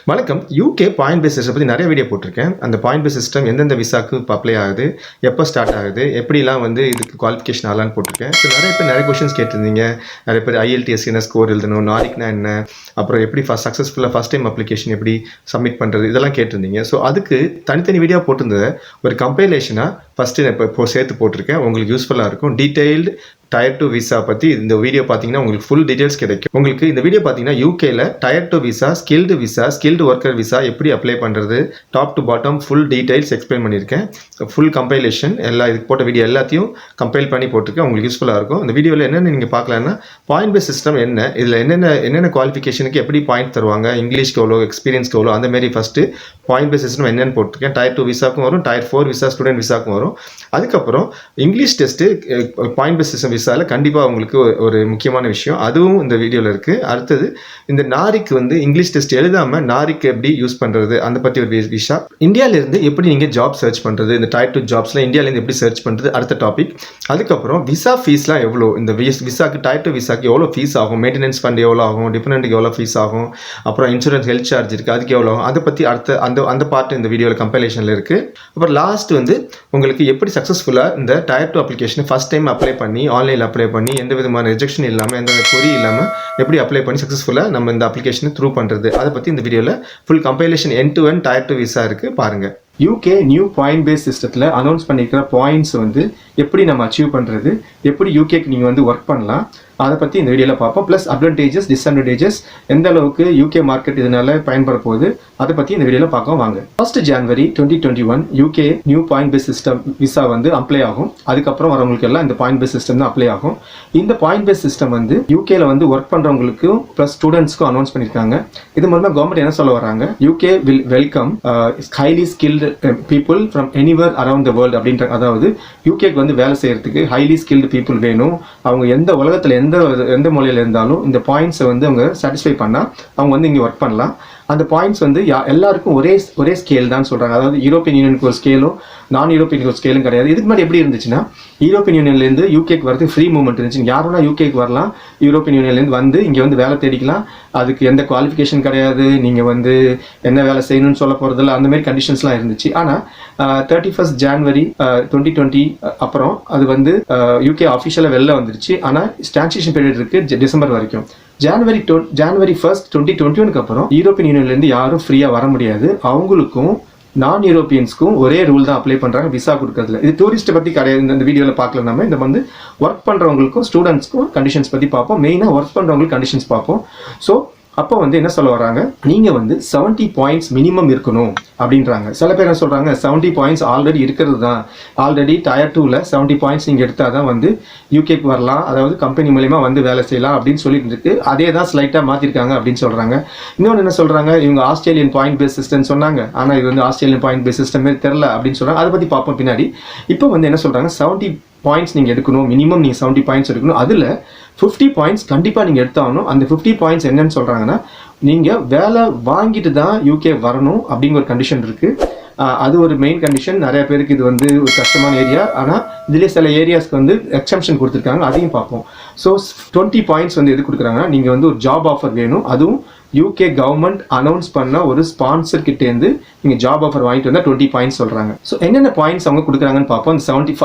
வணக்கம். UK point base system பத்தி நெறைய வீடியோ போட்டிருக்கேன். அந்த பாயிண்ட் பேஸ் சிஸ்டம் எந்தெந்த விசாக்கு இப்ப அப்ளை ஆகுது, எப்ப ஸ்டார்ட் ஆகுது, எப்படிலாம் வந்து இதுக்கு குவாலிஃபிகேஷன் ஆகலான்னு போட்டிருக்கேன். ஸோ நெறைய பேர் நெறைய கொஸ்டின்ஸ் கேட்டிருந்தீங்க. நெறைய பேர் IELTS என்ன ஸ்கோர் எழுதணும், நாரிக்னா என்ன, அப்புறம் எப்படி சக்ஸஸ்ஃபுல்லா ஃபர்ஸ்ட் டைம் அப்ளிகேஷன் எப்படி சப்மிட் பண்றது, இதெல்லாம் கேட்டிருந்தீங்க. ஸோ அதுக்கு தனித்தனி வீடியோ போட்டிருந்தத ஒரு கம்பைலேஷனா ஃபர்ஸ்ட்டு நான் இப்போ சேர்த்து போட்டிருக்கேன். உங்களுக்கு யூஸ்ஃபுல்லா இருக்கும். டீடைல்டு டயர் 2 விசா பற்றி இந்த வீடியோ பார்த்தீங்கன்னா உங்களுக்கு ஃபுல் டீடைல்ஸ் கிடைக்கும். உங்களுக்கு இந்த வீடியோ பார்த்தீங்கன்னா யூகேல tier 2 visa, skilled worker visa எப்படி அப்ளை பண்ணுறது, top to bottom full details explain பண்ணியிருக்கேன். ஃபுல் கம்பைலேஷன் எல்லா இதுக்கு போட்ட வீடியோ எல்லாத்தையும் கம்பைல் பண்ணி போட்டிருக்கேன். உங்களுக்கு யூஸ்ஃபுல்லாக இருக்கும். இந்த வீடியோவில் என்னென்ன நீங்கள் பார்க்கலாம்னா பாயிண்ட் பேஸ் சிஸ்டம் என்ன, இதில் என்னென்ன குவாலிஃபிகேஷனுக்கு எப்படி பாயிண்ட் தருவாங்க, இங்கிலீஷ்க்கு எவ்வளோ, எக்ஸ்பீரியன்ஸ்க்கு எவ்வளோ, அந்த மாதிரி ஃபஸ்ட்டு பாயிண்ட் பேஸ் சிஸ்டம் என்னென்னு போட்டிருக்கேன். டயர் 2 விசாக்கும் வரும், டயர் 4 விசா ஸ்டூடெண்ட் விசாக்கும் வரும். அதுக்கப்புறம் English test point base system விசாவில் கண்டிப்பாக உங்களுக்கு ஒரு முக்கியமான விஷயம், அதுவும் இந்த வீடியோவில் இருக்குது. அடுத்தது இந்த நாரிக்கு வந்து இங்கிலீஷ் டெஸ்ட் எழுதாமல் நாரிக்கு எப்படி யூஸ் பண்ணுறது, அதை பற்றி ஒரு விஷா. இந்தியாவிலேருந்து எப்படி நீங்கள் ஜாப் சர்ச் பண்ணுறது, இந்த டயர் 2 ஜாப்ஸில் இந்தியாவிலேருந்து எப்படி சர்ச் பண்ணுறது, அடுத்த டாபிக். அதுக்கப்புறம் விசா ஃபீஸ்லாம் எவ்வளோ, இந்த விசாக்கு டயர் 2 விசாக்கு எவ்வளோ ஃபீஸ் ஆகும், மெயின்டெனன்ஸ் ஃபண்ட் எவ்வளோ ஆகும், டிபெண்டன்ட்டுக்கு எவ்வளோ ஃபீஸ் ஆகும், அப்புறம் இன்சூரன்ஸ் ஹெல்த் சார்ஜ் இருக்குது, அதுக்கு எவ்வளோ ஆகும், அதை பற்றி அடுத்த அந்த பார்ட் இந்த வீடியோவில் கம்பைலேஷனில் இருக்குது. அப்புறம் லாஸ்ட் வந்து உங்களுக்கு எப்படி சக்ஸஸ்ஃபுல்லாக இந்த tier 2 application first time apply பண்ணி ஆன்லைனில் அப்ளை பண்ணி எந்த விதமான ரிஜெக்ஷன் இல்லாமல், எந்த கொரி இல்லாமல் எப்படி அப்ளை பண்ணி சக்ஸஸ்ஃபுல்லாக நம்ம இந்த அப்ளிகேஷனை த்ரூ பண்ணுறது, அதை பற்றி இந்த வீடியோவில் full compilation end to end tier 2 visa இருக்குது பாருங்கள். யூகே நியூ பாயிண்ட் பேஸ் சிஸ்டத்தில் அனௌன்ஸ் பண்ணியிருக்கிற பாயிண்ட்ஸ் வந்து எப்படி நம்ம அச்சீவ் பண்ணுறது, எப்படி யூகேக்கு நீங்கள் வந்து ஒர்க் பண்ணலாம், அதை பற்றி இந்த வீடியோவில் பார்ப்போம். ப்ளஸ் அட்வான்டேஜஸ், டிஸ்அட்வான்டேஜஸ், எந்த அளவுக்கு யூகே மார்க்கெட் இதனால பயன்பட போகுது, அதை பற்றி இந்த வீடியோவில் பார்க்க வாங்க. 1 ஜனவரி 2021 UK new point base system visa வந்து அப்ளை ஆகும். அதுக்கப்புறம் வரவங்களுக்கு எல்லாம் இந்த பாயிண்ட் பேஸ் சிஸ்டம் தான் அப்ளை ஆகும். இந்த பாயிண்ட் பேஸ் சிஸ்டம் வந்து யூகேல வந்து ஒர்க் பண்ணுறவங்களுக்கும் ப்ளஸ் ஸ்டூடெண்ட்ஸ்க்கும் அனௌன்ஸ் பண்ணியிருக்காங்க. இது மூலமாக கவர்மெண்ட் என்ன சொல்ல வராங்க, UK will welcome highly skilled people from anywhere around the world அப்படின்ற, அதாவது யூகேக்கு வந்து வேலை செய்யறதுக்கு ஹைலி ஸ்கில்டு பீப்புள் வேணும். அவங்க எந்த உலகத்தில் எந்த மொழியில் இருந்தாலும் இந்த பாயிண்ட்ஸை வந்து அவங்க சாட்டிஸ்ஃபை பண்ணால் அவங்க வந்து இங்கே ஒர்க் பண்ணலாம். அந்த பாயிண்ட்ஸ் வந்து எல்லாருக்கும் ஒரே ஸ்கேல் தான் சொல்கிறாங்க. அதாவது யூரோப்பியன் யூனியனுக்கு ஒரு ஸ்கேலும் நான் யூரோப்பியனுக்கு ஒரு ஸ்கேலும் கிடையாது. இதுக்கு முன்னாடி எப்படி இருந்துச்சுன்னா, யூரோப்பியன் யூனியன்லேருந்து யூகேக்கு வரது ஃப்ரீ மூவ்மெண்ட் இருந்துச்சு. யாருன்னா யூகேக்கு வரலாம், யூரோப்பியன் யூனியன்லேருந்து வந்து இங்கே வந்து வேலை தேடிக்கலாம். அதுக்கு எந்த குவாலிஃபிகேஷன் கிடையாது, நீங்கள் வந்து என்ன வேலை செய்யணும்னு சொல்ல போகிறதில்ல, அந்த மாதிரி கண்டிஷன்ஸ்லாம் இருந்துச்சு. ஆனால் 31 ஜனவரி 2020 அப்புறம் அது வந்து யூகே ஆஃபிஷியலாக வெளில வந்துருச்சு. ஆனால் ஸ்டான்சேஷன் பீரியட் இருக்குது டிசம்பர் வரைக்கும். ஜனவரி 1 2021 அப்புறம் யூரோப்பியன் யூனியன்லேருந்து யாரும் ஃப்ரீயாக வர முடியாது. அவங்களுக்கும் நான் யூரோப்பியன்ஸ்க்கும் ஒரே ரூல் தான் அப்ளை பண்ணுறாங்க விசா கொடுக்கறதுல. இது டூரிஸ்ட்டை பற்றி கிடையாது. இந்த வீடியோவில் பார்க்கல. நம்ம இந்த வந்து ஒர்க் பண்ணுறவங்களுக்கும் ஸ்டூடெண்ட்ஸ்க்கும் கண்டிஷன்ஸ் பற்றி பார்ப்போம். மெயினாக ஒர்க் பண்ணுறவங்களுக்கு கண்டிஷன்ஸ் பார்ப்போம். ஸோ அப்போ வந்து என்ன சொல்ல வராங்க, நீங்கள் வந்து 70 பாயிண்ட்ஸ் மினிமம் இருக்கணும் அப்படின்றாங்க. சில பேர் என்ன சொல்கிறாங்க, 70 பாயிண்ட்ஸ் ஆல்ரெடி இருக்கிறது தான், ஆல்ரெடி டயர் 2ல 70 பாயிண்ட்ஸ் நீங்கள் எடுத்தால் தான் வந்து யூகேக்கு வரலாம், அதாவது கம்பெனி மூலிமா வந்து வேலை செய்யலாம் அப்படின்னு சொல்லிட்டு இருக்கு. அதே தான் ஸ்லைட்டாக மாற்றிருக்காங்க அப்படின்னு சொல்கிறாங்க. இன்னொன்று என்ன சொல்கிறாங்க, இவங்க ஆஸ்திரேலியன் பாயிண்ட் பேஸ் சிஸ்டம் சொன்னாங்க, ஆனால் இது வந்து ஆஸ்திரேலியன் பாயிண்ட் பேஸ் சிஸ்டம் மாதிரி தெரில அப்படின்னு சொல்கிறாங்க. அதை பற்றி பார்ப்போம் பின்னாடி. இப்போ வந்து என்ன சொல்கிறாங்க, 70 பாயிண்ட்ஸ் நீங்கள் எடுக்கணும், மினிமம் நீங்கள் 70 பாயிண்ட்ஸ் எடுக்கணும். அதில் 50 பாயிண்ட்ஸ் கண்டிப்பாக நீங்கள் எடுத்தாகணும். அந்த 50 பாயிண்ட்ஸ் என்னன்னு சொல்கிறாங்கன்னா, நீங்கள் வேலை வாங்கிட்டு தான் யூகே வரணும் அப்படிங்கிற ஒரு கண்டிஷன் இருக்குது. அது ஒரு மெயின் கண்டிஷன். நிறைய பேருக்கு இது வந்து ஒரு கஷ்டமான ஏரியா. ஆனால் இதிலே சில ஏரியாஸ்க்கு வந்து எக்ஸம்ஷன் கொடுத்துருக்காங்க, அதையும் பார்ப்போம். ஸோ 20 பாயிண்ட்ஸ் வந்து எது கொடுக்குறாங்கன்னா, நீங்கள் வந்து ஒரு ஜாப் ஆஃபர் வேணும், அதுவும் யூகே கவர்மெண்ட் அனௌன்ஸ் பண்ண ஒரு ஸ்பான்சர் கிட்டேருந்து நீங்கள் ஜாப் ஆஃபர் வாங்கிட்டு வந்தால் 20 பாயிண்ட்ஸ் சொல்கிறாங்க. ஸோ என்னென்ன பாயிண்ட்ஸ் அவங்க கொடுக்குறாங்கன்னு பார்ப்போம். அந்த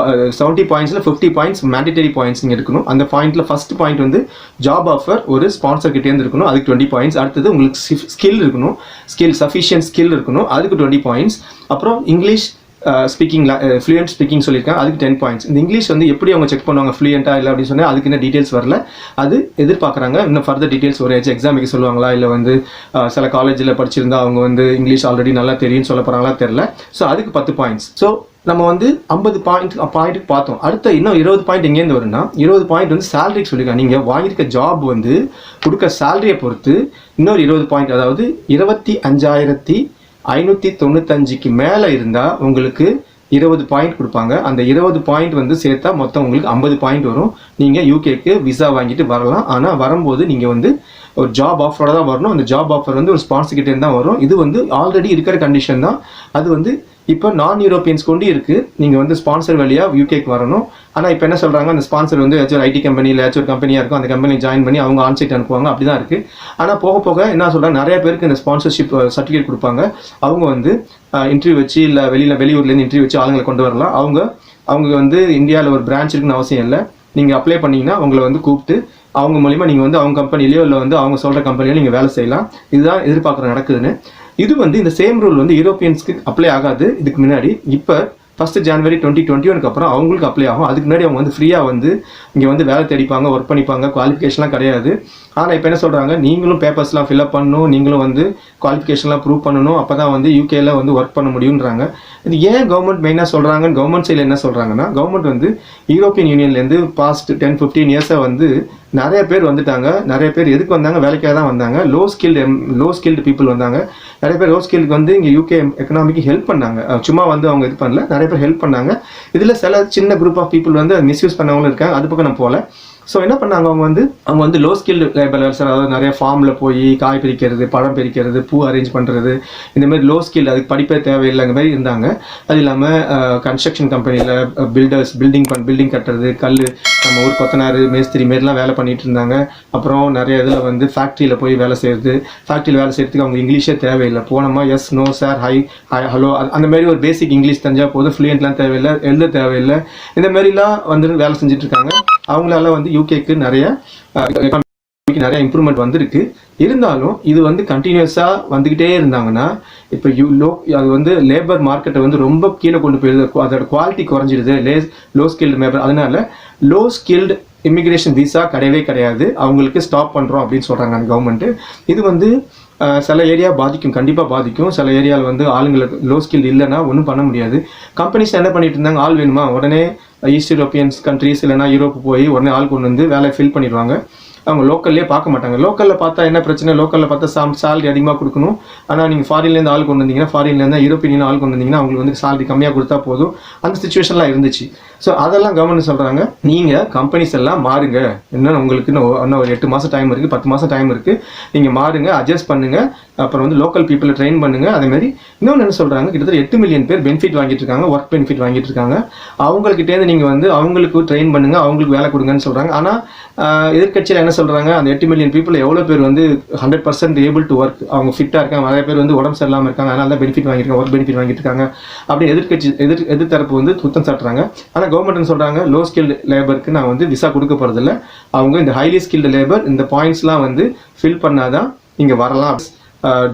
70 பாயிண்ட்ஸில் 50 பாயிண்ட்ஸ் மேண்டிட்டரி பாயிண்ட்ஸ் நீங்கள் எடுக்கணும். அந்த பாயிண்ட்டில் ஃபஸ்ட் பாயிண்ட் வந்து ஜாப் ஆஃபர் ஒரு ஸ்பான்சர் கிட்டேருந்து இருக்கணும், அதுக்கு 20 பாயிண்ட்ஸ். அடுத்தது உங்களுக்கு ஸ்கில் இருக்கணும், சஃபிஷியன்ட் ஸ்கில் இருக்கணும், அதுக்கு 20 பாயிண்ட்ஸ். அப்புறம் இங்கிலீஷ் ஸ்பீக்கிங் ஃப்ளூயன்ட் ஸ்பீக்கிங் சொல்லியிருக்காங்க, அதுக்கு 10 பாயிண்ட்ஸ். இந்த இங்கிலீஷ் வந்து எப்படி அவங்க செக் பண்ணுவாங்க, ஃப்ளூயண்ட்டாக இல்லை அப்படின்னு சொன்னால் அதுக்கு என்ன டீட்டெயில்ஸ் வரல, அது எதிர்பார்க்குறாங்க. இன்னும் ஃபர்தர் டீட்டெயில்ஸ் ஒரு எக்ஸாம் வைக்க சொல்லுவாங்களா, இல்லை வந்து சில காலேஜில் படிச்சிருந்தா அவங்க வந்து இங்கிலீஷ் ஆல்ரெடி நல்லா தெரியும்னு சொல்ல போகிறாங்களா தெரில. ஸோ அதுக்கு 10 பாயிண்ட்ஸ். ஸோ நம்ம வந்து 50 பாயிண்ட்டுக்கு பார்த்தோம். அடுத்த இன்னும் 20 பாயிண்ட் எங்கேருந்து வரும்னா, 20 பாயிண்ட் வந்து சேலரிக்கு சொல்லியிருக்காங்க. நீங்கள் வாங்கியிருக்க ஜாப் வந்து கொடுக்க சேலரியை பொறுத்து இன்னொரு 20 பாயிண்ட், அதாவது 25,595க்கு மேலே இருந்தால் உங்களுக்கு 20 பாயிண்ட் கொடுப்பாங்க. அந்த 20 பாயிண்ட் வந்து சேர்த்தா மொத்தம் உங்களுக்கு 50 பாயிண்ட் வரும். நீங்கள் யூகேக்கு விசா வாங்கிட்டு வரலாம். ஆனால் வரும்போது நீங்கள் வந்து ஒரு ஜாப் ஆஃபரோட தான் வரணும். அந்த ஜாப் ஆஃபர் வந்து ஒரு ஸ்பான்சர் கிட்டே தான் வரும். இது வந்து ஆல்ரெடி இருக்கிற கண்டிஷன் தான். அது வந்து இப்போ நான் யூரோப்பியன்ஸ் கொண்டு இருக்குது, நீங்கள் வந்து ஸ்பான்சர் வழியாக யூகேக்கு வரணும். ஆனால் இப்போ என்ன சொல்கிறாங்க, அந்த ஸ்பான்சர் வந்து ஏதாச்சும் ஒரு ஐடி கம்பெனி இல்லை ஏதாச்சும் ஒரு கம்பெனியாக இருக்கும், அந்த கம்பெனி ஜாயின் பண்ணி அவங்க ஆன்சைட் அனுப்புவாங்க. அப்படி தான் இருக்குது. ஆனால் போக போக என்ன சொல்கிறாங்க, நிறைய பேருக்கு இந்த ஸ்பான்சர்ஷிப் சர்டிஃபிகேட் கொடுப்பாங்க. அவங்க வந்து இன்டர்வியூ வச்சு இல்லை வெளியூர்லேருந்து இன்டர்வியூ வச்சு ஆளுங்களை கொண்டு வரலாம். அவங்க வந்து இந்தியாவில் ஒரு பிரான்ச் இருக்குன்னு அவசியம் இல்லை. நீங்கள் அப்ளை பண்ணிங்கன்னா உங்களை வந்து கூப்பிட்டு அவங்க மூலிமா நீங்கள் வந்து அவங்க கம்பெனிலையோ இல்லை வந்து அவங்க சொல்கிற கம்பெனிலையோ நீங்கள் வேலை செய்யலாம். இதுதான் எதிர்பார்க்குற நடக்குதுன்னு. இது வந்து இந்த சேம் ரூல் வந்து யூரோப்பியன்ஸ்க்கு அப்ளை ஆகாது இதுக்கு முன்னாடி. இப்போ 1 ஜனவரி 2021 அப்புறம் அவங்களுக்கு அப்ளை ஆகும். அதுக்கு முன்னாடி அவங்க வந்து ஃப்ரீயாக வந்து இங்கே வந்து வேலை தேடிப்பாங்க, ஒர்க் பண்ணிப்பாங்க, குவாலிஃபிகேஷன்லாம் கிடையாது. ஆனால் இப்போ என்ன சொல்கிறாங்க, நீங்களும் பேப்பர்ஸ்லாம் ஃபில்அப் பண்ணணும், நீங்களும் வந்து குவாலிஃபிகேஷன்லாம் ப்ரூவ் பண்ணணும், அப்போ தான் வந்து யூகேல வந்து ஒர்க் பண்ண முடியுன்றாங்க. இது ஏன் கவர்மெண்ட் மெயினாக சொல்கிறாங்க, கவர்மெண்ட் சைடில் என்ன சொல்கிறாங்கன்னா, கவர்மெண்ட் வந்து யூரோப்பியன் யூனியன்லேருந்து பாஸ்ட் 10-15 இயர்ஸாக வந்து நிறைய பேர் வந்துட்டாங்க. நிறைய பேர் எதுக்கு வந்தாங்க, வேலைக்காக தான் வந்தாங்க. லோ ஸ்கில்டு பீப்புள் வந்தாங்க. நிறைய பேர் லோ ஸ்கில்டுக்கு வந்து இங்கே யூகே எக்கனாமிக்கு ஹெல்ப் பண்ணாங்க. சும்மா வந்து அவங்க இது பண்ணல, நிறைய பேர் ஹெல்ப் பண்ணாங்க. இதில் சில சின்ன குரூப் ஆஃப் பீப்புள் வந்து மிஸ்யூஸ் பண்ணவங்களும் இருக்காங்க. அது பக்கம் நான் போகல. ஸோ என்ன பண்ணாங்க, அவங்க வந்து லோ ஸ்கில்டு லேபர், அதாவது நிறைய ஃபார்மில் போய் காய் பிரிக்கிறது, பழம் பிரிக்கிறது, பூ அரேஞ்ச் பண்ணுறது, இந்தமாதிரி லோ ஸ்கில், அதுக்கு படிப்பே தேவையில்லைங்க மாதிரி இருந்தாங்க. அது இல்லாமல் கன்ஸ்ட்ரக்ஷன் கம்பெனியில் பில்டிங் கட்டுறது, கல், நம்ம ஊர் கொத்தனார், மேஸ்திரி மாரிலாம் வேலை பண்ணிட்டு இருந்தாங்க. அப்புறம் நிறைய இதில் வந்து ஃபேக்ட்ரியில் போய் வேலை செய்கிறது. ஃபேக்ட்ரியில் வேலை செய்கிறதுக்கு அவங்க இங்கிலீஷே தேவையில்லை. போனோமா yes, no, sir, hi, hello, அந்த மாதிரி ஒரு பேசிக் இங்கிலீஷ் தெரிஞ்சால் போதும். ஃப்ளூயண்ட்லாம் தேவையில்லை, எழுத தேவையில்லை. இந்த மாதிரிலாம் வந்து வேலை செஞ்சுட்டு இருக்காங்க. அவங்களால வந்து யூகேக்கு நிறைய இம்ப்ரூவ்மெண்ட் வந்திருக்கு. இருந்தாலும் இது வந்து கண்டினியூஸாக வந்துக்கிட்டே இருந்தாங்கன்னா இப்போ அது வந்து லேபர் மார்க்கெட்டை வந்து ரொம்ப கீழே கொண்டு போயிடுது. அதோட குவாலிட்டி குறைஞ்சிடுது. Low skilled labour. அதனால லோ ஸ்கில்டு இமிக்ரேஷன் விசா கிடையாது, அவங்களுக்கு ஸ்டாப் பண்ணுறோம் அப்படின்னு சொல்கிறாங்க அந்த கவர்மெண்ட்டு. இது வந்து சில ஏரியா பாதிக்கும், கண்டிப்பாக பாதிக்கும். சில ஏரியாவில் வந்து ஆளுங்களுக்கு லோ ஸ்கில் இல்லைன்னா ஒன்றும் பண்ண முடியாது. கம்பெனிஸ் என்ன பண்ணிட்டு இருந்தாங்க, ஆள் வேணுமா, உடனே ஈஸ்ட் யூரோப்பியன்ஸ் கண்ட்ரீஸ் இல்லைனா யூரோப்பு போய் உடனே ஆள் கொண்டு வந்து வேலையை ஃபில் பண்ணிடுவாங்க. அவங்க லோக்கல்லே பார்க்க மாட்டாங்க. லோக்கலில் பார்த்தா என்ன பிரச்சனை, லோக்கலில் பார்த்தா சேலரி அதிகமாக கொடுக்கணும். ஆனால் நீங்கள் ஃபாரின்லேருந்து ஆள் கொண்டு வந்தீங்கன்னா, ஃபாரின்லேருந்து யூரோப்பியன் ஆள் கொண்டு வந்தீங்கன்னா அவங்களுக்கு வந்து சேலரி கம்மியாக கொடுத்தா போதும். அந்த சுச்சுவேஷன்லாம் இருந்துச்சு. ஸோ அதெல்லாம் கவர்மெண்ட் சொல்கிறாங்க, நீங்கள் கம்பெனிஸ் எல்லாம் மாறுங்க. இன்னும் உங்களுக்கு இன்னும் ஒரு 8 மாதம் டைம் இருக்குது, 10 மாதம் டைம் இருக்குது. நீங்கள் மாறுங்க, அட்ஜஸ்ட் பண்ணுங்கள். அப்புறம் வந்து லோக்கல் பீப்புளை ட்ரெயின் பண்ணுங்கள். அதேமாதிரி இன்னொன்று என்ன சொல்கிறாங்க, கிட்டத்தட்ட 8 மில்லியன் பேர் பெனிஃபிட் வாங்கிட்டு இருக்காங்க, ஒர்க் பெனிஃபிட் வாங்கிட்டு இருக்காங்க. அவங்கக்கிட்டேருந்து நீங்கள் வந்து அவங்களுக்கு ட்ரெயின் பண்ணுங்கள், அவங்களுக்கு வேலை கொடுங்கன்னு சொல்கிறாங்க. ஆனால் எதிர்கட்சியில் என்ன சொல்கிறாங்க, அந்த 8 மில்லியன் பீப்புள் எவ்வளோ பேர் வந்து 100% ஏபிள் டு ஒர்க், அவங்க ஃபிட்டாக இருக்காங்க, நிறைய பேர் வந்து உடம்பு சரியில்லாமல் இருக்காங்க, அதனால தான் பெனிஃபிட் வாங்கியிருக்காங்க, ஒர்க் பெனிஃபிட் வாங்கிட்டு இருக்காங்க அப்படின்னு எதிர்த்தரப்பு வந்து குத்தம் சாட்டுறாங்க. ஆனால் கவர்மெண்ட் சொல்கிறாங்க, லோ ஸ்கில்டு லேபருக்கு நான் வந்து விசா கொடுக்க போகிறதில்ல. அவங்க இந்த ஹைலி ஸ்கில்டு லேபர் இந்த பாயிண்ட்ஸ்லாம் வந்து ஃபில் பண்ணாதான் இங்கே வரலாம்.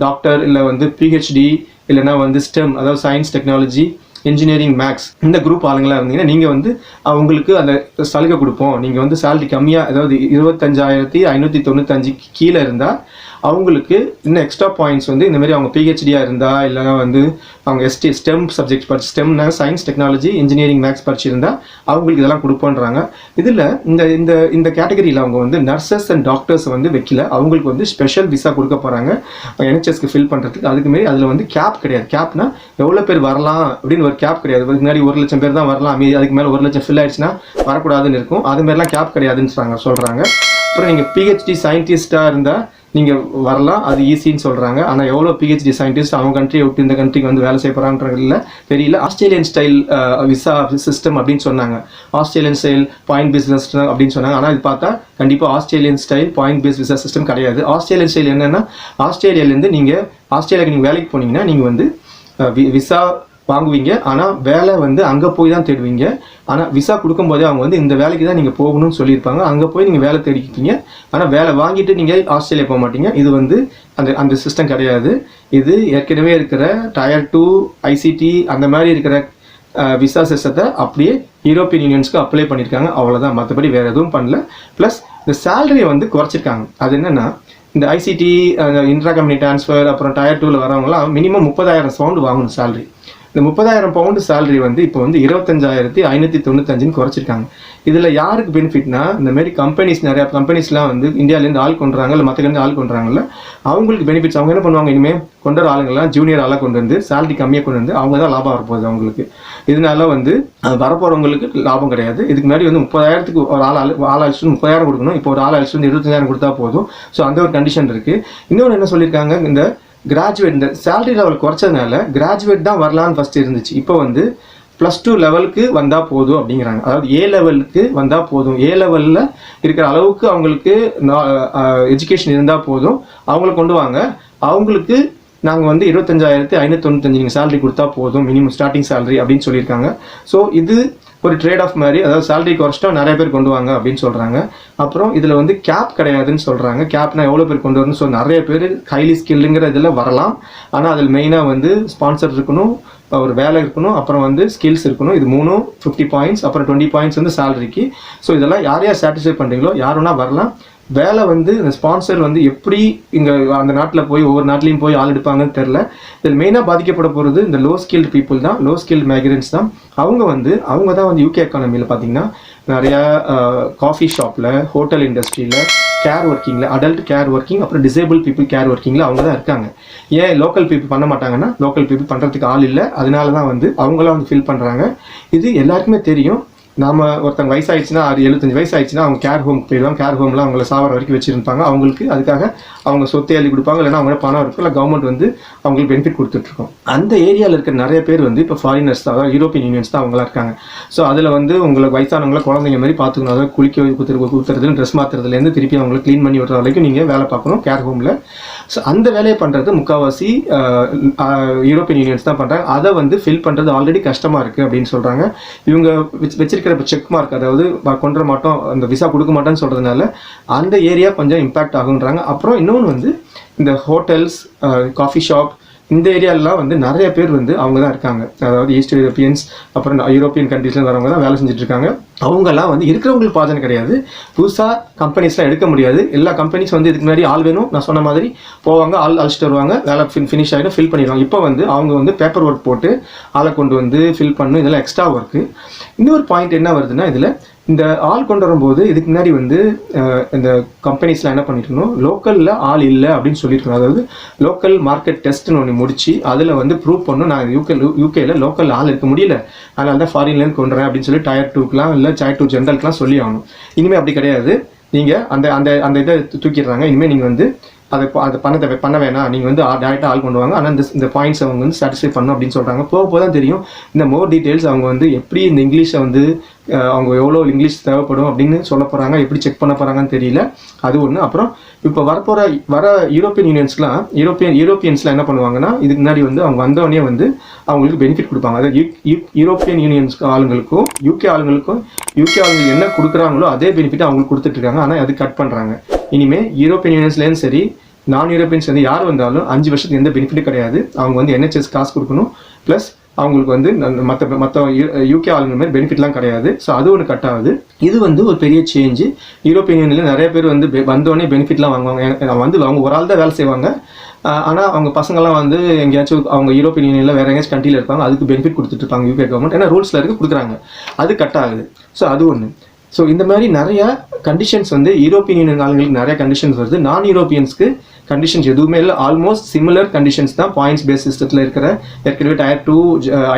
டாக்டர் இல்லை வந்து பிஹெச்டி இல்லைனா வந்து ஸ்டெம், அதாவது சயின்ஸ், டெக்னாலஜி, இன்ஜினியரிங், மேக்ஸ், இந்த குரூப் ஆளுங்களாக இருந்தீங்கன்னா நீங்கள் வந்து அவங்களுக்கு அந்த சலுகை கொடுப்போம். நீங்கள் வந்து சேலரி கம்மியாக, அதாவது 25,595 கீழே இருந்தால் அவங்களுக்கு இன்னும் எக்ஸ்ட்ரா பாயிண்ட்ஸ் வந்து இந்தமாரி அவங்க பிஹெச்டியாக இருந்தால், இல்லைனா வந்து அவங்க ஸ்டெம் சப்ஜெக்ட் படிச்சு, ஸ்டெம்னா சயின்ஸ், டெக்னாலஜி, இன்ஜினியரிங், மேக்ஸ் படிச்சிருந்தால் அவங்களுக்கு இதெல்லாம் கொடுப்போன்றாங்க. இதில் இந்த கேட்டகரியில் அவங்க வந்து நர்சஸ் அண்ட் டாக்டர்ஸ் வந்து வைக்கல. அவங்களுக்கு வந்து ஸ்பெஷல் விசா கொடுக்க போகிறாங்க NHSக்கு ஃபில் பண்ணுறதுக்கு. அதுக்கு மாரி அதில் வந்து கேப் கிடையாது. கேப்னா எவ்வளோ பேர் வரலாம் அப்படின்னு ஒரு கேப் கிடையாது. முன்னாடி 1 லட்சம் பேர் தான் வரலாம், அதுக்கு மேலே 1 லட்சம் ஃபில் ஆயிடுச்சுன்னா வரக்கூடாதுன்னு இருக்கும். அதுமாரிலாம் கேப் கிடையாதுன்னு சொல்கிறாங்க. அப்புறம் நீங்கள் பிஹெச்டி சயின்டிஸ்டாக இருந்தால் நீங்கள் வரலாம், அது ஈஸின்னு சொல்கிறாங்க. ஆனால் எவ்வளோ பிஹெச்டி சயின்டிஸ்ட் அவங்க கண்ட்ரியை விட்டு இந்த கண்ட்ரிக்கு வந்து வேலை செய்ய போகிறாங்கன்றதுல தெரியல. ஆஸ்திரேலியன் ஸ்டைல் விசா சிஸ்டம் அப்படின்னு சொன்னாங்க, Australian style point base visa system அப்படின்னு சொன்னாங்க. ஆனால் இது பார்த்தா கண்டிப்பாக Australian style point base visa system கிடையாது. ஆஸ்திரேலியன் ஸ்டைல் என்னென்னா, ஆஸ்திரேலியாவிலேருந்து நீங்கள் ஆஸ்திரேலியாவுக்கு நீங்கள் வேலைக்கு போனீங்கன்னா நீங்கள் வந்து விசா வாங்குவீங்க. ஆனால் வேலை வந்து அங்கே போய் தான் தேடுவீங்க. ஆனால் விசா கொடுக்கும்போதே அவங்க வந்து இந்த வேலைக்கு தான் நீங்கள் போகணும்னு சொல்லியிருப்பாங்க. அங்கே போய் நீங்கள் வேலை தேடிக்கிட்டீங்க. ஆனால் வேலை வாங்கிட்டு நீங்கள் ஆஸ்திரேலியா போக மாட்டீங்க. இது வந்து அந்த சிஸ்டம் கிடையாது. இது ஏற்கனவே இருக்கிற Tier 2 ICT அந்த மாதிரி இருக்கிற விசா சிஸ்டத்தை அப்படியே யூரோப்பியன் யூனியன்ஸ்க்கு அப்ளை பண்ணியிருக்காங்க. அவ்வளோதான், மற்றபடி வேறு எதுவும் பண்ணல. ப்ளஸ் இந்த சேலரியை வந்து குறைச்சிருக்காங்க. அது என்னென்னா, இந்த ICT, இன்ட்ரா கம்பெனி ட்ரான்ஸ்ஃபர், அப்புறம் Tier 2ல் வரவங்களாம் மினிமம் 30,000 பவுண்டு வாங்கணும் சேலரி. இந்த 30,000 பவுண்டு சேலரி வந்து இப்போ வந்து 25,595 குறைச்சிருக்காங்க. இதில் யாருக்கு பெனிஃபிட்னா, இந்த மாதிரி கம்பெனிஸ், நிறையா கம்பெனிஸ்லாம் வந்து இந்தியாவிலேருந்து ஆள் கொண்டுறாங்க, இல்லை மற்ற கண்ட்ரி ஆள் கொண்டுறாங்கல்ல, அவங்களுக்கு பெனிஃபிட்ஸ். அவங்க என்ன பண்ணுவாங்க, இனிமேல் கொண்டு வர ஆளுங்கள்லாம் ஜூனியர் ஆளாக கொண்டு வந்து சேலரி கம்மியாக கொண்டு வந்து அவங்க தான் லாபம் வரப்போகுது அவங்களுக்கு. இதனால வந்து வரப்போகிறவங்களுக்கு லாபம் கிடையாது. இதுக்கு முன்னாடி வந்து 30,000க்கு ஒரு ஆள் அழிச்சிட்டு 30,000 கொடுக்கணும். இப்போ ஒரு ஆள் அழிச்சிட்டு 25,000 கொடுத்தா போதும். ஸோ அந்த ஒரு கண்டிஷன் இருக்குது. இன்னொன்று என்ன சொல்லியிருக்காங்க, இந்த கிராஜுவேட் இந்த சேலரி லெவல் குறைச்சதுனால கிராஜுவேட் தான் வரலான்னு ஃபஸ்ட்டு இருந்துச்சு. இப்போ வந்து +2 லெவலுக்கு வந்தால் போதும் அப்படிங்கிறாங்க. அதாவது A லெவலுக்கு வந்தால் போதும், A லெவலில் இருக்கிற அளவுக்கு அவங்களுக்கு எஜுகேஷன் இருந்தால் போதும், அவங்கள கொண்டு வாங்க, அவங்களுக்கு நாங்கள் வந்து 25,595 நீங்கள் சேலரி கொடுத்தா போதும், மினிமம் ஸ்டார்டிங் சேலரி அப்படின்னு சொல்லியிருக்காங்க. ஸோ இது ஒரு ட்ரேட் ஆஃப் மாதிரி, அதாவது சேலரி குறைச்சிட்டா நிறைய பேர் கொண்டு வாங்க அப்படின்னு சொல்கிறாங்க. அப்புறம் இதில் வந்து கேப் கிடையாதுன்னு சொல்கிறாங்க. கேப்னா எவ்வளோ பேர் கொண்டு வரணும்? ஸோ நிறைய பேர் ஹைலி ஸ்கில்லுங்கிற இதில் வரலாம். ஆனால் அதில் மெயினாக வந்து ஸ்பான்சர் இருக்கணும், ஒரு வேலை இருக்கணும், அப்புறம் வந்து ஸ்கில்ஸ் இருக்கணும். இது 3 50 பாயிண்ட்ஸ், அப்புறம் 20 பாயிண்ட்ஸ் வந்து சேலரிக்கு. ஸோ இதெல்லாம் யார் யார் சாட்டிஸ்ஃபை பண்ணுறீங்களோ யார் வேணா வரலாம். வேலை வந்து இந்த ஸ்பான்சர் வந்து எப்படி இங்கே அந்த நாட்டில் போய் ஒவ்வொரு நாட்டிலையும் போய் ஆள் எடுப்பாங்கன்னு தெரில. இதில் மெயினாக பாதிக்கப்பட போகிறது இந்த லோ ஸ்கில்டு பீப்புள் தான், லோ ஸ்கில்டு மைக்ரன்ஸ் தான். அவங்க தான் வந்து UK எக்கானமியில் பார்த்தீங்கன்னா நிறையா காஃபி ஷாப்பில், ஹோட்டல் இண்டஸ்ட்ரியில், கேர் ஒர்க்கிங்கில், அடல்ட் கேர் ஒர்க்கிங், அப்புறம் டிசேபிள் பீப்புள் கேர் ஒர்க்கிங்கில் அவங்க தான் இருக்காங்க. ஏன் லோக்கல் பீப்புள் பண்ண மாட்டாங்கன்னா, லோக்கல் பீப்புள் பண்ணுறதுக்கு ஆள் இல்லை, அதனால தான் வந்து அவங்களாம் வந்து ஃபில் பண்ணுறாங்க. இது எல்லாருக்குமே தெரியும். நாம் ஒருத்தங்க வயசாகிடுச்சுன்னா 75 வயசு ஆயிடுச்சுன்னா அவங்க கேர் ஹோமுக்கு போயிடுவாங்க. கேர் ஹோமில் அவங்கள சாவர வரைக்கும் வச்சுருப்பாங்க. அவங்களுக்கு அதுக்காக அவங்க சொத்தை எழுதி கொடுப்பாங்க, இல்லைன்னா அவங்க பணம் இருக்கும், இல்லை கவர்மெண்ட் வந்து அவங்களுக்கு பெனிஃபிட் கொடுத்துட்ருக்கோம். அந்த ஏரியாவில் இருக்கிற நிறைய பேர் வந்து இப்போ ஃபாரினர்ஸ் தான், அதாவது யூரோப்பியன் யூனியன்ஸ் தான் அவங்களாம் இருக்காங்க. ஸோ அதில் வந்து உங்களுக்கு வயசானவங்கள குழந்தைங்க மாதிரி பார்த்துக்கணும். அதாவது குளிக்க ஊற்றுறது, ட்ரெஸ் மாற்றுறதுலேருந்து திருப்பி அவங்களை க்ளீன் பண்ணி விடுற வரைக்கும் நீங்கள் வேலை பார்க்கணும் கேர் ஹோமில். ஸோ அந்த வேலையை பண்ணுறது முக்கால்வாசி யூரோப்பியன் யூனியன்ஸ் தான் பண்ணுறாங்க. அதை வந்து ஃபில் பண்ணுறது ஆல்ரெடி கஷ்டமாக இருக்குது அப்படின்னு சொல்கிறாங்க. இவங்க வச்சிருக்கிற செக் மார்க், அதாவது கொண்டு வர மாட்டோம், அந்த விசா கொடுக்க மாட்டோன்னு சொல்கிறதுனால அந்த ஏரியா கொஞ்சம் இம்பேக்ட் ஆகுன்றாங்க. அப்புறம் இன்னொன்று வந்து இந்த ஹோட்டல்ஸ், காஃபி ஷாப், இந்த ஏரியாலலாம் வந்து நிறைய பேர் வந்து அவங்க தான் இருக்காங்க. அதாவது ஈஸ்ட் யூரோப்பியன்ஸ், அப்புறம் யூரோப்பியன் கண்ட்ரீஸ்ல வரவங்க தான் வேலை செஞ்சுட்டு இருக்காங்க. அவங்கெல்லாம் வந்து இருக்கிறவங்களுக்கு பாஜனை கிடையாது. புதுசாக கம்பெனிஸ்லாம் எடுக்க முடியாது. எல்லா கம்பெனிஸ் வந்து இதுக்கு முன்னாடி ஆள் வேணும், நான் சொன்ன மாதிரி போவாங்க, ஆள் அழைச்சிட்டு வருவாங்க, வேலை ஃபினிஷ் ஆகிடும், ஃபில் பண்ணிடுவாங்க. இப்போ வந்து அவங்க வந்து பேப்பர் ஒர்க் போட்டு ஆளை கொண்டு வந்து ஃபில் பண்ணணும், இதெல்லாம் எக்ஸ்ட்ரா ஒர்க்கு. இன்னொரு பாயிண்ட் என்ன வருதுன்னா, இதில் இந்த ஆள் கொண்டு வரும்போது இதுக்கு முன்னாடி வந்து இந்த கம்பெனிஸ்லாம் என்ன பண்ணிருக்கணும், லோக்கலில் ஆள் இல்லை அப்படின்னு சொல்லியிருக்கணும். அதாவது லோக்கல் மார்க்கெட் டெஸ்ட்னு ஒன்று முடிச்சு அதில் வந்து ப்ரூவ் பண்ணணும், நான் யூகேல லோக்கல் ஆள் இருக்க முடியல, அதனால தான் ஃபாரின்லேருந்து கொண்டு வரேன் அப்படின்னு சொல்லி Tier 2க்குலாம் இல்லை Tier 2 ஜென்ரலுக்குலாம் சொல்லி ஆகணும். இனிமேல் அப்படி கிடையாது. நீங்கள் அந்த அந்த அந்த இதை தூக்கிடுறாங்க. இனிமேல் நீங்கள் வந்து அதை பண்ண வேணாம், நீங்கள் வந்து டேரெக்டாக ஆள் கொண்டு வாங்க, ஆனால் இந்த பாயிண்ட்ஸ் அவங்க வந்து சாட்டிஸ்ஃபை பண்ணணும் அப்படின்னு சொல்கிறாங்க. போக தான் தெரியும் இந்த மோர் டீட்டெயில்ஸ். அவங்க வந்து எப்படி இந்த இங்கிலீஷை வந்து அவங்க எவ்வளோ இங்கிலீஷ் தேவைப்படும் அப்படின்னு சொல்ல போகிறாங்க, எப்படி செக் பண்ண போகிறாங்கன்னு தெரியல. அது ஒன்று. அப்புறம் இப்போ வர யூரோப்பியன் யூரோப்பியன்ஸ்லாம் என்ன பண்ணுவாங்கன்னா, இதுக்கு முன்னாடி வந்து அவங்க வந்தோடனே வந்து அவங்களுக்கு பெனிஃபிட் கொடுப்பாங்க. அதாவது யூரோப்பியன் யூனியன்ஸ் ஆளுங்களுக்கும் யூகே ஆளுங்களுக்கும் என்ன கொடுக்குறாங்களோ அதே பெனிஃபிட் அவங்களுக்கு கொடுத்துட்ருக்காங்க. ஆனால் அது கட் பண்ணுறாங்க. இனிமேல் யூரோப்பியன் யூனியன்ஸ்லேருந்து சரி, நான் யூரோப்பியன்ஸ் வந்து யார் வந்தாலும் 5 வருஷத்துக்கு எந்த பெனிஃபிட்டும் கிடையாது. அவங்க வந்து NHS காசு கொடுக்கணும், ப்ளஸ் அவங்களுக்கு வந்து மற்ற யூகே ஆளுங்க மாதிரி பெனிஃபிட்லாம் கிடையாது. ஸோ அது ஒன்று கட் ஆகுது. இது வந்து ஒரு பெரிய சேஞ்சு. யூரோப்பியன் யூனியனில் நிறைய பேர் வந்து வந்தோடனே பெனிஃபிட்லாம் வாங்குவாங்க. வந்து அவங்க ஒரு ஆள் தான் வேலை செய்வாங்க. ஆனால் அவங்க பசங்கள்லாம் வந்து எங்கேயாச்சும் அவங்க யூரோப்பியன் யூனியனில் வேறு எங்கேயாச்சும் கண்ட்ரியில் இருப்பாங்க, அதுக்கு பெனிஃபிட் கொடுத்துட்ருப்பாங்க யூகே கவர்மெண்ட். ஏன்னா ரூல்ஸில் இருக்குது, கொடுக்குறாங்க, அது கட் ஆகுது. ஸோ அது ஒன்று. ஸோ இந்த மாதிரி நிறையா கண்டிஷன்ஸ் வந்து யூரோப்பியன் யூனியன் ஆளுங்களுக்கு நிறைய கண்டிஷன்ஸ் வருது. நான் யூரோப்பியன்ஸ்க்கு கண்டிஷன்ஸ் எதுவுமே இல்லை. ஆல்மோஸ்ட் சிமிலர் கண்டிஷன்ஸ் தான் பாயிண்ட்ஸ் பேஸ் சிஸ்டத்தில் இருக்கிற, ஏற்கனவே Tier 2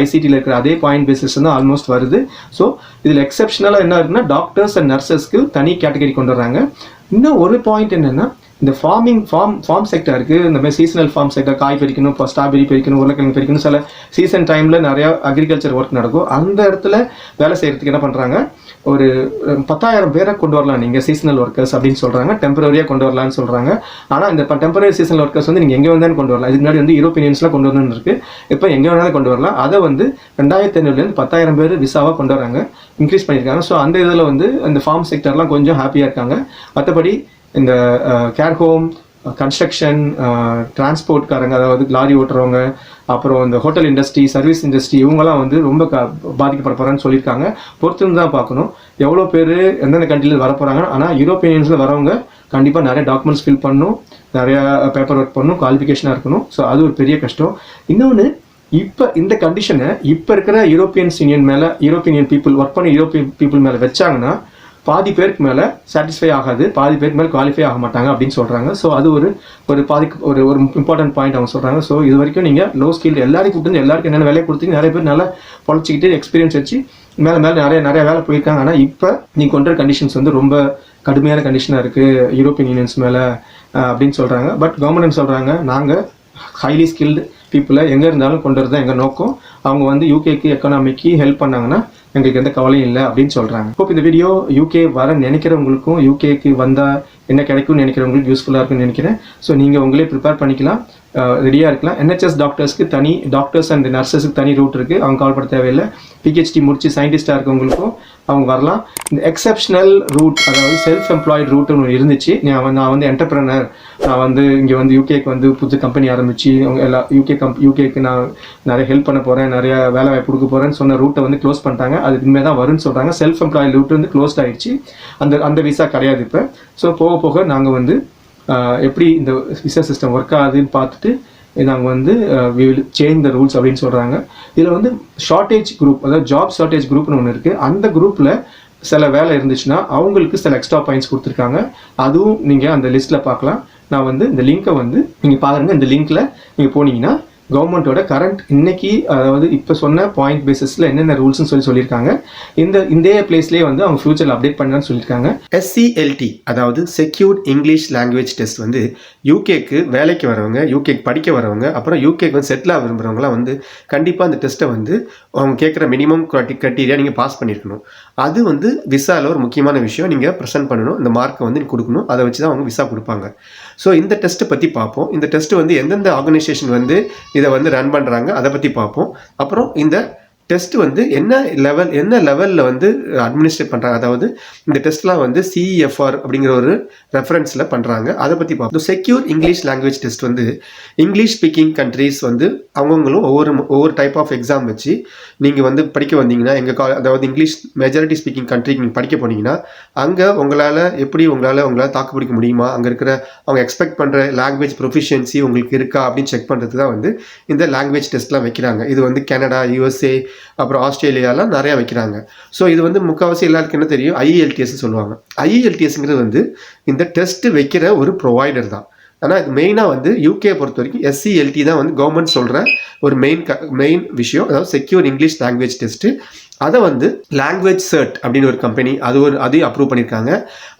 ICTயில் இருக்கிற அதே பாயிண்ட் பேஸ் சிஸ்டம் தான் ஆல்மோஸ்ட் வருது. ஸோ இதில் எக்ஸப்ஷனலாக என்ன இருக்குன்னா, டாக்டர்ஸ் அண்ட் நர்சஸ்க்கு தனி கேட்டகரி கொண்டு வர்றாங்க. இன்னும் ஒரு பாயிண்ட் என்னென்னா, இந்த ஃபார்ம் செக்டருக்கு இந்த மாதிரி சீசனல் ஃபார்ம் செக்டர், காய் பறிக்கணும், இப்போ ஸ்ட்ராபெரி பறிக்கணும், உருளைக்கிழங்கு பறிக்கணும், சில சீசன் டைமில் நிறையா அக்ரிகல்ச்சர் ஒர்க் நடக்கும். அந்த இடத்துல வேலை செய்கிறதுக்கு என்ன பண்ணுறாங்க, ஒரு 10,000 பேரை கொண்டு வரலாம் நீங்கள் சீசனல் ஒர்க்கர்ஸ் அப்படின்னு சொல்கிறாங்க. டெம்பரரியாக கொண்டு வரலான்னு சொல்கிறாங்க. ஆனால் இந்த டெம்பரரி சீசனல் ஒர்க்கர்ஸ் வந்து நீங்கள் எங்கே வந்தாலும் கொண்டு வரலாம். இதுக்கு முன்னாடி வந்து யூரோப்பியன் யூனியன்ஸ்லாம் கொண்டு வரணும்னு இருக்குது, இப்போ எங்கே வேணாலும் கொண்டு வரலாம். அதை வந்து 2500லேருந்து 10,000 பேர் விசாவாக கொண்டு வராங்க, இன்க்ரீஸ் பண்ணியிருக்காங்க. ஸோ அந்த இதில் வந்து அந்த ஃபார்ம் செக்டர்லாம் கொஞ்சம் ஹாப்பியாக இருக்காங்க. மற்றபடி இந்த கேர் ஹோம், கன்ஸ்ட்ரக்ஷன், டிரான்ஸ்போர்ட்காரங்க, அதாவது லாரி ஓட்டுறவங்க, அப்புறம் இந்த ஹோட்டல் இண்டஸ்ட்ரி, சர்வீஸ் இண்டஸ்ட்ரி, இவங்கெல்லாம் வந்து ரொம்ப பாதிக்கப்பட போகிறான்னு சொல்லியிருக்காங்க. பொறுத்துன்னு தான் பார்க்கணும் எவ்வளோ பேர் எந்தெந்த கண்ட்ரியில் வர போகிறாங்க. ஆனால் யூரோப்பியன் யூனியன்ஸில் வரவங்க கண்டிப்பாக நிறைய டாக்குமெண்ட்ஸ் ஃபில் பண்ணணும், நிறையா பேப்பர் ஒர்க் பண்ணணும், குவாலிஃபிகேஷனாக இருக்கணும். ஸோ அது ஒரு பெரிய கஷ்டம். இன்னொன்று, இப்போ இந்த கண்டிஷனை இப்போ இருக்கிற யூரோப்பியன் யூனியன் பீப்புள் ஒர்க் பண்ணி யூரோப்பியன் பீப்புள் மேலே வச்சாங்கன்னா பாதி பேருக்கு மேலே சாட்டிஸ்ஃபை ஆகாது, பாதி பேருக்கு மேலே குவாலிஃபை ஆக மாட்டாங்க அப்படின்னு சொல்கிறாங்க. ஸோ அது ஒரு இம்பார்ட்டன்ட் பாயிண்ட் அவங்க சொல்கிறாங்க. ஸோ இது வரைக்கும் நீங்கள் லோ ஸ்கில் எல்லாரையும் கூப்பிட்டு எல்லாருக்கும் என்னென்ன வேலையை கொடுத்தீங்க, நிறைய பேர் நல்லா பொழைச்சிக்கிட்டு எக்ஸ்பீரியன்ஸ் வச்சு மேலே நிறைய வேலை போயிருக்காங்க. ஆனால் இப்போ நீங்கள் கொண்ட கண்டிஷன்ஸ் வந்து ரொம்ப கடுமையான கண்டிஷனாக இருக்குது யூரோப்பியன் யூனியன்ஸ் மேலே அப்படின்னு சொல்கிறாங்க. பட் கவர்மெண்ட் சொல்கிறாங்க, நாங்கள் ஹைலி ஸ்கில்டு பீப்புளை எங்கே இருந்தாலும் கொண்டு வரது எங்கள் நோக்கம். அவங்க வந்து யூகேக்கு எக்கனாமிக்கு ஹெல்ப் பண்ணாங்கன்னா எங்களுக்கு எந்த கவலையும் இல்லை அப்படின்னு சொல்கிறாங்க. ஹோப் இந்த வீடியோ யூகே வர நினைக்கிறவங்களுக்கும் யூகேக்கு வந்தால் என்ன கிடைக்கும்னு நினைக்கிறவங்களுக்கு யூஸ்ஃபுல்லாக இருக்குன்னு நினைக்கிறேன். ஸோ நீங்கள் உங்களே ப்ரிப்பேர் பண்ணிக்கலாம், ரெடியாக இருக்கலாம். என்ஹெச்எஸ் டாக்டர்ஸ்க்கு தனி, டாக்டர்ஸ் அண்ட் நர்சஸுக்கு தனி ரூட் இருக்குது, அவங்க கால் பண்ண தேவையில்லை. பிஹெச்டி முடிச்சு சயின்டிஸ்டாக இருக்கவங்களுக்கும் அவங்க வரலாம். இந்த எக்ஸப்ஷனல் ரூட், அதாவது செல்ஃப் எம்ப்ளாய்டு ரூட் ஒன்று இருந்துச்சு. நான் வந்து என்டர்பிரனர், நான் வந்து இங்கே வந்து யூகேக்கு வந்து புது கம்பெனி ஆரம்பித்து அவங்க எல்லா யூகேக்கு நான் நிறைய ஹெல்ப் பண்ண போகிறேன், நிறைய வேலை வாய்ப்பு கொடுக்க போகிறேன்னு சொன்ன ரூட்டை வந்து க்ளோஸ் பண்ணிட்டாங்க. அது இனிமேல் தான் வரும்னு சொல்கிறாங்க. செல்ஃப் எம்ப்ளாய்டு ரூட் வந்து க்ளோஸ்ட் ஆகிடுச்சு. அந்த விசா கிடையாது இப்போ. ஸோ போக போக நாங்கள் வந்து எப்படி இந்த விசா சிஸ்டம் ஒர்க் ஆகுதுன்னு பார்த்துட்டு நாங்கள் வந்து we will change the rules அப்படின்னு சொல்கிறாங்க. இதில் வந்து ஷார்ட்டேஜ் குரூப், அதாவது ஜாப் ஷார்ட்டேஜ் குரூப்னு ஒன்று இருக்குது. அந்த குரூப்பில் சில வேலை இருந்துச்சுன்னா அவங்களுக்கு சில எக்ஸ்ட்ரா பாயிண்ட்ஸ் கொடுத்துருக்காங்க. அதுவும் நீங்கள் அந்த லிஸ்ட்டில் பார்க்கலாம். நான் வந்து இந்த லிங்க்கை வந்து நீங்கள் பாருங்கள். இந்த லிங்க்கில் நீங்கள் போனீங்கன்னா கவர்மெண்ட்டோட கரண்ட் இன்னைக்கு, அதாவது இப்போ சொன்ன பாயிண்ட் பேசிஸில் என்னென்ன ரூல்ஸ்னு சொல்லியிருக்காங்க. இந்த பிளேஸ்லேயே வந்து அவங்க ஃபியூச்சரில் அப்டேட் பண்ணலான்னு சொல்லியிருக்காங்க. SCLT, அதாவது செக்யூர்ட் இங்கிலீஷ் லாங்குவேஜ் டெஸ்ட் வந்து யூகேக்கு வேலைக்கு வரவங்க, யூகேக்கு படிக்க வரவங்க, அப்புறம் யூகேக்கு வந்து செட்டில் ஆக விரும்புகிறவங்களாம் வந்து கண்டிப்பாக அந்த டெஸ்ட்டை வந்து அவங்க கேட்குற மினிமம் க்ரைட்டீரியா நீங்கள் பாஸ் பண்ணியிருக்கணும். அது வந்து விசாவில் ஒரு முக்கியமான விஷயம். நீங்கள் ப்ரெசென்ட் பண்ணணும், இந்த மார்க்கை வந்து கொடுக்கணும். அதை வச்சு தான் அவங்க விசா கொடுப்பாங்க. ஸோ இந்த டெஸ்ட்டை பற்றி பார்ப்போம். இந்த டெஸ்ட்டு வந்து எந்தெந்த ஆர்கனைசேஷன் வந்து இதை வந்து ரன் பண்ணுறாங்க அதை பற்றி பார்ப்போம். அப்புறம் இந்த டெஸ்ட் வந்து என்ன லெவலில் வந்து அட்மினிஸ்ட்ரேட் பண்ணுறாங்க, அதாவது இந்த டெஸ்ட்லாம் வந்து CEFR அப்படிங்கிற ஒரு ரெஃபரன்ஸில் பண்ணுறாங்க, அதை பற்றி பார்ப்போம். செக்யூர் இங்கிலீஷ் லாங்குவேஜ் டெஸ்ட் வந்து இங்கிலீஷ் ஸ்பீக்கிங் கண்ட்ரீஸ் வந்து அவங்களும் ஒவ்வொரு டைப் ஆஃப் எக்ஸாம் வச்சு நீங்கள் வந்து படிக்க வந்தீங்கன்னா, அதாவது இங்கிலீஷ் மெஜாரிட்டி ஸ்பீக்கிங் கண்ட்ரிக்கு நீங்கள் படிக்க போனீங்கன்னா அங்கே உங்களால் தாக்கு பிடிக்க முடியுமா, அங்கே இருக்கிற அவங்க எக்ஸ்பெக்ட் பண்ணுற லாங்குவேஜ் ப்ரொஃபிஷியன்சி உங்களுக்கு இருக்கா அப்படின்னு செக் பண்ணுறது தான் வந்து இந்த லாங்குவேஜ் டெஸ்ட்லாம் வைக்கிறாங்க. இது வந்து கனடா, USA, அப்புறம் ஆஸ்திரேலியாலாம் நிறையா வைக்கிறாங்க. ஸோ இது வந்து முக்கால்வாசி எல்லாருக்கும் என்ன தெரியும், IELTS சொல்லுவாங்க. IELTSங்கிறது வந்து இந்த டெஸ்ட்டு வைக்கிற ஒரு ப்ரொவைடர் தான். ஆனால் இது மெயினாக வந்து யூகே பொறுத்த வரைக்கும் SCLT தான் வந்து கவர்மெண்ட் சொல்கிற ஒரு மெயின் விஷயம். அதாவது செக்யூர் இங்கிலீஷ் லாங்குவேஜ் டெஸ்ட்டு. அதை வந்து லாங்குவேஜ் சர்ட் அப்படின்னு ஒரு கம்பெனி அதையும் அப்ரூவ் பண்ணியிருக்காங்க.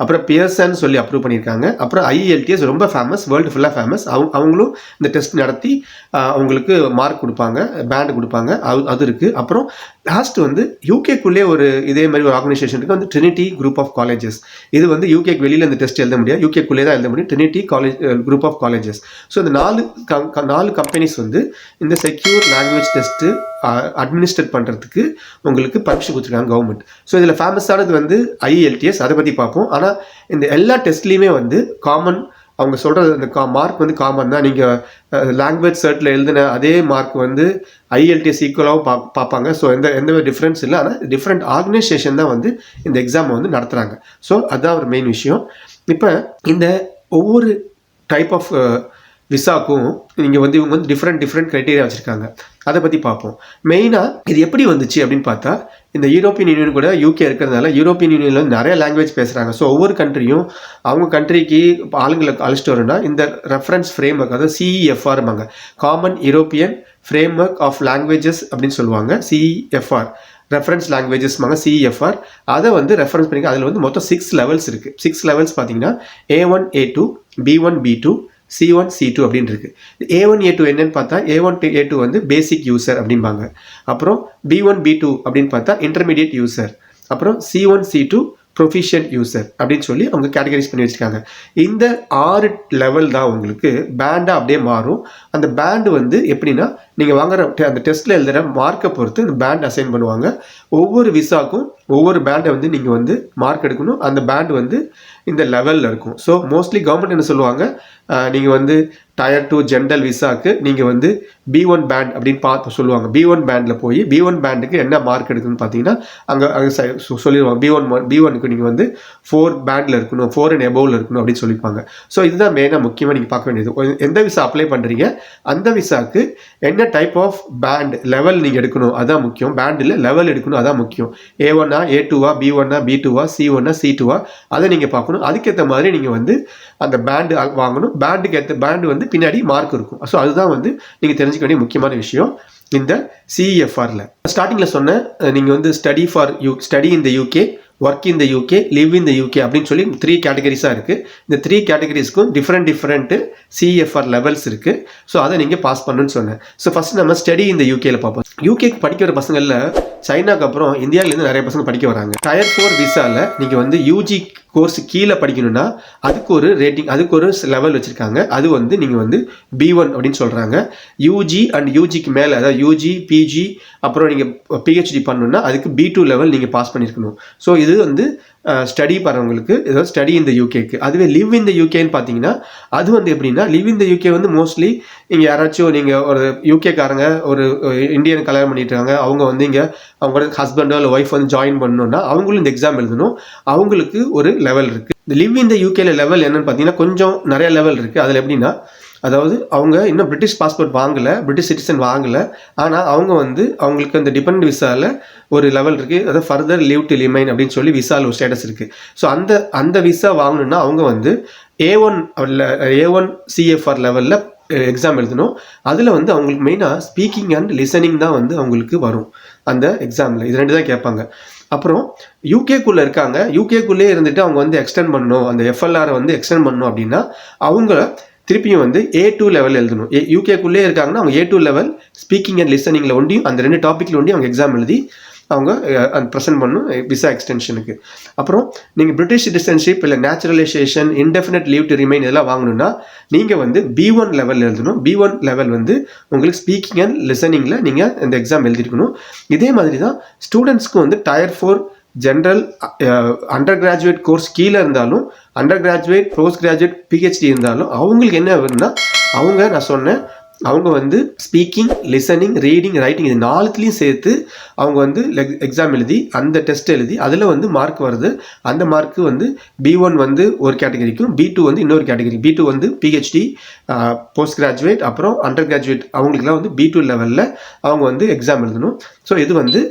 அப்புறம் பியர்சன் சொல்லி அப்ரூவ் பண்ணியிருக்காங்க. அப்புறம் IELTS ரொம்ப ஃபேமஸ், வேர்ல்டு ஃபுல்லாக ஃபேமஸ். அவங்களும் இந்த டெஸ்ட் நடத்தி அவங்களுக்கு மார்க் கொடுப்பாங்க, பேண்ட் கொடுப்பாங்க. அது இருக்குது. அப்புறம் லாஸ்ட் வந்து யூகேக்குள்ளே இதே மாதிரி ஒரு ஆர்கனைசேஷன் இருக்குது, வந்து ட்ரினிட்டி குரூப் ஆஃப் காலேஜஸ். இது வந்து யூகேக்கு வெளியில் இந்த டெஸ்ட் எழுத முடியாது, யூகேக்குள்ளே தான் எழுத முடியும். Trinity group of colleges. So இந்த 4 கம்பெனிஸ் வந்து இந்த செக்யூர் லாங்குவேஜ் டெஸ்ட்டு அட்மினிஸ்ட்ரேட் பண்ணுறதுக்கு உங்களுக்கு பர்மிஷன் கொடுத்துருக்காங்க கவர்மெண்ட். ஸோ இதில் ஃபேமஸானது வந்து IELTS, அதை பற்றி பார்ப்போம். ஆனால் இந்த எல்லா டெஸ்ட்லேயுமே வந்து காமன், அவங்க சொல்கிறது அந்த மார்க் வந்து காமன் தான். நீங்கள் லாங்குவேஜ் சர்ட்டில் எழுதின அதே மார்க் வந்து IELTS ஈக்குவலாகவும் பார்ப்பாங்க. ஸோ எந்த டிஃப்ரென்ஸ் இல்லை. ஆனால் டிஃப்ரெண்ட் ஆர்கனைசேஷன் தான் வந்து இந்த எக்ஸாமை வந்து நடத்துகிறாங்க. ஸோ அதுதான் ஒரு மெயின் விஷயம். இப்போ இந்த ஒவ்வொரு டைப் ஆஃப் விசாக்கும் இவங்க வந்து டிஃப்ரெண்ட் க்ரைட்டீரியா வச்சுருக்காங்க. அதை பற்றி பார்ப்போம். மெயினாக இது எப்படி வந்துச்சு அப்படின்னு பார்த்தா, இந்த யூரோப்பியன் யூனியன் கூட யூகே இருக்கிறதுனால யூரோப்பியன் யூனியனில் வந்து நிறைய லாங்குவேஜ் பேசுகிறாங்க. ஸோ ஒவ்வொரு கண்ட்ரியும் அவங்க கண்ட்ரிக்கு ஆளுங்களை அழைச்சிட்டு வரணும்னா இந்த ரெஃபரன்ஸ் ஃப்ரேம் ஒர்க், அதாவது CEFRம்பாங்க, common European framework of languages அப்படின்னு சொல்லுவாங்க. CEFR ரெஃபரன்ஸ் லாங்குவேஜஸ்மாங்க, CEFR. அதை வந்து ரெஃபரன்ஸ் பண்ணிக்க. அதில் வந்து மொத்தம் 6 லெவல்ஸ் இருக்குது. 6 லெவல்ஸ் பார்த்தீங்கன்னா A1, A2, B1, B2, C1, C2 அப்படின்னு இருக்குது. A1, A2 என்னன்னு பார்த்தா, A1 to A2 வந்து பேசிக் யூசர் அப்படின்பாங்க. அப்புறம் B1, B2 அப்படின்னு பார்த்தா இன்டர்மீடியட் யூசர். அப்புறம் C1, C2 ப்ரொஃபிஷியன்ட் யூசர் அப்படின்னு சொல்லி அவங்க கேட்டகரைஸ் பண்ணி வச்சுருக்காங்க. இந்த 6 லெவல் தான் உங்களுக்கு பேண்டாக அப்படியே மாறும். அந்த பேண்டு வந்து எப்படின்னா, நீங்கள் வாங்குற அந்த டெஸ்ட்டில் எழுதுகிற மார்க்கை பொறுத்து இந்த பேண்ட் அசைன் பண்ணுவாங்க. ஒவ்வொரு விசாக்கும் ஒவ்வொரு பேண்டை வந்து நீங்கள் வந்து மார்க் எடுக்கணும். அந்த பேண்ட் வந்து இந்த லெவலில் இருக்கும். ஸோ மோஸ்ட்லி கவர்மெண்ட் என்ன சொல்லுவாங்க, நீங்கள் வந்து Tier 2 ஜென்ரல் விசாக்கு நீங்கள் வந்து B1 பேண்ட் அப்படின்னு பார்த்து சொல்லுவாங்க. B1 பேண்டில் போய் B1 பேண்டுக்கு என்ன மார்க் எடுக்குன்னு பார்த்தீங்கன்னா அங்கே சொல்லிடுவாங்க. B1க்கு நீங்கள் வந்து 4 பேண்டில் இருக்கணும், 4 and above இருக்கணும் அப்படின்னு சொல்லியிருப்பாங்க. ஸோ இதுதான் மெயினாக முக்கியமாக நீங்கள் பார்க்க வேண்டியது. எந்த விசா அப்ளை பண்ணுறீங்க, அந்த விசாக்கு என்ன டைப் ஆஃப் பேண்ட் லெவல் நீங்கள் எடுக்கணும் அதான் முக்கியம். பேண்டில் லெவல் எடுக்கணும் அதான் முக்கியம். A1ஆ, A2ஆ, B1ஆ, B2ஆ, C1ஆ, C2ஆ, அதை நீங்கள் பார்க்கணும். அதுக்கேற்ற மாதிரி நீங்கள் வந்து அந்த பேண்டு வாங்கணும். பேண்டுக்கு ஏற்ற பேண்டு வந்து பின்னாடி மார்க் இருக்கும். ஸோ அதுதான் வந்து நீங்கள் தெரிஞ்சுக்க வேண்டிய முக்கியமான விஷயம் இந்த CEFRல. ஸ்டார்டிங்கில் சொன்ன நீங்கள் வந்து study in the UK work in the UK, live in the UK அப்படின்னு சொல்லி 3 கேட்டகரிஸாக இருக்குது. இந்த 3 கேட்டகரிஸ்க்கும் டிஃப்ரெண்ட் சிஎஃப்ஆர் லெவல்ஸ் இருக்குது. ஸோ அதை நீங்கள் பாஸ் பண்ணணும்னு சொன்னேன். ஸோ ஃபஸ்ட் நம்ம ஸ்டடி இந்த யூகேல பார்ப்போம். யூகேக்கு படிக்கிற பசங்களில் சைனாக்கு அப்புறம் இந்தியாவிலேருந்து நிறைய பசங்க படிக்க வராங்க. டயர் 4 விசாவில் நீங்கள் வந்து யூஜி கோர்ஸ் கீழே படிக்கணும்னா அதுக்கு ஒரு ரேட்டிங், அதுக்கு ஒரு லெவல் வச்சுருக்காங்க. அது வந்து நீங்கள் வந்து B1 அப்படின்னு சொல்கிறாங்க. யூஜி அண்ட் யூஜிக்கு மேலே, அதாவது யூஜி பிஜி அப்புறம் நீங்கள் பிஹெச்டி பண்ணணுன்னா அதுக்கு B2 லெவல் நீங்கள் பாஸ் பண்ணியிருக்கணும். ஸோ இது வந்து ஸ்டடி பண்ணுறவங்களுக்கு, ஏதாவது ஸ்டடி இந்த யூகேக்கு. அதுவே லிவ் இந்த யூகேன்னு பார்த்தீங்கன்னா அது வந்து எப்படின்னா, லிவ் இந்த யூகே வந்து மோஸ்ட்லி இங்கே யாராச்சும் நீங்கள் ஒரு யூகேக்காரங்க ஒரு இந்தியன் கல்யாணம் பண்ணிட்டு இருக்காங்க, அவங்க வந்து இங்கே அவங்களோட ஹஸ்பண்டோ இல்லை ஒய்ஃப் வந்து ஜாயின் பண்ணணும்னா அவங்களும் இந்த எக்ஸாம் எழுதணும். அவங்களுக்கு ஒரு லெவல் இருக்குது. இந்த லிவ் இந்த யூகேல லெவல் என்னன்னு பார்த்தீங்கன்னா கொஞ்சம் நிறைய லெவல் இருக்குது. அதில் எப்படின்னா, அதாவது அவங்க இன்னும் பிரிட்டிஷ் பாஸ்போர்ட் வாங்கலை, பிரிட்டிஷ் சிட்டிசன் வாங்கலை, ஆனால் அவங்க வந்து அவங்களுக்கு அந்த டிபெண்ட் விசாவில் ஒரு லெவல் இருக்குது. அதாவது ஃபர்தர் லீவ் டு ரிமைன் அப்படின்னு சொல்லி விசாவில் ஒரு ஸ்டேட்டஸ் இருக்குது. ஸோ அந்த விசா வாங்கணுன்னா அவங்க வந்து A1 சிஎஃப்ஆர் லெவலில் எக்ஸாம் எழுதணும். அதில் வந்து அவங்களுக்கு மெயினாக ஸ்பீக்கிங் அண்ட் லிசனிங் தான் வந்து அவங்களுக்கு வரும் அந்த எக்ஸாமில். இது 2 தான் கேட்பாங்க. அப்புறம் யூகேக்குள்ளே இருக்காங்க, யூகேக்குள்ளே இருந்துட்டு அவங்க வந்து எக்ஸ்டெண்ட் பண்ணணும், அந்த எஃப்எல்ஆரை வந்து எக்ஸ்டெண்ட் பண்ணணும் அப்படின்னா அவங்க திருப்பியும் வந்து A2 லெவல் எழுதணும். யூகேக்குள்ளே இருக்காங்கன்னா அவங்க A2 லெவல் ஸ்பீக்கிங் அண்ட் லிசனிங்கில் ஒண்டியும் அந்த 2 டாப்பிக்கில் ஒண்டி அவங்க எக்ஸாம் எழுதி அவங்க ப்ரெசென்ட் பண்ணணும் விசா எக்ஸ்டென்ஷனுக்கு. அப்புறம் நீங்கள் பிரிட்டிஷ் சிட்டிசன்ஷிப் இல்லை naturalisation, indefinite leave to remain இதெல்லாம் வாங்கணும்னா நீங்கள் வந்து B1 லெவல் எழுதணும். B1 லெவல் வந்து உங்களுக்கு ஸ்பீக்கிங் அண்ட் லிசனிங்கில் நீங்கள் இந்த எக்ஸாம் எழுதிருக்கணும். இதே மாதிரி தான் ஸ்டூடெண்ட்ஸ்க்கு வந்து tier 4 general undergraduate course கீழே இருந்தாலும், undergraduate, postgraduate, PhD இருந்தாலும் அவங்களுக்கு என்ன வருதுன்னா, நான் சொன்னேன் அவங்க வந்து ஸ்பீக்கிங், லிசனிங், ரீடிங், ரைட்டிங் இது 4த்துலேயும் சேர்த்து அவங்க வந்து எக்ஸாம் எழுதி அந்த டெஸ்ட் எழுதி அதில் வந்து மார்க் வருது. அந்த மார்க்கு வந்து B1 வந்து ஒரு கேட்டகரிக்கும், B2 வந்து இன்னொரு கேட்டகரி. B2 வந்து பிஹெச்டி, போஸ்ட் கிராஜுவேட், அப்புறம் அண்டர் கிராஜுவேட் அவங்களுக்குலாம் வந்து B2 லெவலில் அவங்க வந்து எக்ஸாம் எழுதணும். ஸோ இது வந்து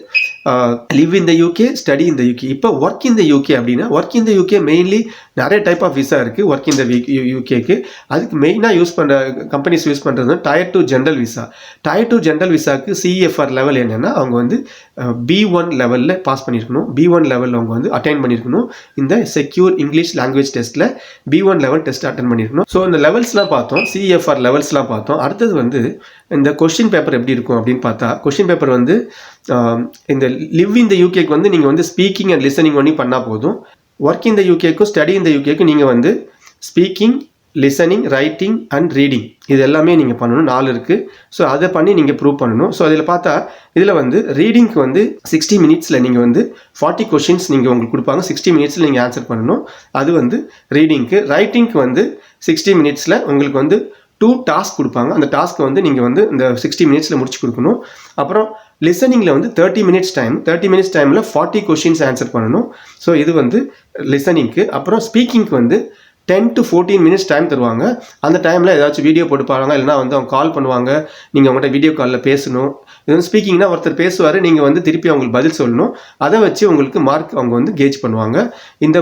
live in the UK, study in the UK. இப்போ ஒர்க் இன் த யூகே அப்படின்னா, work in the UK mainly நிறைய டைப் ஆஃப் விசா இருக்குது ஒர்க் இன் த யூகேக்கு. அதுக்கு மெயினாக யூஸ் பண்ணுற கம்பெனிஸ் யூஸ் பண்ணுறது tier 2 general visa. Tier 2 general விசாவுக்கு சிஎஃப்ஆர் லெவல் என்னென்னா அவங்க வந்து B1 லெவலில் பாஸ் பண்ணியிருக்கணும். B1 லெவலில் அவங்க வந்து அட்டைன் பண்ணியிருக்கணும். இந்த செக்யூர் இங்கிலீஷ் லாங்குவேஜ் டெஸ்ட்டில் B1 லெவல் டெஸ்ட் அட்டன் பண்ணியிருக்கணும். ஸோ இந்த லெவல்ஸ்லாம் பார்த்தோம், சிஎஃப்ஆர் லெவல்ஸ்லாம் பார்த்தோம். அடுத்தது வந்து இந்த கொஸ்டின் பேப்பர் எப்படி இருக்கும் அப்படின்னு பார்த்தா, கொஸ்டின் பேப்பர் வந்து இந்த லிவ் இன் த யூகேக்கு வந்து நீங்கள் வந்து ஸ்பீக்கிங் அண்ட் லிசனிங் ஒன்லி பண்ணால் போதும். Work in the யூகேக்கும் study in த யூகேக்கும் நீங்கள் வந்து speaking, listening, writing and reading இது எல்லாமே நீங்கள் பண்ணணும். 4 இருக்குது. ஸோ அதை பண்ணி நீங்கள் ப்ரூவ் பண்ணணும். ஸோ அதில் பார்த்தா இதில் வந்து ரீடிங்க்கு வந்து 60 மினிட்ஸில் நீங்கள் வந்து 40 கொஷின்ஸ் நீங்கள் உங்களுக்கு கொடுப்பாங்க. 60 மினிட்ஸில் நீங்கள் ஆன்சர் பண்ணணும். அது வந்து ரீடிங்க்கு. ரைட்டிங்க்கு வந்து 60 மினிட்ஸில் உங்களுக்கு வந்து 2 டாஸ்க் கொடுப்பாங்க. அந்த டாஸ்க்கை வந்து நீங்கள் வந்து இந்த 60 மினிட்ஸில் முடிச்சு கொடுக்கணும். அப்புறம் லிசனிங்கில் வந்து 30 மினிட்ஸ் டைம், 30 மினிட்ஸ் டைமில் 40 கொஷின்ஸ் ஆன்சர் பண்ணணும். ஸோ இது வந்து லிசனிங்க்கு. அப்புறம் ஸ்பீக்கிங்க்கு வந்து 10 to 14 மினிட்ஸ் டைம் தருவாங்க. அந்த டைமில் ஏதாச்சும் வீடியோ போட்டு பாருங்க, இல்லைனா வந்து அவங்க கால் பண்ணுவாங்க, நீங்கள் அவங்கள்ட்ட வீடியோ காலில் பேசணும். இது வந்து ஸ்பீக்கிங்னா ஒருத்தர் பேசுவார், நீங்கள் வந்து திருப்பி அவங்களுக்கு பதில் சொல்லணும். அதை வச்சு உங்களுக்கு மார்க் அவங்க வந்து கேஜ் பண்ணுவாங்க. இந்த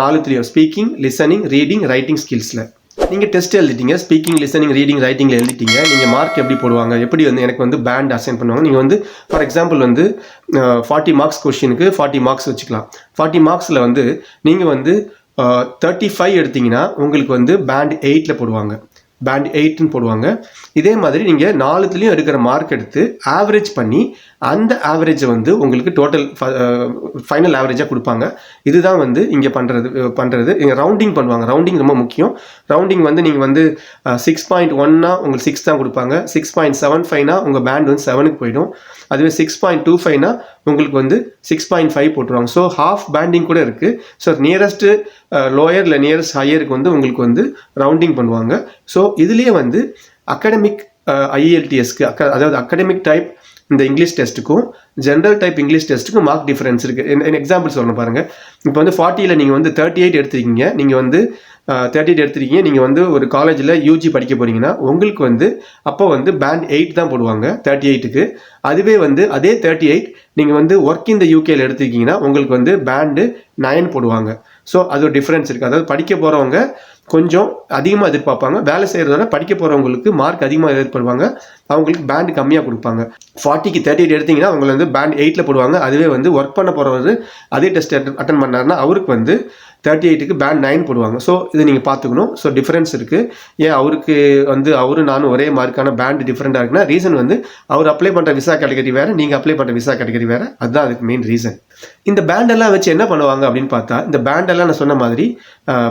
4 ஸ்பீக்கிங், லிசனிங், ரீடிங், ரைட்டிங் ஸ்கில்ஸில் நீங்கள் டெஸ்ட் எழுதிட்டீங்க. ஸ்பீக்கிங், லிசனிங், ரீடிங், ரைட்டிங்கில் எழுதிட்டீங்க. நீங்கள் மார்க் எப்படி போடுவாங்க, எப்படி வந்து எனக்கு வந்து பேண்ட் அசைன் பண்ணுவாங்க. நீங்கள் வந்து ஃபார் எக்ஸாம்பிள் வந்து 40 மார்க்ஸ் கொஷினுக்கு 40 மார்க்ஸ் வச்சுக்கலாம். 40 மார்க்ஸில் வந்து நீங்கள் வந்து 35 எடுத்தீங்கன்னா உங்களுக்கு வந்து பேண்ட் 8ல் போடுவாங்க, பேண்ட் 8ன்னு போடுவாங்க. இதே மாதிரி நீங்கள் 4த்துலேயும் எடுக்கிற மார்க் எடுத்து ஆவரேஜ் பண்ணி அந்த ஆவரேஜை வந்து உங்களுக்கு டோட்டல் ஃபைனல் ஆவரேஜாக கொடுப்பாங்க. இதுதான் வந்து இங்கே பண்ணுறது இங்கே ரவுண்டிங் பண்ணுவாங்க. ரவுண்டிங் ரொம்ப முக்கியம். ரவுண்டிங் வந்து நீங்கள் வந்து 6.1னா உங்களுக்கு 6 தான் கொடுப்பாங்க. 6.75னா உங்கள் பேண்ட் வந்து 7க்கு போயிடும். அதுவே 6.25னா உங்களுக்கு வந்து 6.5 போட்டுருவாங்க. ஸோ ஹாஃப் பேண்டிங் கூட இருக்குது. ஸோ நியரஸ்ட்டு லோயர் இல்லை நியரஸ்ட் ஹையருக்கு வந்து உங்களுக்கு வந்து ரவுண்டிங் பண்ணுவாங்க. ஸோ இதுலேயே வந்து அகாடமிக் IELTSக்கு அதாவது அகாடமிக் டைப் இந்த இங்கிலீஷ் டெஸ்ட்டுக்கும் ஜென்ரல் டைப் இங்கிலீஷ் டெஸ்ட்டுக்கும் மார்க் டிஃபரன்ஸ் இருக்குது. எக்ஸாம்பிள் சொல்லணும் பாருங்கள். இப்போ வந்து 40ல் நீங்கள் வந்து 38 எடுத்துருக்கீங்க, நீங்கள் வந்து 38 எடுத்துருக்கீங்க, நீங்கள் வந்து ஒரு காலேஜில் UG படிக்க போகிறீங்கன்னா உங்களுக்கு வந்து அப்போ வந்து பேண்ட் 8 தான் போடுவாங்க 38க்கு. அதுவே வந்து அதே 38 நீங்கள் வந்து ஒர்க் இன் த யூகேல எடுத்துருக்கீங்கன்னா உங்களுக்கு வந்து பேண்டு 9 போடுவாங்க. ஸோ அது ஒரு டிஃப்ரென்ஸ் இருக்குது. அதாவது படிக்க போகிறவங்க கொஞ்சம் அதிகமாக எதிர்பார்ப்பாங்க. வேலை செய்கிறதோட படிக்க போகிறவங்களுக்கு மார்க் அதிகமாக எதிர்பார்ப்பாங்க. அவங்களுக்கு பேண்ட் கம்மியாக கொடுப்பாங்க. 40க்கு 38 எடுத்திங்கன்னா அவங்களை வந்து பேண்ட் 8ல் போடுவாங்க. அதுவே வந்து ஒர்க் பண்ண போகிறவர் அதே டெஸ்ட் அட்டன் பண்ணாருன்னா அவருக்கு வந்து 38க்கு பேண்ட் 9 போடுவாங்க. ஸோ இதை நீங்கள் பார்த்துக்கணும். ஸோ டிஃப்ரென்ஸ் இருக்குது. ஏன் அவருக்கு வந்து அவரும் நானும் ஒரே மார்க்கான பேண்ட் டிஃப்ரெண்ட்டாக இருக்குன்னா ரீசன் வந்து அவர் அப்ளை பண்ணுற விசா கேட்டகரி வேறு, நீங்கள் அப்ளை பண்ணுற விசா கேட்டகரி வேறு. அதுதான் அதுக்கு மெயின் ரீசன். இந்த பேண்டெல்லாம் வச்சு என்ன பண்ணுவாங்க அப்படின்னு பார்த்தா, இந்த பேண்டெல்லாம் நான் சொன்ன மாதிரி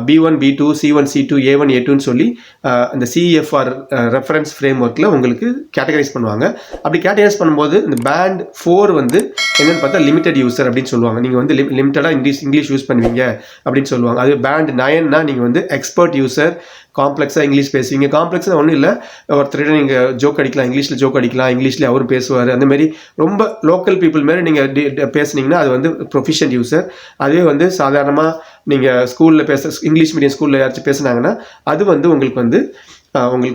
B1 B2 C1 C2 A1 A2ன்னு சொல்லி இந்த CEFR ரெஃபரன்ஸ் ஃப்ரேம் ஒர்க்கில் உங்களுக்கு கேட்டகரைஸ் பண்ணுவாங்க. அப்படி கேட்டகரைஸ் பண்ணும்போது இந்த பேண்ட் 4 வந்து என்னென்னு பார்த்தா லிமிடெட் யூசர் அப்படின்னு சொல்லுவாங்க. நீங்கள் வந்து லிமிட்டடாக இங்கிலீஷ் யூஸ் பண்ணுவீங்க அப்படின்னு சொல்லுவாங்க. அது பேண்ட் 9னா நீங்கள் வந்து எக்ஸ்பர்ட் யூசர், காம்ப்ளெக்ஸாக இங்கிலீஷ் பேசுவீங்க. காம்ப்ளெக்ஸாக ஒன்றும் இல்லை, ஒருத்தர் நீங்கள் ஜோக் அடிக்கலாம், இங்கிலீஷில் ஜோக் அடிக்கலாம், இங்கிலீஷ்லேயே அவரும் பேசுவார். அந்தமாரி ரொம்ப லோக்கல் பீப்புள் மாரி நீங்கள் பேசுனீங்கன்னா அது வந்து ப்ரொஃபிஷியன்ட் யூசர். அதுவே வந்து சாதாரணமாக நீங்கள் ஸ்கூலில் இங்கிலீஷ் மீடியம் ஸ்கூலில் யாராச்சும் பேசுனாங்கன்னா அது வந்து உங்களுக்கு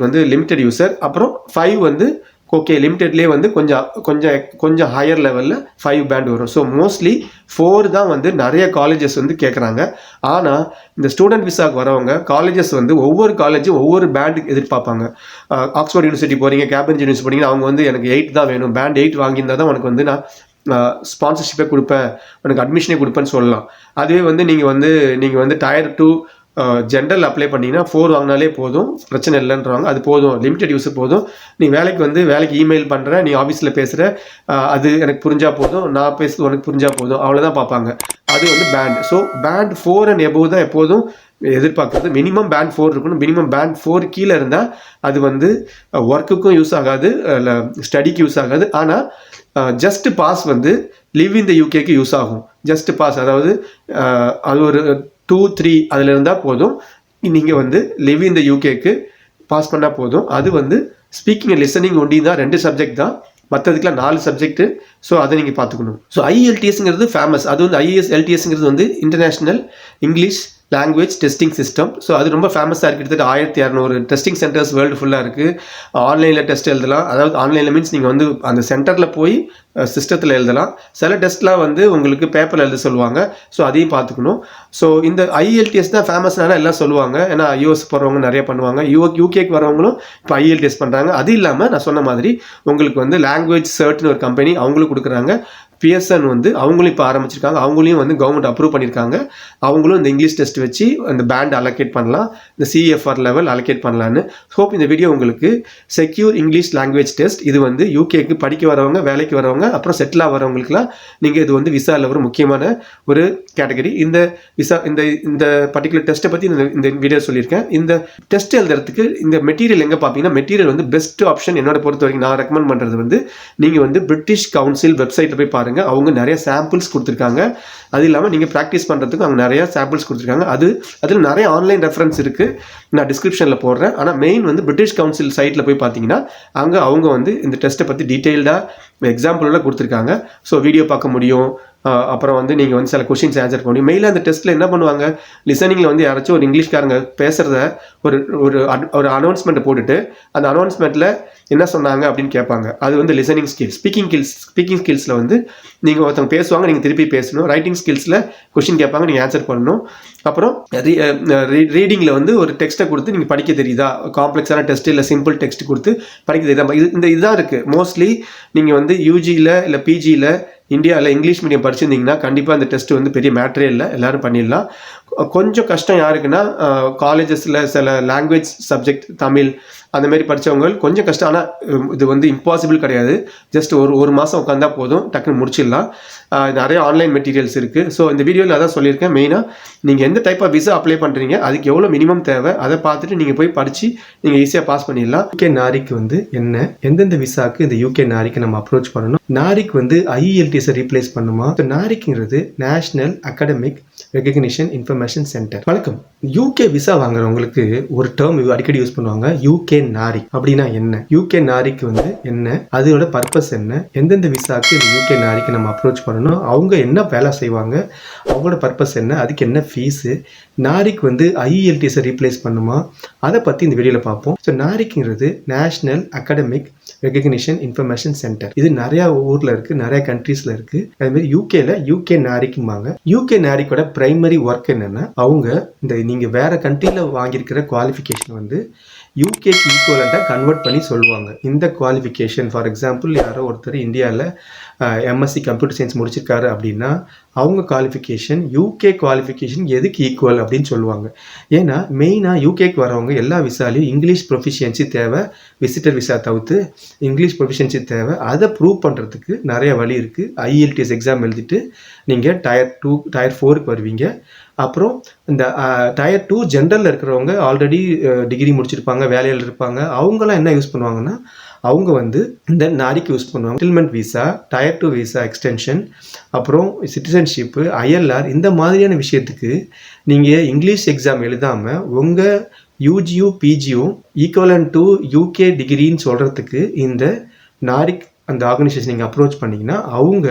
வந்து லிமிட்டட் யூசர். அப்புறம் 5 வந்து ஓகே லிமிட்டட்லேயே வந்து கொஞ்சம் ஹையர் லெவலில் 5 பேண்ட் வரும். ஸோ மோஸ்ட்லி 4 தான் வந்து நிறைய காலேஜஸ் வந்து கேட்குறாங்க. ஆனால் இந்த ஸ்டூடெண்ட் விசாவுக்கு வரவங்க காலேஜஸ் வந்து ஒவ்வொரு காலேஜும் ஒவ்வொரு பேண்டுக்கு எதிர்பார்ப்பாங்க. ஆக்ஸ்ஃபோர்ட் யூனிவர்சிட்டி போகிறீங்க, கேம்பிரிட்ஜ் யூனிவர்சிட்டி போகிறீங்கன்னா அவங்க வந்து எனக்கு 8 தான் வேணும், பேண்ட் 8 வாங்கியிருந்தால் தான் உனக்கு வந்து நான் ஸ்பான்சர்ஷிப்பே கொடுப்பேன், உனக்கு அட்மிஷனே கொடுப்பேன்னு சொல்லலாம். அதுவே வந்து நீங்கள் வந்து டயர் 2 ஜென்ரல் அப்ளை பண்ணிங்கன்னா 4 வாங்கினாலே போதும், பிரச்சனை இல்லைன்றாங்க. அது போதும், லிமிட்டட் யூஸர் போதும். நீ வேலைக்கு இமெயில் பண்ணுற, நீ ஆஃபீஸில் பேசுகிற, அது எனக்கு புரிஞ்சால் போதும், நான் பேசுறது உனக்கு புரிஞ்சால் போதும், அவ்வளோதான் பார்ப்பாங்க. அது வந்து band. So band 4 and above தான் எப்போதும் எதிர்பார்க்குறது. மினிமம் பேண்ட் 4 இருக்கணும். மினிமம் பேண்ட் 4 கீழே இருந்தால் அது வந்து ஒர்க்குக்கும் யூஸ் ஆகாது, ஸ்டடிக்கு யூஸ் ஆகாது. ஆனால் ஜஸ்ட் பாஸ் வந்து லிவ் இன் த யூகேக்கு யூஸ் ஆகும். ஜஸ்ட் பாஸ், அதாவது அது ஒரு 2 3 அதில் இருந்தால் போதும். நீங்கள் வந்து லிவ் இன் த யூகேக்கு பாஸ் பண்ணால் போதும். அது வந்து ஸ்பீக்கிங் அண்ட் லிசனிங் ஒண்டி தான், 2 சப்ஜெக்ட் தான், மற்றதுக்குலாம் 4 சப்ஜெக்ட்டு. ஸோ அதை நீங்கள் பார்த்துக்கணும். ஸோ IELTSங்கிறது ஃபேமஸ். அது வந்து IELTSங்கிறது வந்து international English language testing system. So அது ரொம்ப ஃபேமஸாக இருக்குது. கிட்டத்தட்ட 1600 டெஸ்டிங் சென்டர்ஸ் வேர்ல்டு ஃபுல்லாக இருக்குது. ஆன்லைனில் டெஸ்ட் எழுதலாம். அதாவது ஆன்லைனில் மீன்ஸ் நீங்கள் வந்து அந்த சென்டரில் போய் சிஸ்டத்தில் எழுதலாம். சில டெஸ்ட்லாம் வந்து உங்களுக்கு பேப்பரில் எழுத சொல்லுவாங்க. ஸோ அதையும் பார்த்துக்கணும். ஸோ இந்த IELTS தான் ஃபேமஸ்னால எல்லாம் சொல்லுவாங்க. ஏன்னா US போகிறவங்க நிறைய பண்ணுவாங்க, UKக்கு வரவங்களும் இப்போ IELTS பண்ணுறாங்க. அது இல்லாமல் நான் சொன்ன மாதிரி உங்களுக்கு வந்து லாங்குவேஜ் சர்ட்னு ஒரு கம்பெனி அவங்களும் கொடுக்குறாங்க. PSN வந்து அவங்களும் இப்போ ஆரம்பிச்சிருக்காங்க. அவங்களையும் வந்து கவர்மெண்ட் அப்ரூவ் பண்ணியிருக்காங்க. அவங்களும் இந்த இங்கிலீஷ் டெஸ்ட் வச்சு அந்த பேண்ட் அலோகேட் பண்ணலாம், இந்த CEFR லெவல் அலோகேட் பண்ணலான்னு. ஹோப் இந்த வீடியோ உங்களுக்கு செக்யூர் இங்கிலீஷ் லாங்குவேஜ் டெஸ்ட், இது வந்து யூகேக்கு படிக்க வரவங்க, வேலைக்கு வரவங்க, அப்புறம் செட்டில் ஆகிறவங்களுக்குலாம் நீங்கள் இது வந்து விசாவில் ஒரு முக்கியமான ஒரு கேட்டகரி. இந்த விசா இந்த பர்டிகுலர் டெஸ்ட்டை பற்றி இந்த வீடியோ சொல்லியிருக்கேன். இந்த டெஸ்ட் எழுதுறதுக்கு இந்த மெட்டீரியல் எங்கே பார்ப்பீங்கன்னா, மெட்டீரியல் வந்து பெஸ்ட் ஆப்ஷன் என்னோட பொறுத்த வரைக்கும் நான் ரெக்கமெண்ட் பண்ணுறது வந்து நீங்கள் வந்து பிரிட்டிஷ் கவுன்சில் வெப்சைட்டில் போய் பாருங்கள். அவங்க நிறைய சாம்பிள்ஸ் கொடுத்துருக்காங்க. அது இல்லாமல் நீங்கள் ப்ராக்டிஸ் பண்ணுறதுக்கு அவங்க நிறைய சாம்பிள்ஸ் கொடுத்துருக்காங்க. அதில் நிறைய ஆன்லைன் ரெஃபரன்ஸ் இருக்குது, நான் டிஸ்கிரிப்ஷனில் போடுறேன். ஆனால் மெயின் வந்து பிரிட்டிஷ் கவுன்சில் சைட்டில் போய் பார்த்தீங்கன்னா அவங்க வந்து இந்த டெஸ்ட்டை பற்றி டீட்டெயில்டாக எக்ஸாம்பிளோட கொடுத்துருக்காங்க. ஸோ வீடியோ பார்க்க முடியும். அப்புறம் வந்து நீங்கள் வந்து சில கொஷின்ஸ் ஆன்சர் பண்ண முடியும். மெயிலாக அந்த டெஸ்ட்டில் என்ன பண்ணுவாங்க, லிசனிங்கில் வந்து யாராச்சும் ஒரு இங்கிலீஷ்காரங்க பேசுகிறத ஒரு அனௌன்ஸ்மெண்ட்டை போட்டுட்டு அந்த அனௌன்ஸ்மெண்ட்டில் என்ன சொன்னாங்க அப்படின்னு கேட்பாங்க. அது வந்து லிசனிங் ஸ்கில்ஸ். ஸ்பீக்கிங் ஸ்கில்ஸில் வந்து நீங்கள் ஒருத்தவங்க பேசுவாங்க, நீங்கள் திருப்பி பேசணும். ரைட்டிங் ஸ்கில்ஸில் கொஷின் கேட்பாங்க, நீங்கள் ஆன்சர் பண்ணணும். அப்புறம் ரீடிங்கில் வந்து ஒரு டெக்ஸ்ட்டை கொடுத்து நீங்கள் படிக்க தெரியுதா, காம்ப்ளெக்ஸான டெஸ்ட் இல்லை சிம்பிள் டெக்ஸ்ட் கொடுத்து படிக்க தெரியுதா, இதுதான் இருக்குது. மோஸ்ட்லி நீங்கள் வந்து யூஜியில் இல்லை பிஜியில் இந்தியாவில் இங்கிலீஷ் மீடியம் படிச்சிருந்தீங்கன்னா கண்டிப்பாக அந்த டெஸ்ட் வந்து பெரிய மேட்டரே இல்லை, எல்லோரும் பண்ணிடலாம். கொஞ்சம் கஷ்டம் யாருக்குன்னா காலேஜஸில் சில லாங்குவேஜ் சப்ஜெக்ட் தமிழ் அந்தமாரி படித்தவங்க கொஞ்சம் கஷ்டம். ஆனால் இது வந்து இம்பாசிபிள் கிடையாது. ஜஸ்ட் ஒரு மாதம் உட்காந்தா போதும், டக்குன்னு முடிச்சிடலாம். நிறைய ஆன்லைன் மெட்டீரியல்ஸ் இருக்குது. ஸோ இந்த வீடியோவில் அதான் சொல்லியிருக்கேன். மெயினாக நீங்கள் எந்த டைப் ஆஃப் விசா அப்ளை பண்ணுறீங்க, அதுக்கு எவ்வளோ மினிமம் தேவை, அதை பார்த்துட்டு நீங்கள் போய் படித்து நீங்கள் ஈஸியாக பாஸ் பண்ணிடலாம். UK நாரிக்கு வந்து என்ன, எந்தெந்த விசாக்கு இந்த UK நாரிக்கு நம்ம அப்ரோச் பண்ணணும், நாரிக்கு வந்து IELTS ரீப்ளேஸ் பண்ணுமா. நாரிக்குங்கிறது national academic recognition information centre. வணக்கம். UK விசா வாங்குறவங்களுக்கு ஒரு டேர்ம் அடிக்கடி யூஸ் பண்ணுவாங்க, UK நாரி. அப்படின்னா என்ன, UK நாரிக்கு வந்து என்ன, அதோட பர்பஸ் என்ன, எந்தெந்த விசாக்கு இந்த UK நாரிக்கு நம்ம அப்ரோச் பண்ணணும், அவங்க என்ன வேலை செய்வாங்க, அவங்களோட பர்பஸ் என்ன, அதுக்கு என்ன ஃபீஸு, நாரிக்கு வந்து IELTS ரீப்ளேஸ் பண்ணுமா, அதை பற்றி இந்த வீடியோவில் பார்ப்போம். ஸோ நாரிக்குங்கிறது national academic recognition information centre. இது நிறையா ஊரில் இருக்குது, நிறைய கண்ட்ரீஸில் இருக்குது. அதுமாதிரி யூகேல யூகே நாரிக்கும்பாங்க. யூகே நாரிக்கோட ப்ரைமரி ஒர்க் என்னென்னா, அவங்க இந்த நீங்கள் வேறு கண்ட்ரியில் வாங்கியிருக்கிற குவாலிஃபிகேஷன் வந்து யூகேக்கு ஈக்குவலண்ட்டாக கன்வெர்ட் பண்ணி சொல்லுவாங்க. இந்த குவாலிஃபிகேஷன் ஃபார் எக்ஸாம்பிள் யாரோ ஒருத்தர் இந்தியாவில் எம்எஸ்சி கம்ப்யூட்டர் சயின்ஸ் முடிச்சிருக்காரு அப்படின்னா அவங்க குவாலிஃபிகேஷன் யூகே குவாலிஃபிகேஷன் எதுக்கு ஈக்குவல் அப்படின்னு சொல்லுவாங்க. ஏன்னா மெயினாக யூகேக்கு வரவங்க எல்லா விசாலையும் இங்கிலீஷ் ப்ரொஃபிஷியன்சி தேவை, விசிட்டர் விசா தவிர்த்து இங்கிலீஷ் ப்ரொஃபிஷியன்சி தேவை. அதை ப்ரூவ் பண்ணுறதுக்கு நிறைய வழி இருக்குது. ஐஎல்டிஎஸ் எக்ஸாம் எழுதிட்டு நீங்கள் டயர் 2 டயர் 4க்கு வருவீங்க. அப்புறம் இந்த டயர் 2 ஜென்ரலில் இருக்கிறவங்க ஆல்ரெடி டிகிரி முடிச்சிருப்பாங்க, வேலையில் இருப்பாங்க. அவங்களாம் என்ன யூஸ் பண்ணுவாங்கன்னா, அவங்க வந்து இந்த நாரிக்கு யூஸ் பண்ணுவாங்க. Settlement visa, tier 2 visa extension, அப்புறம் சிட்டிசன்ஷிப்பு, ஐஎல்ஆர், இந்த மாதிரியான விஷயத்துக்கு நீங்கள் இங்கிலீஷ் எக்ஸாம் எழுதாமல் உங்கள் யூஜியும் பிஜியும் ஈக்குவலன் டு யூகே டிகிரின்னு சொல்கிறதுக்கு இந்த நாரிக் அந்த ஆர்கனைசேஷன் நீங்கள் அப்ரோச் பண்ணிங்கன்னா அவங்க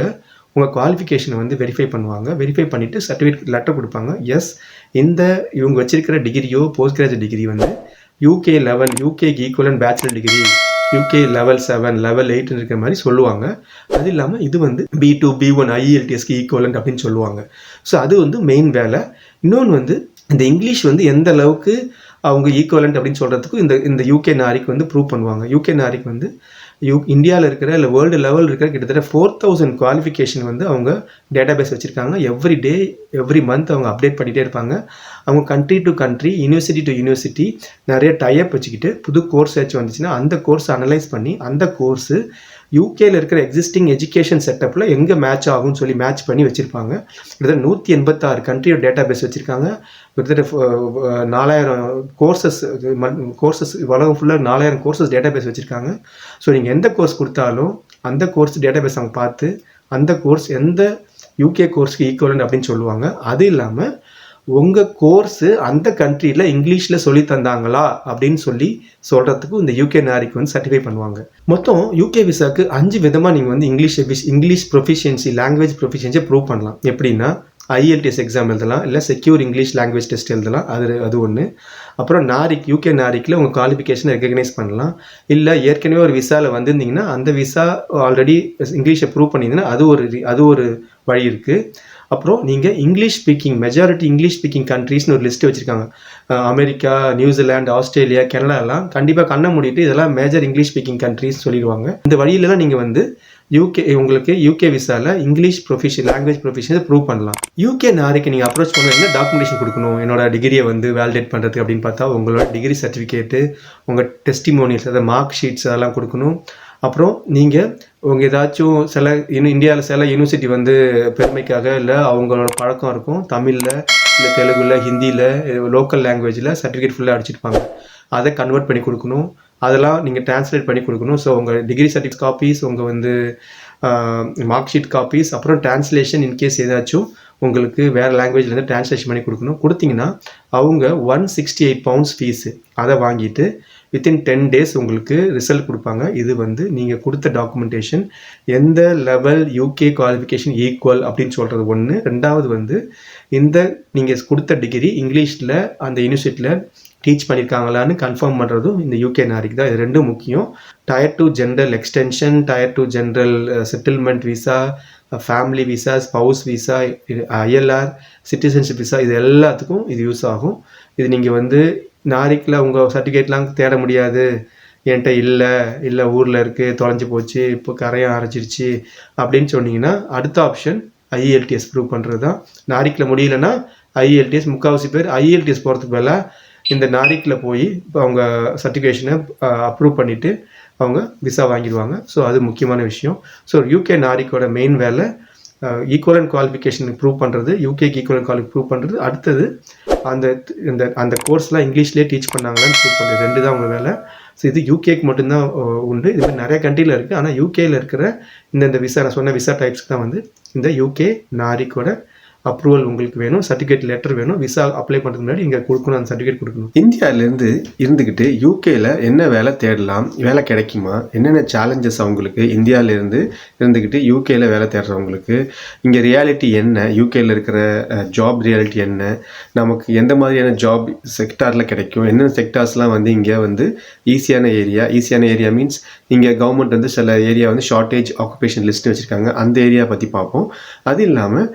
உங்கள் குவாலிஃபிகேஷனை வந்து வெரிஃபை பண்ணுவாங்க. வெரிஃபை பண்ணிவிட்டு சர்டிஃபிகேட் லெட்டர் கொடுப்பாங்க. எஸ், இவங்க வச்சிருக்கிற டிகிரியோ போஸ்ட் கிராஜுவேட் டிகிரி வந்து யூகே லெவல், யூகேக்கு equivalent bachelor degree, UK level 7 level 8 இருக்கிற மாதிரி சொல்லுவாங்க. அது இல்லாமல் இது வந்து B2 B1 ஐஎல்டிஎஸ்க்கு ஈக்குவலண்ட் அப்படின்னு சொல்லுவாங்க. ஸோ அது வந்து மெயின் வேலை. இன்னொன்று வந்து இந்த இங்கிலீஷ் வந்து எந்த அளவுக்கு அவங்க ஈக்குவலண்ட் அப்படின்னு சொல்கிறதுக்கும் இந்த யூகே நாரிக் வந்து ப்ரூவ் பண்ணுவாங்க. யூகே நாரிக் வந்து இந்தியாவில் இருக்கிற இல்லை வேர்ல்டு லெவல் இருக்கிற கிட்டத்தட்ட 4000 குவாலிஃபிகேஷன் வந்து அவங்க டேட்டா பேஸ் வச்சுருக்காங்க. எவ்ரி டே எவ்ரி மந்த் அவங்க அப்டேட் பண்ணிகிட்டே இருப்பாங்க. அவங்க country to country, university to university நிறைய டைப் வச்சுக்கிட்டு புது கோர்ஸ் ஏதாச்சும் வந்துச்சுன்னா அந்த கோர்ஸ் அனலைஸ் பண்ணி அந்த கோர்ஸு யூகேல இருக்கிற எக்ஸிஸ்டிங் எஜுகேஷன் செட்டப்பில் எங்கே மேட்ச் ஆகும்னு சொல்லி மேட்ச் பண்ணி வச்சுருப்பாங்க. கிட்டத்தட்ட 186 கண்ட்ரியோட டேட்டா பேஸ் வச்சுருக்காங்க. கிட்டத்தட்ட 4000 கோர்சஸ் உலகம் ஃபுல்லாக 4000 கோர்சஸ் டேட்டா பேஸ் வச்சுருக்காங்க. ஸோ நீங்கள் எந்த கோர்ஸ் கொடுத்தாலும் அந்த கோர்ஸ் டேட்டா பேஸ் அவங்க பார்த்து அந்த கோர்ஸ் எந்த யூகே கோர்ஸ்க்கு ஈக்குவலண்ட் அப்படின்னு சொல்லுவாங்க. அது இல்லாமல் உங்கள் கோர்ஸு அந்த கண்ட்ரியில் இங்கிலீஷில் சொல்லி தந்தாங்களா அப்படின்னு சொல்லி சொல்கிறதுக்கு இந்த யூகே நாரிக் வந்து சர்டிஃபை பண்ணுவாங்க. மொத்தம் யூகே விசாவுக்கு 5 விதமாக நீங்கள் வந்து இங்கிலீஷ் ப்ரொஃபிஷியன்சி, லாங்குவேஜ் ப்ரொஃபிஷியன்சியை ப்ரூவ் பண்ணலாம். எப்படின்னா ஐஎல்டிஎஸ் எக்ஸாம் எழுதலாம், இல்லை செக்யூர் இங்கிலீஷ் லாங்குவேஜ் டெஸ்ட் எழுதலாம். அது ஒன்று. அப்புறம் யூகே நாரிக்கில் உங்கள் குவாலிஃபிகேஷனை ரெகக்னைஸ் பண்ணலாம். இல்லை ஏற்கனவே ஒரு விசாவில் வந்திருந்தீங்கன்னா அந்த விசா ஆல்ரெடி இங்கிலீஷை ப்ரூவ் பண்ணியிருந்தீங்கன்னா அது ஒரு வழி இருக்குது. அப்புறம் நீங்கள் மெஜாரிட்டி இங்கிலீஷ் ஸ்பீக்கிங் கண்ட்ரீஸ்னு ஒரு லிஸ்ட்டு வச்சுருக்காங்க. அமெரிக்கா, நியூசிலாந்து, ஆஸ்திரேலியா, கனடா எல்லாம் கண்டிப்பாக கண்ணை மூடிட்டு இதெல்லாம் மேஜர் இங்கிலீஷ் ஸ்பீக்கிங் கண்ட்ரீஸ் சொல்லிடுவாங்க. இந்த வழியிலலாம் நீங்கள் வந்து உங்களுக்கு யூகே விசாவில் இங்கிலீஷ் லாங்குவேஜ் ப்ரொஃபிஷியன்ஸை ப்ரூவ் பண்ணலாம். யூகே நாரிக்கு நீங்கள் அப்ரோச் பண்ண என்ன டாக்குமெண்டேஷன் கொடுக்கணும் என்னோட டிகிரியை வந்து வேலிடேட் பண்ணுறதுக்கு அப்படின்னு பார்த்தா உங்களோட டிகிரி சர்டிஃபிகேட்டு, உங்கள் டெஸ்டிமோனியல்ஸ், அதாவது மார்க் ஷீட்ஸ் அதெல்லாம் கொடுக்கணும். அப்புறம் நீங்கள் உங்கள் ஏதாச்சும் இந்தியாவில் சில யூனிவர்சிட்டி வந்து பெருமைக்காக இல்லை அவங்களோட பழக்கம் இருக்கும், தமிழில் இல்லை தெலுங்குல, ஹிந்தியில், லோக்கல் லாங்குவேஜில் சர்டிஃபிகேட் ஃபுல்லாக அடிச்சிருப்பாங்க. அதை கன்வெர்ட் பண்ணி கொடுக்கணும். அதெல்லாம் நீங்கள் டிரான்ஸ்லேட் பண்ணி கொடுக்கணும். ஸோ உங்கள் டிகிரி சர்டிஃபிகேட் காப்பீஸ், உங்கள் வந்து மார்க் ஷீட் காப்பீஸ், அப்புறம் டிரான்ஸ்லேஷன் இன்கேஸ் ஏதாச்சும் உங்களுக்கு வேறு லாங்குவேஜ்லேருந்து டிரான்ஸ்லேஷன் பண்ணி கொடுத்தீங்கன்னா அவங்க 168 பவுண்ட்ஸ் ஃபீஸு அதை வாங்கிட்டு வித்தின் 10 days உங்களுக்கு ரிசல்ட் கொடுப்பாங்க. இது வந்து நீங்கள் கொடுத்த டாக்குமெண்டேஷன் எந்த லெவல் யூகே குவாலிஃபிகேஷன் ஈக்குவல் அப்படின்னு சொல்கிறது ஒன்று. ரெண்டாவது வந்து நீங்கள் கொடுத்த டிகிரி இங்கிலீஷில் அந்த யூனிவர்சிட்டியில் டீச் பண்ணியிருக்காங்களான்னு கன்ஃபார்ம் பண்ணுறதும் இந்த யூகே நாரிக் தான். இது ரெண்டும் முக்கியம். Tier 2 general extension, tier 2 general settlement visa, family visa, spouse visa, ILR, citizenship visa, இது எல்லாத்துக்கும் இது யூஸ் ஆகும். இது நீங்கள் வந்து நாரிக்கில் உங்கள் சர்டிஃபிகேட்லாம் தேட முடியாது, என்கிட்ட இல்லை ஊரில் இருக்குது, தொலைஞ்சி போச்சு, இப்போ கரையாக அரைச்சிருச்சு அப்படின்னு சொன்னீங்கன்னா அடுத்த ஆப்ஷன் ஐஎல்டிஎஸ் ப்ரூவ் பண்ணுறது தான். நாரிக்கில் முடியலன்னா ஐஎல்டிஎஸ், முக்கால்வாசி பேர் ஐஎல்டிஎஸ் போகிறதுக்கு பதிலாக இந்த நாரிக்கில் போய் இப்போ அவங்க சர்டிஃபிகேஷனை அப்ரூவ் பண்ணிவிட்டு அவங்க விசா வாங்கிடுவாங்க. ஸோ அது முக்கியமான விஷயம். ஸோ யூகே நாரிக்கோட மெயின் வேலை ஈக்குவலன்ட் குவாலிஃபிகேஷனுக்கு ப்ரூவ் பண்ணுறது, யூகேக்கு ஈக்குவலன்ட் குவாலிஃபிகேஷன் ப்ரூவ் பண்ணுறது. அடுத்தது அந்த கோர்ஸ்லாம் இங்கிலீஷ்லேயே டீச் பண்ணாங்களான்னு ப்ரூவ் பண்ணுறது. 2 தான் அவங்க வேலை. ஸோ இது யூகேக்கு மட்டும்தான் உண்டு. இது மாதிரி நிறைய கண்ட்ரியில் இருக்குது. ஆனால் யூகேயில் இருக்கிற இந்த விசா, நான் சொன்ன விசா டைப்ஸ்க்கு தான் வந்து இந்த யூகே நாரிக்கோட அப்ரூவல் உங்களுக்கு வேணும், சர்டிஃபிகேட் லெட்டர் வேணும், விசா அப்ளை பண்ணுறதுக்கு முன்னாடி இங்கே கொடுக்கணும், அந்த சர்டிஃபிகேட் கொடுக்கணும். இந்தியாவிலேருந்து இருந்துக்கிட்டு யூகேல என்ன வேலை தேடலாம், வேலை கிடைக்குமா, என்னென்ன சேலஞ்சஸ் அவங்களுக்கு இந்தியாவிலேருந்து இருந்துக்கிட்டு யூகேல வேலை தேடுறவங்களுக்கு, இங்கே ரியாலிட்டி என்ன, யூகேல இருக்கிற ஜாப் ரியாலிட்டி என்ன, நமக்கு எந்த மாதிரியான ஜாப் செக்டாரில் கிடைக்கும், என்னென்ன செக்டார்ஸ்லாம் வந்து இங்கே வந்து ஈஸியான ஏரியா மீன்ஸ் இங்கே கவர்மெண்ட் வந்து சில ஏரியா வந்து ஷார்ட்டேஜ் ஆக்குபேஷன் லிஸ்ட் வச்சுருக்காங்க, அந்த ஏரியா பற்றி பார்ப்போம். அது இல்லாமல்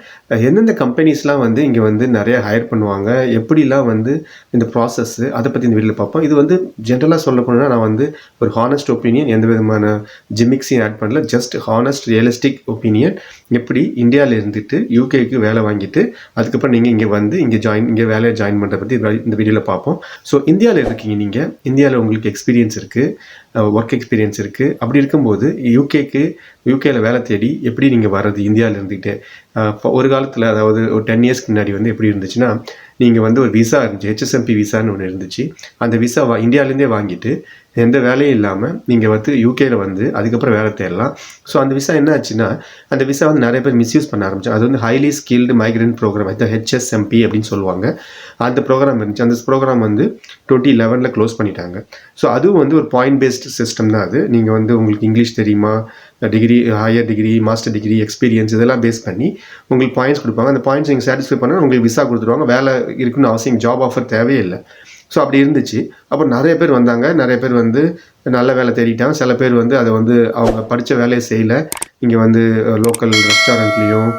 எந்தெந்த கம்பெனிஸ்லாம் வந்து இங்கே வந்து நிறைய ஹையர் பண்ணுவாங்க, எப்படிலாம் வந்து இந்த ப்ராசஸ்ஸு அதை பற்றி இந்த வீடியோவில் பார்ப்போம். இது வந்து ஜென்ரலாக சொல்ல போனோம்னா நான் வந்து ஒரு ஹானஸ்ட் ஒப்பீனியன், எந்த விதமான ஜிமிக்ஸையும் ஆட் பண்ணல, ஜஸ்ட் ஹானஸ்ட் ரியலிஸ்டிக் ஒப்பீனியன். எப்படி இந்தியாவில் இருந்துட்டு யூகேக்கு வேலை வாங்கிட்டு அதுக்கப்புறம் நீங்கள் இங்கே வந்து இங்கே வேலையை ஜாயின் பண்ணுறத பற்றி இந்த வீடியோவில் பார்ப்போம். ஸோ இந்தியாவில் இருக்கீங்க, நீங்கள் இந்தியாவில் உங்களுக்கு எக்ஸ்பீரியன்ஸ் இருக்குது, ஒர்க் எக்ஸ்பீரியன்ஸ் இருக்குது. அப்படி இருக்கும்போது யூகேல வேலை தேடி எப்படி நீங்கள் வர்றது இந்தியாவில் இருந்துக்கிட்டு. ஒரு காலத்தில் அதாவது ஒரு 10 இயர்ஸ்க்கு முன்னாடி வந்து எப்படி இருந்துச்சுன்னா, நீங்கள் வந்து ஒரு விசா இருந்துச்சு, HSMP விசான்னு ஒன்று இருந்துச்சு. அந்த விசா இந்தியாவிலேருந்தே வாங்கிட்டு எந்த வேலையும் இல்லாமல் நீங்கள் வந்து யூகேல வந்து அதுக்கப்புறம் வேலை தேடலாம். ஸோ அந்த விசா என்ன ஆச்சுன்னா, அந்த விசா வந்து நிறைய பேர் மிஸ்யூஸ் பண்ண ஆரம்பிச்சு. அது வந்து ஹைலி ஸ்கில்டு மைக்ரண்ட் ப்ரோக்ராம், அது HSMP அப்படின்னு சொல்லுவாங்க. அந்த ப்ரோக்ராம் இருந்துச்சு. அந்த ப்ரோக்ராம் வந்து 2011 க்ளோஸ் பண்ணிட்டாங்க. ஸோ அதுவும் வந்து ஒரு பாயிண்ட் பேஸ்டு சிஸ்டம் தான். அது நீங்கள் வந்து உங்களுக்கு இங்கிலீஷ் தெரியுமா, degree, higher degree, master degree, experience இதெல்லாம் பேஸ் பண்ணி உங்களுக்கு பாயிண்ட்ஸ் கொடுப்பாங்க. அந்த பாயிண்ட்ஸ் நீங்கள் சாட்டிஸ்ஃபை பண்ணால் உங்களுக்கு விசா கொடுத்துருவாங்க. வேலை இருக்குன்னு அவசியம், ஜாப் ஆஃபர் தேவையே இல்லை. ஸோ அப்படி இருந்துச்சு. அப்புறம் நிறைய பேர் வந்தாங்க, நிறைய பேர் வந்து நல்ல வேலை தேடிட்டாங்க. சில பேர் வந்து அதை வந்து அவங்க படித்த வேலையை செய்யலை, இங்கே வந்து லோக்கல் ரெஸ்டாரண்ட்லேயும்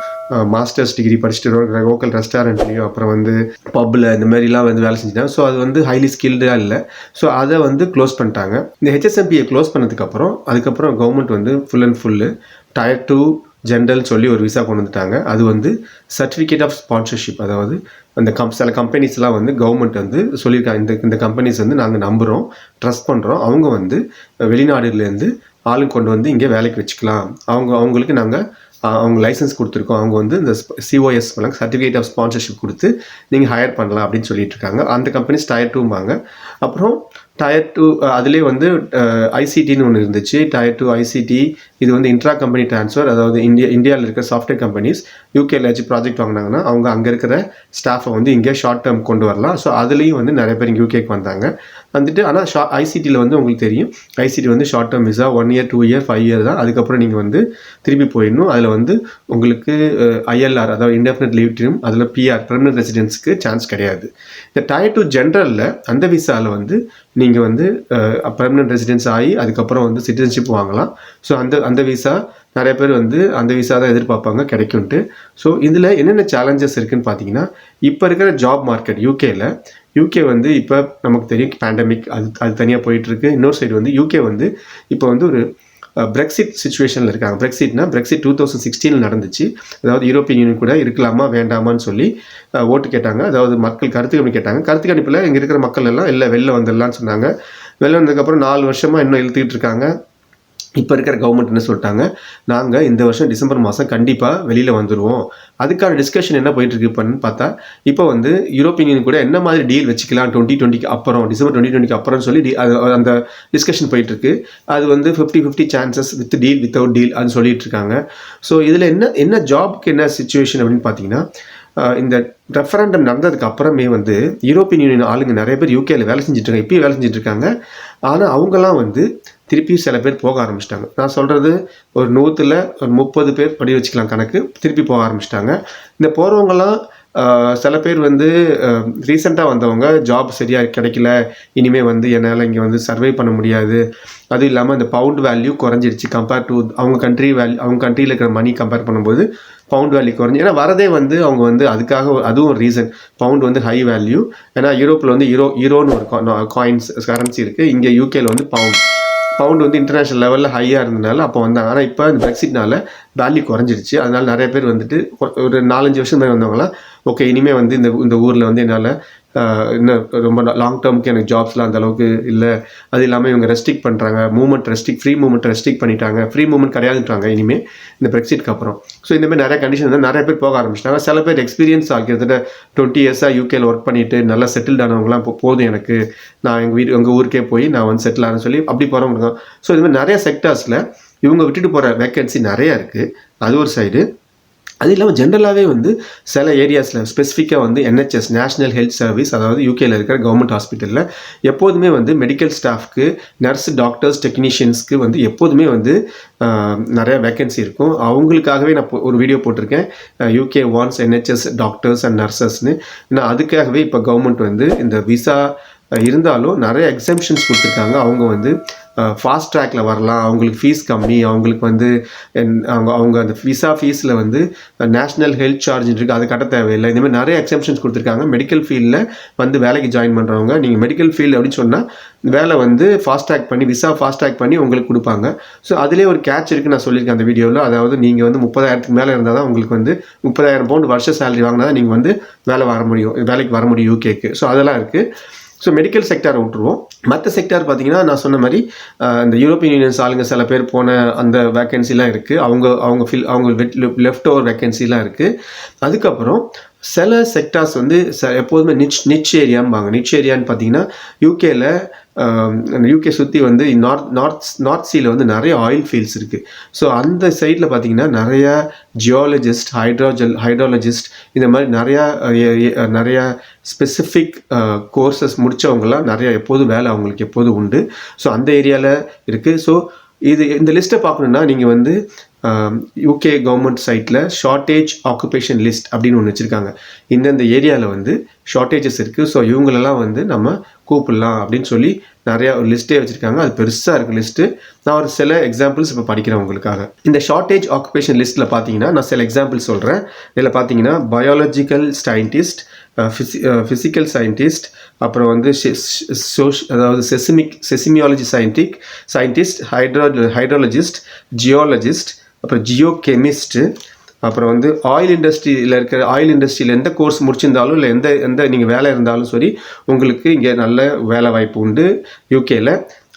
மாஸ்டர்ஸ் டிகிரி படிச்சுட்டு லோக்கல் ரெஸ்டாரண்ட்லேயும் அப்புறம் வந்து பப்பில் இந்த மாதிரிலாம் வந்து வேலை செஞ்சுட்டாங்க. ஸோ அது வந்து ஹைலி ஸ்கில்டாக இல்லை. ஸோ அதை வந்து க்ளோஸ் பண்ணிட்டாங்க. இந்த HSMPயை க்ளோஸ் பண்ணதுக்கப்புறம் அதுக்கப்புறம் கவர்மெண்ட் வந்து full and full Tier 2 general சொல்லி ஒரு விசா கொண்டு வந்துட்டாங்க. அது வந்து சர்டிஃபிகேட் ஆஃப் ஸ்பான்சர்ஷிப். அதாவது அந்த சில கம்பெனிஸ்லாம் வந்து கவர்மெண்ட் வந்து சொல்லியிருக்காங்க, இந்த கம்பெனிஸ் வந்து நாங்கள் நம்புகிறோம், ட்ரஸ்ட் பண்ணுறோம், அவங்க வந்து வெளிநாடுலேருந்து ஆளுங்க கொண்டு வந்து இங்கே வேலைக்கு வச்சுக்கலாம், அவங்களுக்கு நாங்கள் அவங்க லைசன்ஸ் கொடுத்துருக்கோம், அவங்க வந்து இந்த COS சர்டிஃபிகேட் ஆஃப் ஸ்பான்சர்ஷிப் கொடுத்து நீங்கள் ஹையர் பண்ணலாம் அப்படின்னு சொல்லிட்டு இருக்காங்க. அந்த கம்பெனிஸ் Tier 2 அப்புறம் Tier 2 அதிலே வந்து ICTன்னு ஒன்று இருந்துச்சு. Tier 2 ICT இது வந்து இன்ட்ரா கம்பெனி ட்ரான்ஸ்ஃபர். அதாவது இந்தியாவில் இருக்கிற சாஃப்ட்வேர் கம்பெனிஸ் யூகேல ஏதாச்சும் ப்ராஜெக்ட் வாங்கினாங்கன்னா அவங்க அங்கே இருக்கிற ஸ்டாஃபை வந்து இங்கே ஷார்ட் டேர்ம் கொண்டு வரலாம். ஸோ அதுலேயும் வந்து நிறைய பேர் இங்கே யூகேக்கு வந்தாங்க வந்துட்டு. ஆனால் ICTயில் வந்து உங்களுக்கு தெரியும், ICT வந்து short term visa 1 year 2 year 5 year தான். அதுக்கப்புறம் நீங்கள் வந்து திருப்பி போயிடணும். அதில் வந்து உங்களுக்கு ILR அதாவது இன்டெஃபினட் லீவ் டு ரிமைன், அதில் PR பெர்மனன்ட் ரெசிடென்ஸ்க்கு சான்ஸ் கிடையாது. இந்த Tier 2 ஜென்ரலில் அந்த விசாவில் வந்து நீங்கள் வந்து பெர்மனன்ட் ரெசிடென்ஸ் ஆகி அதுக்கப்புறம் வந்து சிட்டிசன்ஷிப் வாங்கலாம். ஸோ அந்த விசா நிறைய பேர் வந்து அந்த விசா தான் எதிர்பார்ப்பாங்க கிடைக்கும்ட்டு. ஸோ இதில் என்னென்ன சேலஞ்சஸ் இருக்குதுன்னு பார்த்தீங்கன்னா, இப்போ இருக்கிற ஜாப் மார்க்கெட் யூகே வந்து இப்போ நமக்கு தெரியும் பேண்டமிக் அது தனியாக போயிட்டுருக்கு. இன்னொரு சைடு வந்து யூகே வந்து இப்போ வந்து ஒரு பிரெக்சிட் சுச்சுவேஷனில் இருக்காங்க. பிரெக்சிட் 2016 நடந்துச்சு. அதாவது யூரோப்பியன் யூனியன் கூட இருக்கலாமா வேண்டாமான்னு சொல்லி ஓட்டு கேட்டாங்க. அதாவது மக்கள் கருத்து கணிப்பு கேட்டாங்க. கருத்து கணிப்பில் இங்கே இருக்கிற மக்கள் எல்லாம் இல்லை வெளில வந்துடலான்னு சொன்னாங்க. வெளில வந்ததுக்கப்புறம் 4 வருஷமாக இன்னும் இழுத்துக்கிட்டு இருக்காங்க. இப்போ இருக்கிற கவர்மெண்ட் என்ன சொல்லிட்டாங்க, நாங்கள் இந்த வருஷம் டிசம்பர் மாதம் கண்டிப்பாக வெளியில் வந்துடுவோம். அதுக்கான டிஸ்கஷன் என்ன போயிட்டுருக்கு இப்போன்னு பார்த்தா, இப்போ வந்து யூரோப்பியன் யூனியன் கூட என்ன மாதிரி டீல் வச்சுக்கலாம் 2020 அப்புறம், டிசம்பர் 2020 அப்புறம் சொல்லி அந்த டிஸ்கஷன் போயிட்டுருக்கு. அது வந்து 50-50 chances with deal without deal அது சொல்லிட்டு இருக்காங்க. ஸோ இதில் என்ன ஜாப்க்கு என்ன சிச்சுவேஷன் அப்படின்னு பார்த்தீங்கன்னா, இந்த ரெஃபரண்டம் நடந்ததுக்கு அப்புறமே வந்து யூரோப்பியன் யூனியன் ஆளுங்க நிறைய பேர் யூகேல வேலை செஞ்சுட்ருக்காங்க, இப்பயும் வேலை செஞ்சுட்ருக்காங்க. ஆனால் அவங்கெல்லாம் வந்து திருப்பி சில பேர் போக ஆரம்பிச்சிட்டாங்க. நான் சொல்கிறது ஒரு 100ல் ஒரு 30 பேர் படி வச்சுக்கலாம் கணக்கு, திருப்பி போக ஆரம்பிச்சிட்டாங்க. இந்த போகிறவங்கலாம் சில பேர் வந்து ரீசெண்டாக வந்தவங்க ஜாப் சரியாக கிடைக்கல, இனிமேல் வந்து என்னால் இங்கே வந்து சர்வை பண்ண முடியாது, அதுவும் இல்லாமல் இந்த பவுண்ட் வேல்யூ குறைஞ்சிருச்சு கம்பேர் டு அவங்க கண்ட்ரியில் இருக்கிற மணி கம்பேர் பண்ணும்போது பவுண்ட் வேல்யூ குறைஞ்சி. ஏன்னா வரதே வந்து அவங்க வந்து அதுக்காக அதுவும் ஒரு ரீசன், பவுண்ட் வந்து ஹை வேல்யூ. ஏன்னா யூரோப்பில் வந்து ஈரோன்னு ஒரு காயின்ஸ் கரன்சி இருக்குது, இங்கே யூகேல வந்து பவுண்ட் வந்து இன்டர்நேஷ்னல் லெவலில் ஹையாக இருந்ததுனால அப்போ வந்தாங்க. ஆனால் இப்போ இந்த பிரெக்சிட்னால வேல்யூ குறைஞ்சிருச்சு. அதனால நிறைய பேர் வந்துட்டு ஒரு 4-5 வருஷம் மாதிரி வந்தவங்களாம் ஓகே இனிமேல் வந்து இந்த ஊரில் வந்து என்னால் இன்னும் ரொம்ப லாங் டேர்முக்கு எனக்கு ஜாப்ஸ்லாம் அந்த அளவுக்கு இல்லை. அது இல்லாமல் இவங்க ரெஸ்ட்ரிக்ட் பண்ணுறாங்க, ஃப்ரீ மூவ்மெண்ட் ரெஸ்ட்ரிக்ட் பண்ணிட்டாங்க, ஃப்ரீ மூவ்மெண்ட் கிடையாதுன்றாங்க இனிமேல் இந்த பிரெக்சிட்க்கு அப்புறம். ஸோ இந்தமாதிரி நிறைய கண்டிஷன் வந்து நிறைய பேர் போக ஆரம்பிச்சிட்டாங்க. சில பேர் எக்ஸ்பீரியன்ஸ் ஆகிக்கிறதுல 20 இயர்ஸாக யூகேல ஒர்க் பண்ணிவிட்டு நல்லா செட்டில்ட் ஆனவங்களாம் போதும் எனக்கு, நான் எங்கள் ஊருக்கே போய் நான் வந்து செட்டில் ஆனேன்னு சொல்லி அப்படி போகிறவங்க இருக்காங்க. ஸோ இதுமாதிரி நிறைய செக்டர்ஸில் இவங்க விட்டுட்டு போகிற வேக்கன்சி நிறையா இருக்குது. அது ஒரு சைடு. அது இல்லாமல் ஜென்ரலாகவே வந்து சில ஏரியாஸில் ஸ்பெசிஃபிக்காக வந்து NHS நேஷ்னல் ஹெல்த் சர்வீஸ், அதாவது யூகேல இருக்கிற கவர்மெண்ட் ஹாஸ்பிட்டலில் எப்போதுமே வந்து மெடிக்கல் ஸ்டாஃப்க்கு, நர்ஸ், டாக்டர்ஸ், டெக்னீஷியன்ஸ்க்கு வந்து எப்போதுமே வந்து நிறைய வேக்கன்சி இருக்கும். அவங்களுக்காகவே நான் ஒரு வீடியோ போட்டிருக்கேன், UK வான்ஸ் NHS டாக்டர்ஸ் அண்ட் நர்சஸ்ன்னு. நான் அதுக்காகவே இப்போ கவர்மெண்ட் வந்து இந்த விசா இருந்தாலும் நிறைய எக்ஸம்ஷன்ஸ் கொடுத்துருக்காங்க. அவங்க வந்து ஃபாஸ்ட் ட்ராக்ல வரலாம், அவங்களுக்கு ஃபீஸ் கம்மி, அவங்களுக்கு வந்து அவங்க அந்த விசா ஃபீஸில் வந்து நேஷ்னல் ஹெல்த் சார்ஜ் இருக்குது, அது கட்ட தேவையில்லை. இந்த மாதிரி நிறைய எக்ஸம்ஷன்ஸ் கொடுத்துருக்காங்க. மெடிக்கல் ஃபீல்டில் வந்து வேலைக்கு ஜாயின் பண்ணுறவங்க, நீங்கள் மெடிக்கல் ஃபீல்டு அப்படின்னு சொன்னால் வேலை வந்து ஃபாஸ்ட் ட்ராக் பண்ணி, விசா ஃபாஸ்ட் ட்ராக் பண்ணி உங்களுக்கு கொடுப்பாங்க. ஸோ அதிலே ஒரு கேட்ச் இருக்குது, நான் சொல்லியிருக்கேன் அந்த வீடியோவில். அதாவது நீங்கள் வந்து 30,000க்கு மேலே இருந்தால் தான் உங்களுக்கு வந்து 30,000 பவுண்ட் வருஷ சேலரி வாங்கினா தான் நீங்கள் வந்து வேலைக்கு வர முடியும் யூகேக்கு. ஸோ அதெல்லாம் இருக்குது. ஸோ மெடிக்கல் செக்டாரை விட்டுருவோம். மற்ற செக்டார் பார்த்தீங்கன்னா நான் சொன்ன மாதிரி இந்த யூரோப்பியன் யூனியன்ஸ் ஆளுங்க சில பேர் போன அந்த வேக்கன்சிலாம் இருக்குது. அவங்க லெஃப்ட் ஓவர் வேக்கன்சிலாம் இருக்குது. அதுக்கப்புறம் சில செக்டார்ஸ் வந்து எப்போதுமே நிச் ஏரியாம்பாங்க. நிச் ஏரியான்னு பார்த்தீங்கன்னா யூகே சுற்றி வந்து நார்த் சீல வந்து நிறைய ஆயில் ஃபீல்ட்ஸ் இருக்குது. ஸோ அந்த சைடில் பார்த்தீங்கன்னா நிறையா ஜியாலஜிஸ்ட், ஹைட்ராலஜிஸ்ட், இந்த மாதிரி நிறையா ஸ்பெசிஃபிக் கோர்சஸ் முடித்தவங்களாம் நிறையா எப்போதும் வேலை அவங்களுக்கு எப்போதும் உண்டு. ஸோ அந்த ஏரியாவில் இருக்குது. ஸோ இந்த லிஸ்ட்டை பார்க்கணுன்னா நீங்கள் வந்து யூகே கவர்மெண்ட் சைட்டில் ஷார்ட்டேஜ் ஆக்குபேஷன் லிஸ்ட் அப்படின்னு ஒன்று வச்சுருக்காங்க. இந்தந்த ஏரியாவில் வந்து ஷார்ட்டேஜஸ் இருக்குது. ஸோ இவங்களெல்லாம் வந்து நம்ம கூப்பிடலாம் அப்படின்னு சொல்லி நிறையா ஒரு லிஸ்ட்டே வச்சுருக்காங்க. அது பெருசாக இருக்குது லிஸ்ட்டு. நான் ஒரு சில எக்ஸாம்பிள்ஸ் இப்போ படிக்கிறேன் உங்களுக்காக. இந்த ஷார்ட்டேஜ் ஆக்குபேஷன் லிஸ்ட்டில் பார்த்தீங்கன்னா நான் சில எக்ஸாம்பிள்ஸ் சொல்கிறேன். இதில் பார்த்தீங்கன்னா பயாலஜிக்கல் சயின்டிஸ்ட், ஃபிசிக்கல் சயின்டிஸ்ட், அப்புறம் வந்து அதாவது செசிமியாலஜி சயின்டிஸ்ட், ஹைட்ராலஜிஸ்ட், ஜியாலஜிஸ்ட், அப்புறம் ஜியோகெமிஸ்ட்டு, அப்புறம் வந்து ஆயில் இண்டஸ்ட்ரியில் எந்த கோர்ஸ் முடிச்சிருந்தாலும் இல்லை எந்த நீங்கள் வேலை இருந்தாலும் சரி உங்களுக்கு இங்கே நல்ல வேலை வாய்ப்பு உண்டு யூகேல.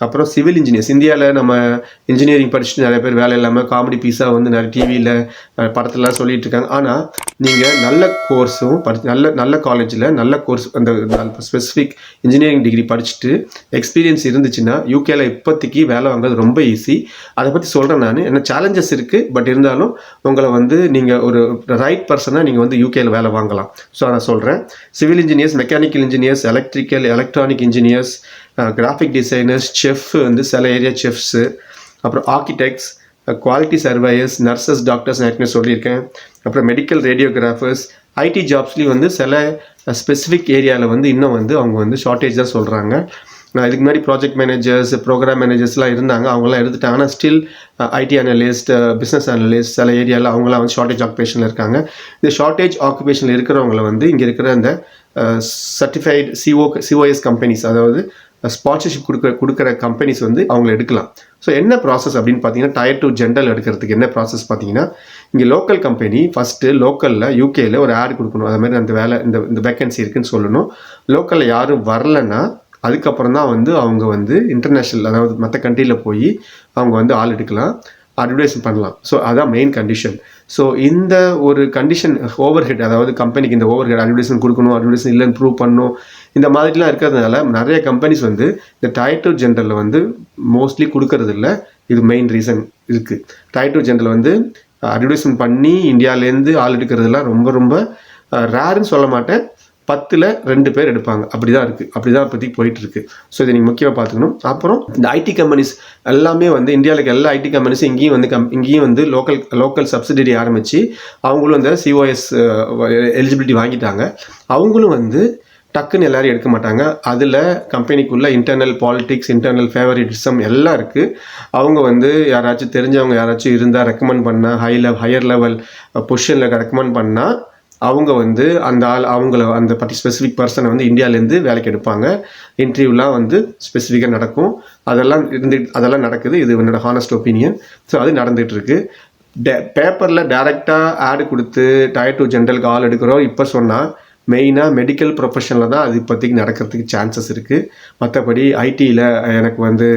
அப்புறம் சிவில் இன்ஜினியர்ஸ், இந்தியாவில் நம்ம இன்ஜினியரிங் படிச்சுட்டு நிறைய பேர் வேலை இல்லாமல் காமெடி பீஸாக வந்து நிறைய டிவியில் படத்துலலாம் சொல்லிட்டு இருக்காங்க. ஆனால் நீங்கள் நல்ல கோர்ஸும் நல்ல காலேஜில் நல்ல கோர்ஸ் அந்த ஸ்பெசிஃபிக் இன்ஜினியரிங் டிகிரி படிச்சுட்டு எக்ஸ்பீரியன்ஸ் இருந்துச்சுன்னா யூகேல இப்போதைக்கு வேலை வாங்குறது ரொம்ப ஈஸி. அதை பற்றி சொல்கிறேன் நான். என்ன சேலஞ்சஸ் இருக்குது, பட் இருந்தாலும் உங்களை வந்து நீங்கள் ஒரு ரைட் பர்சனாக நீங்கள் வந்து யூகேல வேலை வாங்கலாம். ஸோ நான் சொல்கிறேன், civil engineers, mechanical engineers, electronic engineers, graphic designers, chef வந்து சில ஏரியா செஃப்ஸு, அப்புறம் architects, quality surveyors, nurses, doctors நான் ஏற்கனவே சொல்லியிருக்கேன். அப்புறம் மெடிக்கல் ரேடியோகிராஃபர்ஸ், ஐடி ஜாப்ஸ்லேயும் வந்து சில ஸ்பெசிஃபிக் ஏரியாவில் வந்து இன்னும் வந்து அவங்க வந்து ஷார்ட்டேஜ் தான் சொல்கிறாங்க. இதுக்கு முன்னாடி ப்ராஜெக்ட் மேனேஜர்ஸ், ப்ரோக்ராம் மேனேஜர்ஸ்லாம் இருந்தாங்க, அவங்களாம் எடுத்துட்டாங்க. ஆனால் still IT analyst, business analyst சில ஏரியாவில் அவங்களாம் வந்து ஷார்ட்டேஜ் ஆக்குபேஷனில் இருக்காங்க. இந்த ஷார்ட்டேஜ் ஆக்குபேஷனில் இருக்கிறவங்கள வந்து இங்கே இருக்கிற அந்த சர்டிஃபைடு சிஓஎஸ் கம்பெனிஸ், அதாவது ஸ்பான்சர்ஷிப் கொடுக்குற கம்பெனிஸ் வந்து அவங்கள எடுக்கலாம். ஸோ என்ன ப்ராசஸ் அப்படின்னு பார்த்தீங்கன்னா, Tier 2 ஜென்ரல் எடுக்கிறதுக்கு என்ன ப்ராசஸ் பார்த்தீங்கன்னா, இங்கே லோக்கல் கம்பெனி ஃபஸ்ட்டு லோக்கலில் யூகேயில் ஒரு ஆட் கொடுக்கணும். அது மாதிரி அந்த வேலை இந்த வேக்கன்சி இருக்குதுன்னு சொல்லணும். லோக்கலில் யாரும் வரலைன்னா அதுக்கப்புறம் தான் வந்து அவங்க வந்து இன்டர்நேஷ்னல், அதாவது மற்ற கண்ட்ரியில் போய் அவங்க வந்து ஆள் எடுக்கலாம், அட்வர்டைஸ்மெண்ட் பண்ணலாம். ஸோ அதான் மெயின் கண்டிஷன். ஸோ இந்த ஒரு கண்டிஷன் ஓவர் ஹெட், அதாவது கம்பெனிக்கு இந்த ஓவர் ஹெட் அட்வர்டைஸ்மெண்ட் கொடுக்கணும், அட்வர்டைஸ்மெண்ட் இல்லைன்னு ப்ரூவ் பண்ணணும், இந்த மாதிரிலாம் இருக்கிறதுனால நிறைய கம்பெனிஸ் வந்து இந்த Tier 2 ஜென்ரலில் வந்து மோஸ்ட்லி கொடுக்கறது இல்லை. இது மெயின் ரீசன் இருக்குது. Tier 2 ஜென்ரல் வந்து அட்வர்டைஸ்மெண்ட் பண்ணி இந்தியாவிலேருந்து ஆள் எடுக்கிறதுலாம் ரொம்ப ரொம்ப ரேருன்னு சொல்ல மாட்டேன், 10ல் 2 பேர் எடுப்பாங்க. அப்படி தான் இருக்குது, அப்படி தான் இப்போதைக்கு போயிட்டுருக்கு. ஸோ இதை நீங்கள் முக்கியமாக பார்த்துக்கணும். அப்புறம் இந்த ஐடி கம்பெனிஸ் எல்லாமே வந்து இந்தியாவில் எல்லா ஐடி கம்பெனிஸும் இங்கேயும் வந்து லோக்கல் சப்சிடரி ஆரம்பித்து அவங்களும் இந்த சிஓஎஸ் எலிஜிபிலிட்டி வாங்கிட்டாங்க. அவங்களும் வந்து டக்குன்னு எல்லோரும் எடுக்க மாட்டாங்க. அதில் கம்பெனிக்குள்ளே இன்டர்னல் பாலிட்டிக்ஸ், இன்டர்னல் ஃபேவரிட்டிசம் எல்லாம் இருக்குது. அவங்க வந்து யாராச்சும் தெரிஞ்சவங்க யாராச்சும் இருந்தால் ரெக்கமெண்ட் பண்ணால், ஹையர் லெவல் பொசிஷனில் ரெக்கமெண்ட் பண்ணால் அவங்க வந்து அந்த ஸ்பெசிஃபிக் பர்சனை வந்து இந்தியாவிலேருந்து வேலைக்கு எடுப்பாங்க. இன்டர்வியூலாம் வந்து ஸ்பெசிஃபிக்காக நடக்கும். அதெல்லாம் நடக்குது. இது என்னோட ஹானஸ்ட் ஒப்பீனியன். ஸோ அது நடந்துகிட்ருக்கு. பேப்பரில் டைரெக்டாக ஆடு கொடுத்து Tier 2 ஜென்ரலுக்கு ஆள் எடுக்கிறோம் இப்போ சொன்னால் மெயினாக மெடிக்கல் ப்ரொஃபஷனில் தான் அது இப்போதைக்கு நடக்கிறதுக்கு சான்சஸ் இருக்குது. மற்றபடி ஐடியில் எனக்கு வந்து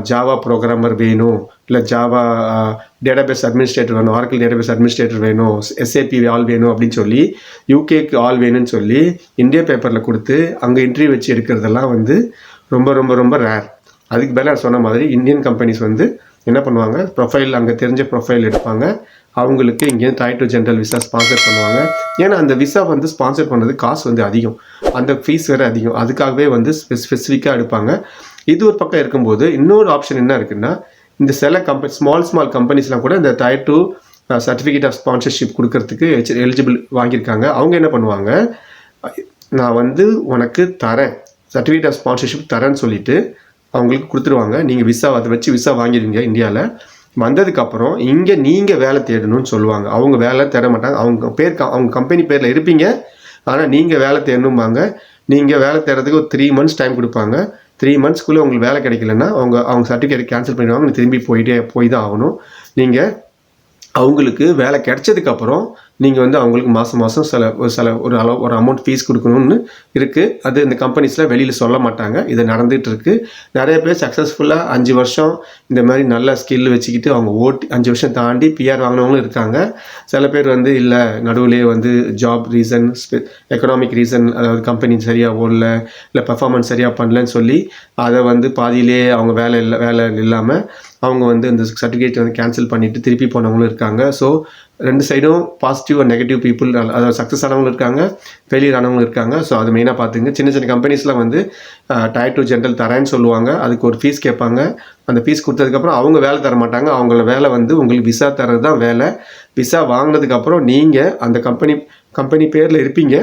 ஜாவா ப்ரோக்ராமர் வேணும், இல்லை ஜாவா டேட்டாபேஸ் அட்மினிஸ்ட்ரேட்டர் வேணும், ஆரக்கிள் டேட்டாபேஸ் அட்மினிஸ்ட்ரேட்டர் வேணும், SAP ஆள் வேணும் அப்படின்னு சொல்லி யூகேக்கு ஆள் வேணும்னு சொல்லி இந்தியா பேப்பரில் கொடுத்து அங்கே இன்டர்வியூ வச்சு எடுக்கிறதெல்லாம் வந்து ரொம்ப ரொம்ப ரொம்ப ரேர். அதுக்கு மேலே சொன்ன மாதிரி இந்தியன் கம்பெனிஸ் வந்து என்ன பண்ணுவாங்க, ப்ரொஃபைல் அங்கே தெரிஞ்ச ப்ரொஃபைல் எடுப்பாங்க, அவங்களுக்கு இங்கே டைப் 2 ஜென்ரல் விசா ஸ்பான்சர் பண்ணுவாங்க. ஏன்னா அந்த விசா வந்து ஸ்பான்சர் பண்ணுறது காசு வந்து அதிகம், அந்த ஃபீஸ் வேறு அதிகம், அதுக்காகவே வந்து ஸ்பெசிஃபிக்காக எடுப்பாங்க. இது ஒரு பக்கம் இருக்கும்போது இன்னொரு ஆப்ஷன் என்ன இருக்குன்னா, இந்த சில ஸ்மால் கம்பெனிஸ்லாம் கூட இந்த டைப் 2 சர்டிஃபிகேட் ஆஃப் ஸ்பான்சர்ஷிப் கொடுக்கறதுக்கு எலிஜிபிள் வாங்கியிருக்காங்க. அவங்க என்ன பண்ணுவாங்க, நான் வந்து உனக்கு தரேன், சர்டிஃபிகேட் ஆஃப் ஸ்பான்சர்ஷிப் தரேன்னு சொல்லிட்டு அவங்களுக்கு கொடுத்துருவாங்க. நீங்கள் விசா அதை வச்சு விசா வாங்கிடுவீங்க. இந்தியாவில் வந்ததுக்கப்புறம் இங்கே நீங்கள் வேலை தேடணும்னு சொல்லுவாங்க. அவங்க வேலை தேட மாட்டாங்க, அவங்க கம்பெனி பேரில் இருப்பீங்க, ஆனால் நீங்கள் வேலை தேடணும்பாங்க. நீங்கள் வேலை தேடுறதுக்கு ஒரு 3 months டைம் கொடுப்பாங்க. 3 monthsக்குள்ளே உங்களுக்கு வேலை கிடைக்கலன்னா அவங்க சர்டிஃபிகேட் கேன்சல் பண்ணிடுவாங்க. திரும்பி போய் தான் ஆகணும். நீங்கள் அவங்களுக்கு வேலை கிடைச்சதுக்கப்புறம் நீங்கள் வந்து அவங்களுக்கு மாதம் ஒரு அமௌண்ட் ஃபீஸ் கொடுக்கணும்னு இருக்குது. அது இந்த கம்பெனிஸில் வெளியில் சொல்ல மாட்டாங்க. இது நடந்துகிட்டு இருக்குது. நிறைய பேர் சக்ஸஸ்ஃபுல்லாக 5 வருஷம் இந்த மாதிரி நல்ல ஸ்கில் வச்சுக்கிட்டு அவங்க 5 வருஷம் தாண்டி பிஆர் வாங்கினவங்களும் இருக்காங்க. சில பேர் வந்து இல்லை நடுவுலேயே வந்து ஜாப் ரீசன், எக்கனாமிக் ரீசன், அதாவது கம்பெனி சரியாக ஓடல, இல்லை பர்ஃபார்மன்ஸ் சரியாக பண்ணலன்னு சொல்லி அதை வந்து பாதியிலே அவங்க வேலை இல்லாமல் அவங்க வந்து இந்த சர்டிஃபிகேட் வந்து கேன்சல் பண்ணிவிட்டு திருப்பி போனவங்களும் இருக்காங்க. ஸோ 2 சைடும் பாசிட்டிவ் அண்ட் நெகட்டிவ் பீப்புள், அதாவது சக்ஸஸ் ஆனவங்களும் இருக்காங்க, ஃபெயிலியர் ஆனவங்களும் இருக்காங்க. ஸோ அது மெயினாக பார்த்துங்க. சின்ன கம்பெனிஸ்லாம் வந்து டைப் 2 ஜென்ரல் தரேன்னு சொல்லுவாங்க. அதுக்கு ஒரு ஃபீஸ் கேட்பாங்க. அந்த ஃபீஸ் கொடுத்ததுக்கப்புறம் அவங்க வேலை தர மாட்டாங்க. அவங்கள வேலை வந்து உங்களுக்கு விசா தர்றது தான் வேலை. விசா வாங்கினதுக்கப்புறம் நீங்கள் அந்த கம்பெனி பேரில் இருப்பீங்க,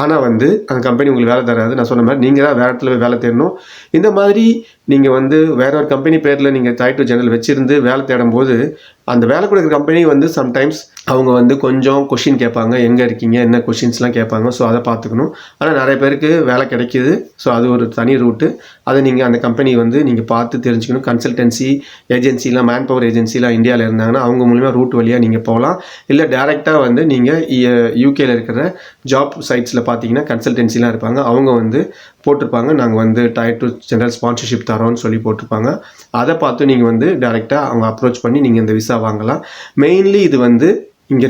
ஆனால் வந்து அந்த கம்பெனி உங்களுக்கு வேலை தராது. நான் சொன்ன மாதிரி நீங்கள் தான் வேறு இடத்துல வேலை தேடணும். இந்த மாதிரி நீங்கள் வந்து வேற ஒரு கம்பெனி பேரில் நீங்கள் டைப் 2 ஜென்ரல் வச்சுருந்து வேலை தேடும் போது அந்த வேலை கொடுக்குற கம்பெனி வந்து சம்டைம்ஸ் அவங்க வந்து கொஞ்சம் கொஷின் கேட்பாங்க, எங்கே இருக்கீங்க, என்ன கொஷின்ஸ்லாம் கேட்பாங்க. ஸோ அதை பார்த்துக்கணும். ஆனால் நிறைய பேருக்கு வேலை கிடைக்கிது. ஸோ அது ஒரு தனி ரூட்டு. அதை நீங்கள் அந்த கம்பெனி வந்து நீங்கள் பார்த்து தெரிஞ்சுக்கணும். கன்சல்டன்சி ஏஜென்சிலாம், மேன் பவர் ஏஜென்சிலாம் இந்தியாவில் இருந்தாங்கன்னா அவங்க மூலிமா ரூட் வழியாக நீங்கள் போகலாம். இல்லை டேரெக்டாக வந்து நீங்கள் யூகேயில் இருக்கிற ஜாப் சைட்ஸில் பார்த்தீங்கன்னா கன்சல்டன்சிலாம் இருப்பாங்க. அவங்க வந்து போட்டிருப்பாங்க, நாங்கள் வந்து டைப் 2 ஜென்ரல் ஸ்பான்சர்ஷிப் தரோன்னு சொல்லி போட்டிருப்பாங்க. அதை பார்த்து நீங்கள் வந்து டேரெக்டாக அவங்க அப்ரோச் பண்ணி நீங்கள் இந்த விசா வாங்கலாம். மெயின்லி இது வந்து இங்கே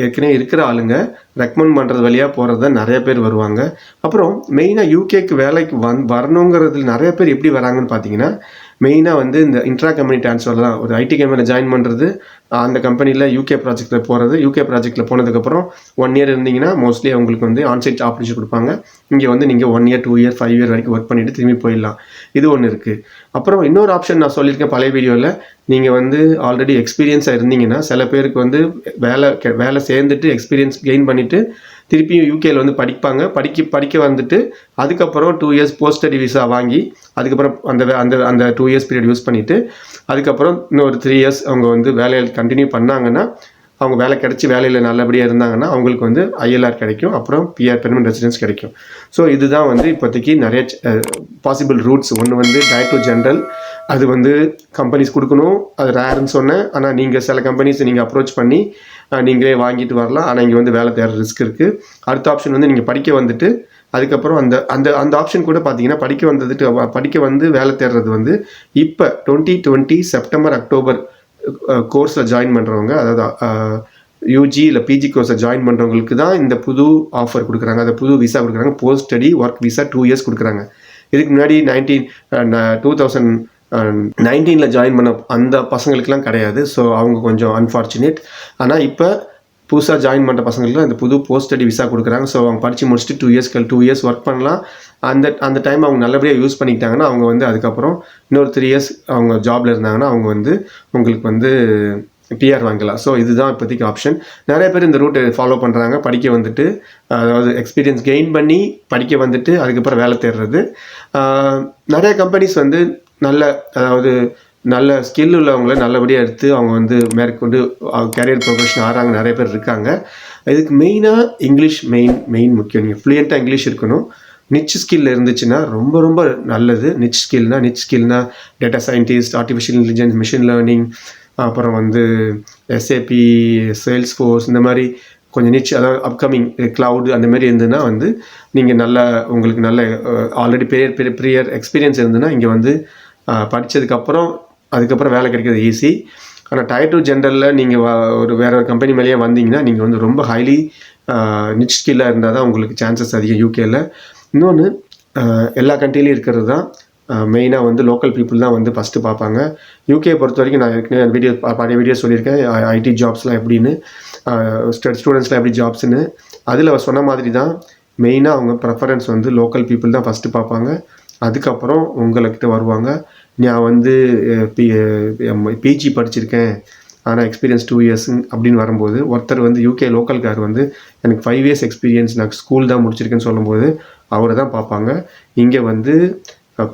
ஏற்கனவே இருக்கிற ஆளுங்க ரெக்கமெண்ட் பண்ணுறது வழியாக போகிறது தான் நிறைய பேர் வருவாங்க. அப்புறம் மெயினாக யூகேக்கு வேலைக்கு வரணுங்கிறதுல நிறைய பேர் எப்படி வராங்கன்னு பார்த்தீங்கன்னா, மெயினாக வந்து இந்த இன்ட்ரா கம்பெனி ட்ரான்ஸ்ஃபர் தான். ஒரு ஐடி கம்பெனியில் ஜாயின் பண்ணுறது, அந்த கம்பெனியில் யூகே ப்ராஜெக்ட்டில் போகிறது. யூகே ப்ராஜெக்ட்டில் போனதுக்கப்புறம் 1 year இருந்தீங்கன்னா மோஸ்ட்லி அவங்களுக்கு வந்து ஆன்சைட் ஆப்பர்ச்சுனிட்டி கொடுப்பாங்க. இங்கே வந்து நீங்கள் 1 year 2 year 5 year வரைக்கும் ஒர்க் பண்ணிவிட்டு திரும்பி போயிடலாம். இது ஒன்று இருக்குது. அப்புறம் இன்னொரு ஆப்ஷன் நான் சொல்லியிருக்கேன் பழைய வீடியோவில், நீங்கள் வந்து ஆல்ரெடி எக்ஸ்பீரியன்ஸாக இருந்தீங்கன்னா சில பேருக்கு வந்து வேலை சேர்ந்துட்டு எக்ஸ்பீரியன்ஸ் கெயின் பண்ணிவிட்டு திருப்பியும் யூகேயில் வந்து படிக்க வந்துட்டு அதுக்கப்புறம் 2 years போஸ்ட் ஸ்டடி விசா வாங்கி அதுக்கப்புறம் அந்த 2 years பீரியட் யூஸ் பண்ணிவிட்டு அதுக்கப்புறம் இன்னொரு 3 years அவங்க வந்து வேலையில் கண்டினியூ பண்ணாங்கன்னா, அவங்க வேலை கிடச்சி வேலையில் நல்லபடியாக இருந்தாங்கன்னா அவங்களுக்கு வந்து ILR கிடைக்கும். அப்புறம் PR பெர்மனன்ட் ரெசிடென்ஸ் கிடைக்கும். ஸோ இதுதான் வந்து இப்போதைக்கு நிறைய பாசிபிள் ரூட்ஸ். ஒன்று வந்து டைப் 2 ஜென்ரல், அது வந்து கம்பெனிஸ் கொடுக்கணும், அது ரேர்னு சொன்னேன். ஆனால் நீங்கள் சில கம்பெனிஸை நீங்கள் அப்ரோச் பண்ணி நீங்களே வாங்கிட்டு வரலாம். ஆனால் இங்கே வந்து வேலை தேடுற ரிஸ்க் இருக்குது. அடுத்த ஆப்ஷன் வந்து நீங்கள் படிக்க வந்துட்டு அதுக்கப்புறம் அந்த ஆப்ஷன் கூட பார்த்தீங்கன்னா படிக்க வந்து வேலை தேடுறது வந்து இப்போ 2020 செப்டம்பர் அக்டோபர் கோர்ஸில் ஜாயின் பண்ணுறவங்க, அதாவது யூஜி இல்லை பிஜி கோர்ஸை ஜாயின் பண்ணுறவங்களுக்கு தான் இந்த புது ஆஃபர் கொடுக்குறாங்க. அந்த புது விசா கொடுக்குறாங்க. Post study work visa 2 years கொடுக்குறாங்க. இதுக்கு முன்னாடி 2019 ஜாயின் பண்ண அந்த பசங்களுக்குலாம் கிடையாது. ஸோ அவங்க கொஞ்சம் அன்ஃபார்ச்சுனேட். ஆனால் இப்போ புதுசாக ஜாயின் பண்ணுற பசங்களுக்குலாம் இந்த புது போஸ்ட் ஸ்டடி விசா கொடுக்குறாங்க. ஸோ அவங்க படித்து முடிச்சுட்டு 2 years ஒர்க் பண்ணலாம். அந்த டைம் அவங்க நல்லபடியாக யூஸ் பண்ணிக்கிட்டாங்கன்னா அவங்க வந்து அதுக்கப்புறம் இன்னொரு 3 years அவங்க ஜாபில் இருந்தாங்கன்னா அவங்க வந்து உங்களுக்கு வந்து PR வாங்கலாம். ஸோ இதுதான் இப்போதைக்கு ஆப்ஷன். நிறைய பேர் இந்த ரூட்டை ஃபாலோ பண்ணுறாங்க. படிக்க வந்துட்டு, அதாவது எக்ஸ்பீரியன்ஸ் கெயின் பண்ணி படிக்க வந்துட்டு அதுக்கப்புறம் வேலை தேடுறது. நிறைய கம்பெனிஸ் வந்து நல்ல ஸ்கில் உள்ளவங்கள நல்லபடியாக எடுத்து அவங்க வந்து மேற்கொண்டு கேரியர் ப்ரொஃபஷன் ஆகிறாங்க. நிறைய பேர் இருக்காங்க. இதுக்கு மெயினாக இங்கிலீஷ் மெயின் முக்கியம். நீங்கள் ஃப்ளூயண்ட்டாக இங்கிலீஷ் இருக்கணும். நிச் ஸ்கில் இருந்துச்சுன்னா ரொம்ப ரொம்ப நல்லது. நிச் ஸ்கில்னா data scientist, artificial intelligence, machine learning, அப்புறம் வந்து SAP, சேல்ஸ் ஃபோர்ஸ், இந்த மாதிரி கொஞ்சம் நிச், அதாவது அப்கமிங் க்ளவுடு அந்த மாதிரி இருந்ததுன்னா வந்து நீங்கள் உங்களுக்கு நல்ல ஆல்ரெடி ப்ரியர் எக்ஸ்பீரியன்ஸ் இருந்ததுன்னா இங்கே வந்து அதுக்கப்புறம் வேலை கிடைக்கிறது ஈஸி. ஆனால் டைப் 2 ஜென்ரலில் நீங்கள் வேற ஒரு கம்பெனி மேலேயே வந்தீங்கன்னா நீங்கள் வந்து ரொம்ப ஹைலி நிச் ஸ்கில்லாக இருந்தால் தான் உங்களுக்கு சான்சஸ் அதிகம் யூகேயில். இன்னொன்று எல்லா கண்ட்ரிலையும் இருக்கிறது தான் மெயினாக வந்து லோக்கல் பீப்புள் தான் வந்து ஃபஸ்ட்டு பார்ப்பாங்க. யூகே பொறுத்த வரைக்கும் நான் ஏற்கனவே பழைய வீடியோ சொல்லியிருக்கேன், ஐடி ஜாப்ஸ்லாம் எப்படின்னு, ஸ்டூடெண்ட்ஸ்லாம் எப்படி ஜாப்ஸ்ன்னு. அதில் சொன்ன மாதிரி தான் மெயினாக அவங்க ப்ரெஃபரன்ஸ் வந்து லோக்கல் பீப்புள் தான் ஃபஸ்ட்டு பார்ப்பாங்க. அதுக்கப்புறம் உங்கள்கிட்ட வருவாங்க. நான் வந்து பிஜி படிச்சிருக்கேன், ஆனால் எக்ஸ்பீரியன்ஸ் 2 years அப்படின்னு வரும்போது, ஒருத்தர் வந்து யூகே லோக்கல்கார் வந்து எனக்கு 5 years எக்ஸ்பீரியன்ஸ், நான் ஸ்கூல் தான் முடிச்சிருக்கேன்னு சொல்லும்போது அவரை தான் பார்ப்பாங்க. இங்கே வந்து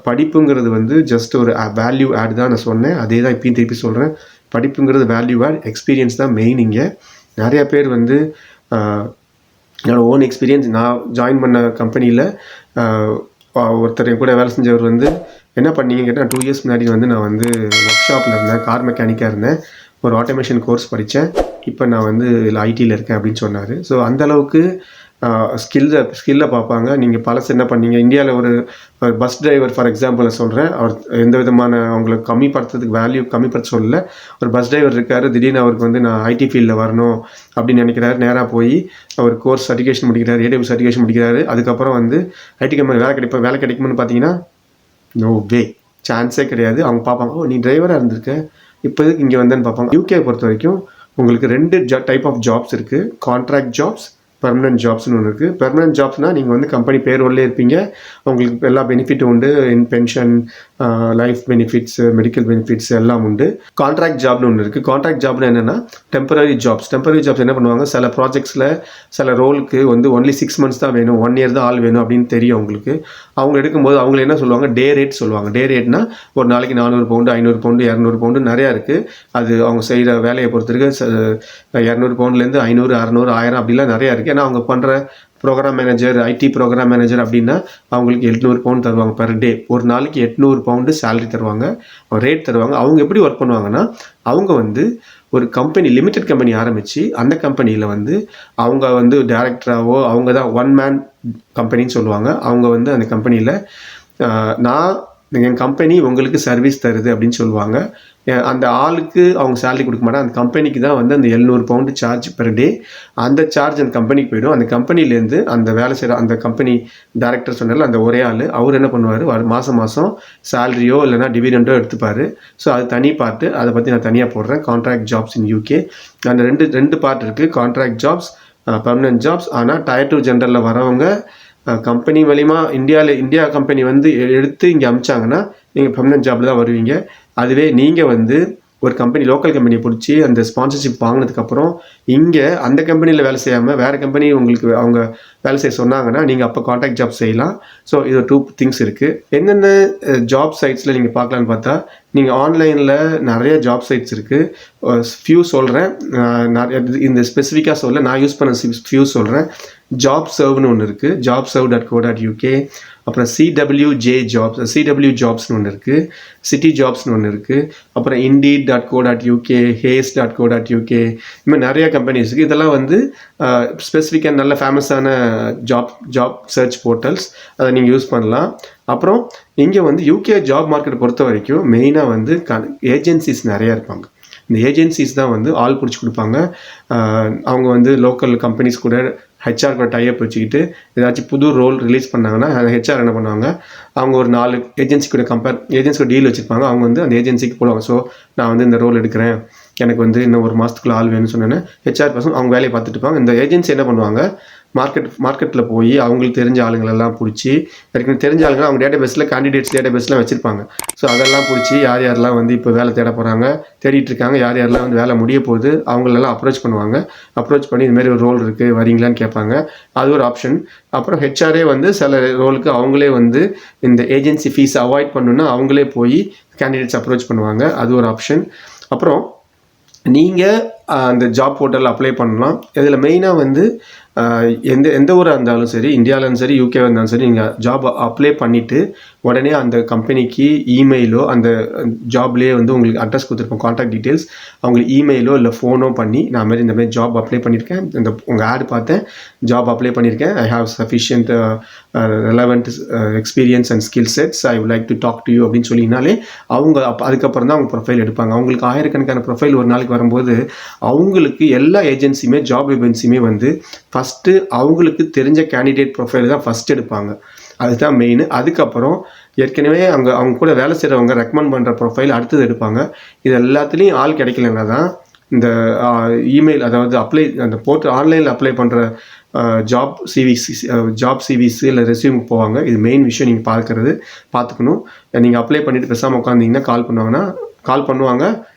படிப்புங்கிறது வந்து ஜஸ்ட் ஒரு வேல்யூ ஆட் தான் நான் சொன்னேன், அதே தான் இப்பயும் திருப்பி சொல்கிறேன். படிப்புங்கிறது வேல்யூ ஆட், எக்ஸ்பீரியன்ஸ் தான் மெயின். இங்கே நிறையா பேர் வந்து என்னோடய ஓன் எக்ஸ்பீரியன்ஸ், நான் ஜாயின் பண்ண கம்பெனியில் ஒருத்தர் என் கூட வேலை செஞ்சவர் வந்து என்ன பண்ணீங்க கேட்டால், 2 years முன்னாடி வந்து நான் வந்து ஒர்க் ஷாப்பில் இருந்தேன், கார் மெக்கானிக்காக இருந்தேன், ஒரு ஆட்டோமேஷன் கோர்ஸ் படித்தேன், இப்போ நான் வந்து ஐடியில் இருக்கேன் அப்படின்னு சொன்னார். ஸோ அந்தளவுக்கு ஸ்கில்லை பார்ப்பாங்க. நீங்கள் பழசு என்ன பண்ணீங்க, இந்தியாவில் ஒரு பஸ் டிரைவர் ஃபார் எக்ஸாம்பிள் சொல்கிறேன், அவர் எந்த விதமான அவங்களுக்கு கம்மிப்படுத்துறதுக்கு வேல்யூ கம்மிப்படுத்த சொல்லலை. ஒரு பஸ் டிரைவர் இருக்கார், திடீர்னு அவருக்கு வந்து நான் ஐடி ஃபீல்டில் வரணும் அப்படின்னு நினைக்கிறாரு, நேராக போய் அவர் கோர்ஸ் சர்டிஃபிகேஷன் முடிக்கிறார், ஏடபிள்யூ சர்டிஃபிகேஷன் முடிக்கிறாரு. அதுக்கப்புறம் வந்து ஐடி கம்பெனி வேலை கிடைக்கும்னு பார்த்தீங்கன்னா நோ வே, சான்ஸே கிடையாது. அவங்க பார்ப்பாங்க, ஓ நீ டிரைவராக இருந்திருக்க, இப்போதுக்கு இங்கே வந்தேன்னு பார்ப்பாங்க. யூகே பொறுத்த வரைக்கும் உங்களுக்கு 2 டைப் ஆஃப் ஜாப்ஸ் இருக்குது, கான்ட்ராக்ட் ஜாப்ஸ், பெர்மனன்ட் ஜாப்ஸ்னு ஒன்று இருக்குது. பெர்மனன்ட் ஜாப்ஸ்னால் நீங்கள் வந்து கம்பெனி பேரோல்லே இருப்பீங்க, உங்களுக்கு எல்லா பெனிஃபிட்டும் உண்டு, pension, life benefits, medical benefits எல்லாம் உண்டு. கான்ட்ராக்ட் ஜாப்னு ஒன்று இருக்குது. கான்ட்ராக்ட் ஜாப்னு என்னென்னா டெம்பரரி ஜாப்ஸ் என்ன பண்ணுவாங்க, சில ப்ராஜெக்ட்ஸில் சில ரோலுக்கு வந்து ஒன்லி 6 months தான் வேணும், 1 year தான் ஆள் வேணும் அப்படின்னு தெரியும் அவங்களுக்கு. அவங்க எடுக்கும்போது அவங்க என்ன சொல்லுவாங்க, டே ரேட் சொல்லுவாங்க. டே ரேட்னா ஒரு நாளைக்கு 400 பவுண்டு, 500 பவுண்டு, 200 பவுண்டு நிறையா இருக்குது. அது அவங்க செய்கிற வேலையை பொறுத்து இருக்கு. 200 பவுண்ட்லேருந்து 500, 600, 1000 அப்படிலாம் நிறையா இருக்குது. ஏன்னா அவங்க பண்ணுற program manager, IT program manager அப்படின்னா அவங்களுக்கு 800 பவுண்ட் தருவாங்க பெர் டே. ஒரு நாளைக்கு 800 பவுண்டு சேலரி தருவாங்க, ரேட் தருவாங்க. அவங்க எப்படி ஒர்க் பண்ணுவாங்கன்னா, அவங்க வந்து ஒரு கம்பெனி, லிமிடெட் கம்பெனி ஆரம்பித்து அந்த கம்பெனியில் வந்து அவங்க வந்து டைரக்டராகவோ, அவங்க தான் ஒன் மேன் கம்பெனின்னு சொல்லுவாங்க. அவங்க வந்து அந்த கம்பெனியில் என் கம்பெனி உங்களுக்கு சர்வீஸ் தருது அப்படின்னு சொல்லுவாங்க. அந்த ஆளுக்கு அவங்க சேலரி கொடுக்க மாட்டாங்க, அந்த கம்பெனிக்கு தான் வந்து அந்த 700 பவுண்டு சார்ஜ் பெர் டே. அந்த சார்ஜ் அந்த கம்பெனிக்கு போயிடும். அந்த கம்பெனிலேருந்து அந்த வேலை செய்கிற அந்த கம்பெனி டைரக்டர் சொன்னால அந்த ஒரே ஆள், அவர் என்ன பண்ணுவார், மாதம் சேலரியோ இல்லைனா டிவிடெண்டோ எடுத்துப்பார். ஸோ அது தனி பார்ட்டு, அதை பற்றி நான் தனியாக போடுறேன். கான்ட்ராக்ட் ஜாப்ஸ் இன் யூகே அந்த ரெண்டு பார்ட் இருக்குது, கான்ட்ராக்ட் ஜாப்ஸ், பெர்மனன்ட் ஜாப்ஸ். ஆனால் டயர் 2 ஜென்ரலில் வரவங்க கம்பெனி மூலிமா இந்தியா கம்பெனி வந்து எடுத்து இங்கே அமிச்சாங்கன்னா நீங்கள் பெர்மனன்ட் ஜாபில் தான் வருவீங்க. அதுவே நீங்கள் வந்து ஒரு கம்பெனி, லோக்கல் கம்பெனியை பிடிச்சி அந்த ஸ்பான்சர்ஷிப் வாங்கினதுக்கப்புறம் இங்கே அந்த கம்பெனியில் வேலை செய்யாமல் வேறு கம்பெனி உங்களுக்கு அவங்க வேலை செய்ய சொன்னாங்கன்னா நீங்கள் அப்போ கான்ட்ராக்ட் ஜாப் செய்யலாம். ஸோ இது 2 things இருக்குது. என்னென்ன ஜாப் சைட்ஸில் நீங்கள் பார்க்கலான்னு பார்த்தா, நீங்கள் ஆன்லைனில் நிறைய ஜாப் சைட்ஸ் இருக்குது. ஃபியூ சொல்கிறேன், இந்த ஸ்பெசிஃபிக்காக சொல்ல, நான் யூஸ் பண்ண ஃபியூ சொல்கிறேன். ஜாப் சர்வ்னு ஒன்று இருக்குது, jobserve.co.uk. அப்புறம் CWJ ஜாப்ஸ், CW ஜாப்ஸ்னு ஒன்று இருக்குது, சிட்டி ஜாப்ஸ்னு ஒன்று இருக்குது. அப்புறம் indeed.co.uk, haze.co.uk, இது மாதிரி நிறைய கம்பெனிஸ் இருக்குது. இதெல்லாம் வந்து ஸ்பெசிஃபிக்காக நல்ல ஃபேமஸான ஜாப் சர்ச் போர்ட்டல்ஸ், அதை நீங்கள் யூஸ் பண்ணலாம். அப்புறம் இங்கே வந்து யூகே ஜாப் மார்க்கெட்டை பொறுத்த வரைக்கும் மெயினாக வந்து ஏஜென்சிஸ் நிறையா இருப்பாங்க. இந்த ஏஜென்சிஸ் தான் வந்து ஆள் பிடிச்சி கொடுப்பாங்க. அவங்க வந்து லோக்கல் கம்பெனிஸ் கூட ஹெச்ஆர் கூட டைப் வச்சுக்கிட்டு ஏதாச்சும் புது ரோல் ரிலீஸ் பண்ணாங்கன்னா ஹெச்ஆர் என்ன பண்ணுவாங்க, அவங்க ஒரு 4 ஏஜென்சி கூட டீல் வச்சுருப்பாங்க. அவங்க வந்து அந்த ஏஜென்சிக்கு போடுவாங்க. ஸோ நான் வந்து இந்த ரோல் எடுக்கிறேன், எனக்கு வந்து இன்னும் ஒரு மாதத்துக்குள்ள ஆள் வேணும்னு சொன்னேன்னா ஹெச்ஆர் பர்சன் அவங்க வேலையை பார்த்துட்டு இருப்பாங்க. இந்த ஏஜென்சி என்ன பண்ணுவாங்க, மார்க்கெட்டில் போய் அவங்களுக்கு தெரிஞ்ச ஆளுங்களெல்லாம் பிடிச்சி, ஏற்கனவே தெரிஞ்ச ஆளுங்க அவங்க டேட்டாபேஸில் கேண்டிடேட்ஸ் டேட்டாபேஸ்லாம் வச்சுருப்பாங்க. ஸோ அதெல்லாம் பிடிச்சி யாரெல்லாம் வந்து இப்போ வேலை தேட போகிறாங்க, தேடிட்டு இருக்காங்க, யாரெல்லாம் வந்து வேலை முடிய போகுது, அவங்களெல்லாம் அப்ரோச் பண்ணுவாங்க. அப்ரோச் பண்ணி இதுமாரி ஒரு ரோல் இருக்குது வரீங்களான்னு கேட்பாங்க. அது ஒரு ஆப்ஷன். அப்புறம் ஹெச்ஆரே வந்து சில ரோலுக்கு அவங்களே வந்து இந்த ஏஜென்சி ஃபீஸ் அவாய்ட் பண்ணணுன்னா அவங்களே போய் கேண்டிடேட்ஸ் அப்ரோச் பண்ணுவாங்க. அது ஒரு ஆப்ஷன். அப்புறம் நீங்கள் அந்த ஜாப் போர்ட்டலில் அப்ளை பண்ணலாம். இதில் மெயினாக வந்து எந்த ஊராக இருந்தாலும் சரி, இந்தியாவிலும் சரி, யூகேவாக இருந்தாலும் சரி, நீங்கள் ஜாப் அப்ளை பண்ணிவிட்டு உடனே அந்த கம்பெனிக்கு இமெயிலோ, அந்த ஜாப்லேயே வந்து உங்களுக்கு அட்ரஸ் கொடுத்துருப்போம், கான்டாக்ட் டீட்டெயில்ஸ், அவங்களுக்கு இமெயிலோ இல்லை ஃபோனோ பண்ணி நான் மாதிரி இந்த மாதிரி ஜாப் அப்ளை பண்ணியிருக்கேன், இந்த உங்கள் ஆட் பார்த்தேன், ஜாப் அப்ளை பண்ணியிருக்கேன், I have sufficient relevant experience and skill sets, I would like to talk to you அப்படின்னு சொல்லினாலே அவங்க அதுக்கப்புறம் தான் அவங்க ப்ரொஃபைல் எடுப்பாங்க. அவங்களுக்கு ஆயிரக்கணக்கான ப்ரொஃபைல் ஒரு நாளைக்கு வரும்போது அவங்களுக்கு எல்லா ஏஜென்சியுமே, ஜாப் ஏஜென்சியுமே வந்து ஃபஸ்ட்டு அவங்களுக்கு தெரிஞ்ச கேண்டிடேட் ப்ரொஃபைல் தான் ஃபஸ்ட் எடுப்பாங்க. அதுதான் மெயின். அதுக்கப்புறம் ஏற்கனவே அவங்க கூட வேலை செய்கிறவங்க ரெக்கமெண்ட் பண்ணுற ப்ரொஃபைல் அடுத்தது எடுப்பாங்க. இது எல்லாத்துலேயும் ஆள் கிடைக்கலன்னா தான் இந்த இமெயில், அதாவது அந்த போட்டு ஆன்லைனில் அப்ளை பண்ணுற ஜாப் சிவிஸ் இல்லை ரெஸ்யூமுக்கு போவாங்க. இது மெயின் விஷயம் நீங்கள் பார்த்துக்கணும். நீங்கள் அப்ளை பண்ணிவிட்டு பேசாமல் உட்காந்திங்கன்னா கால் பண்ணுவாங்க.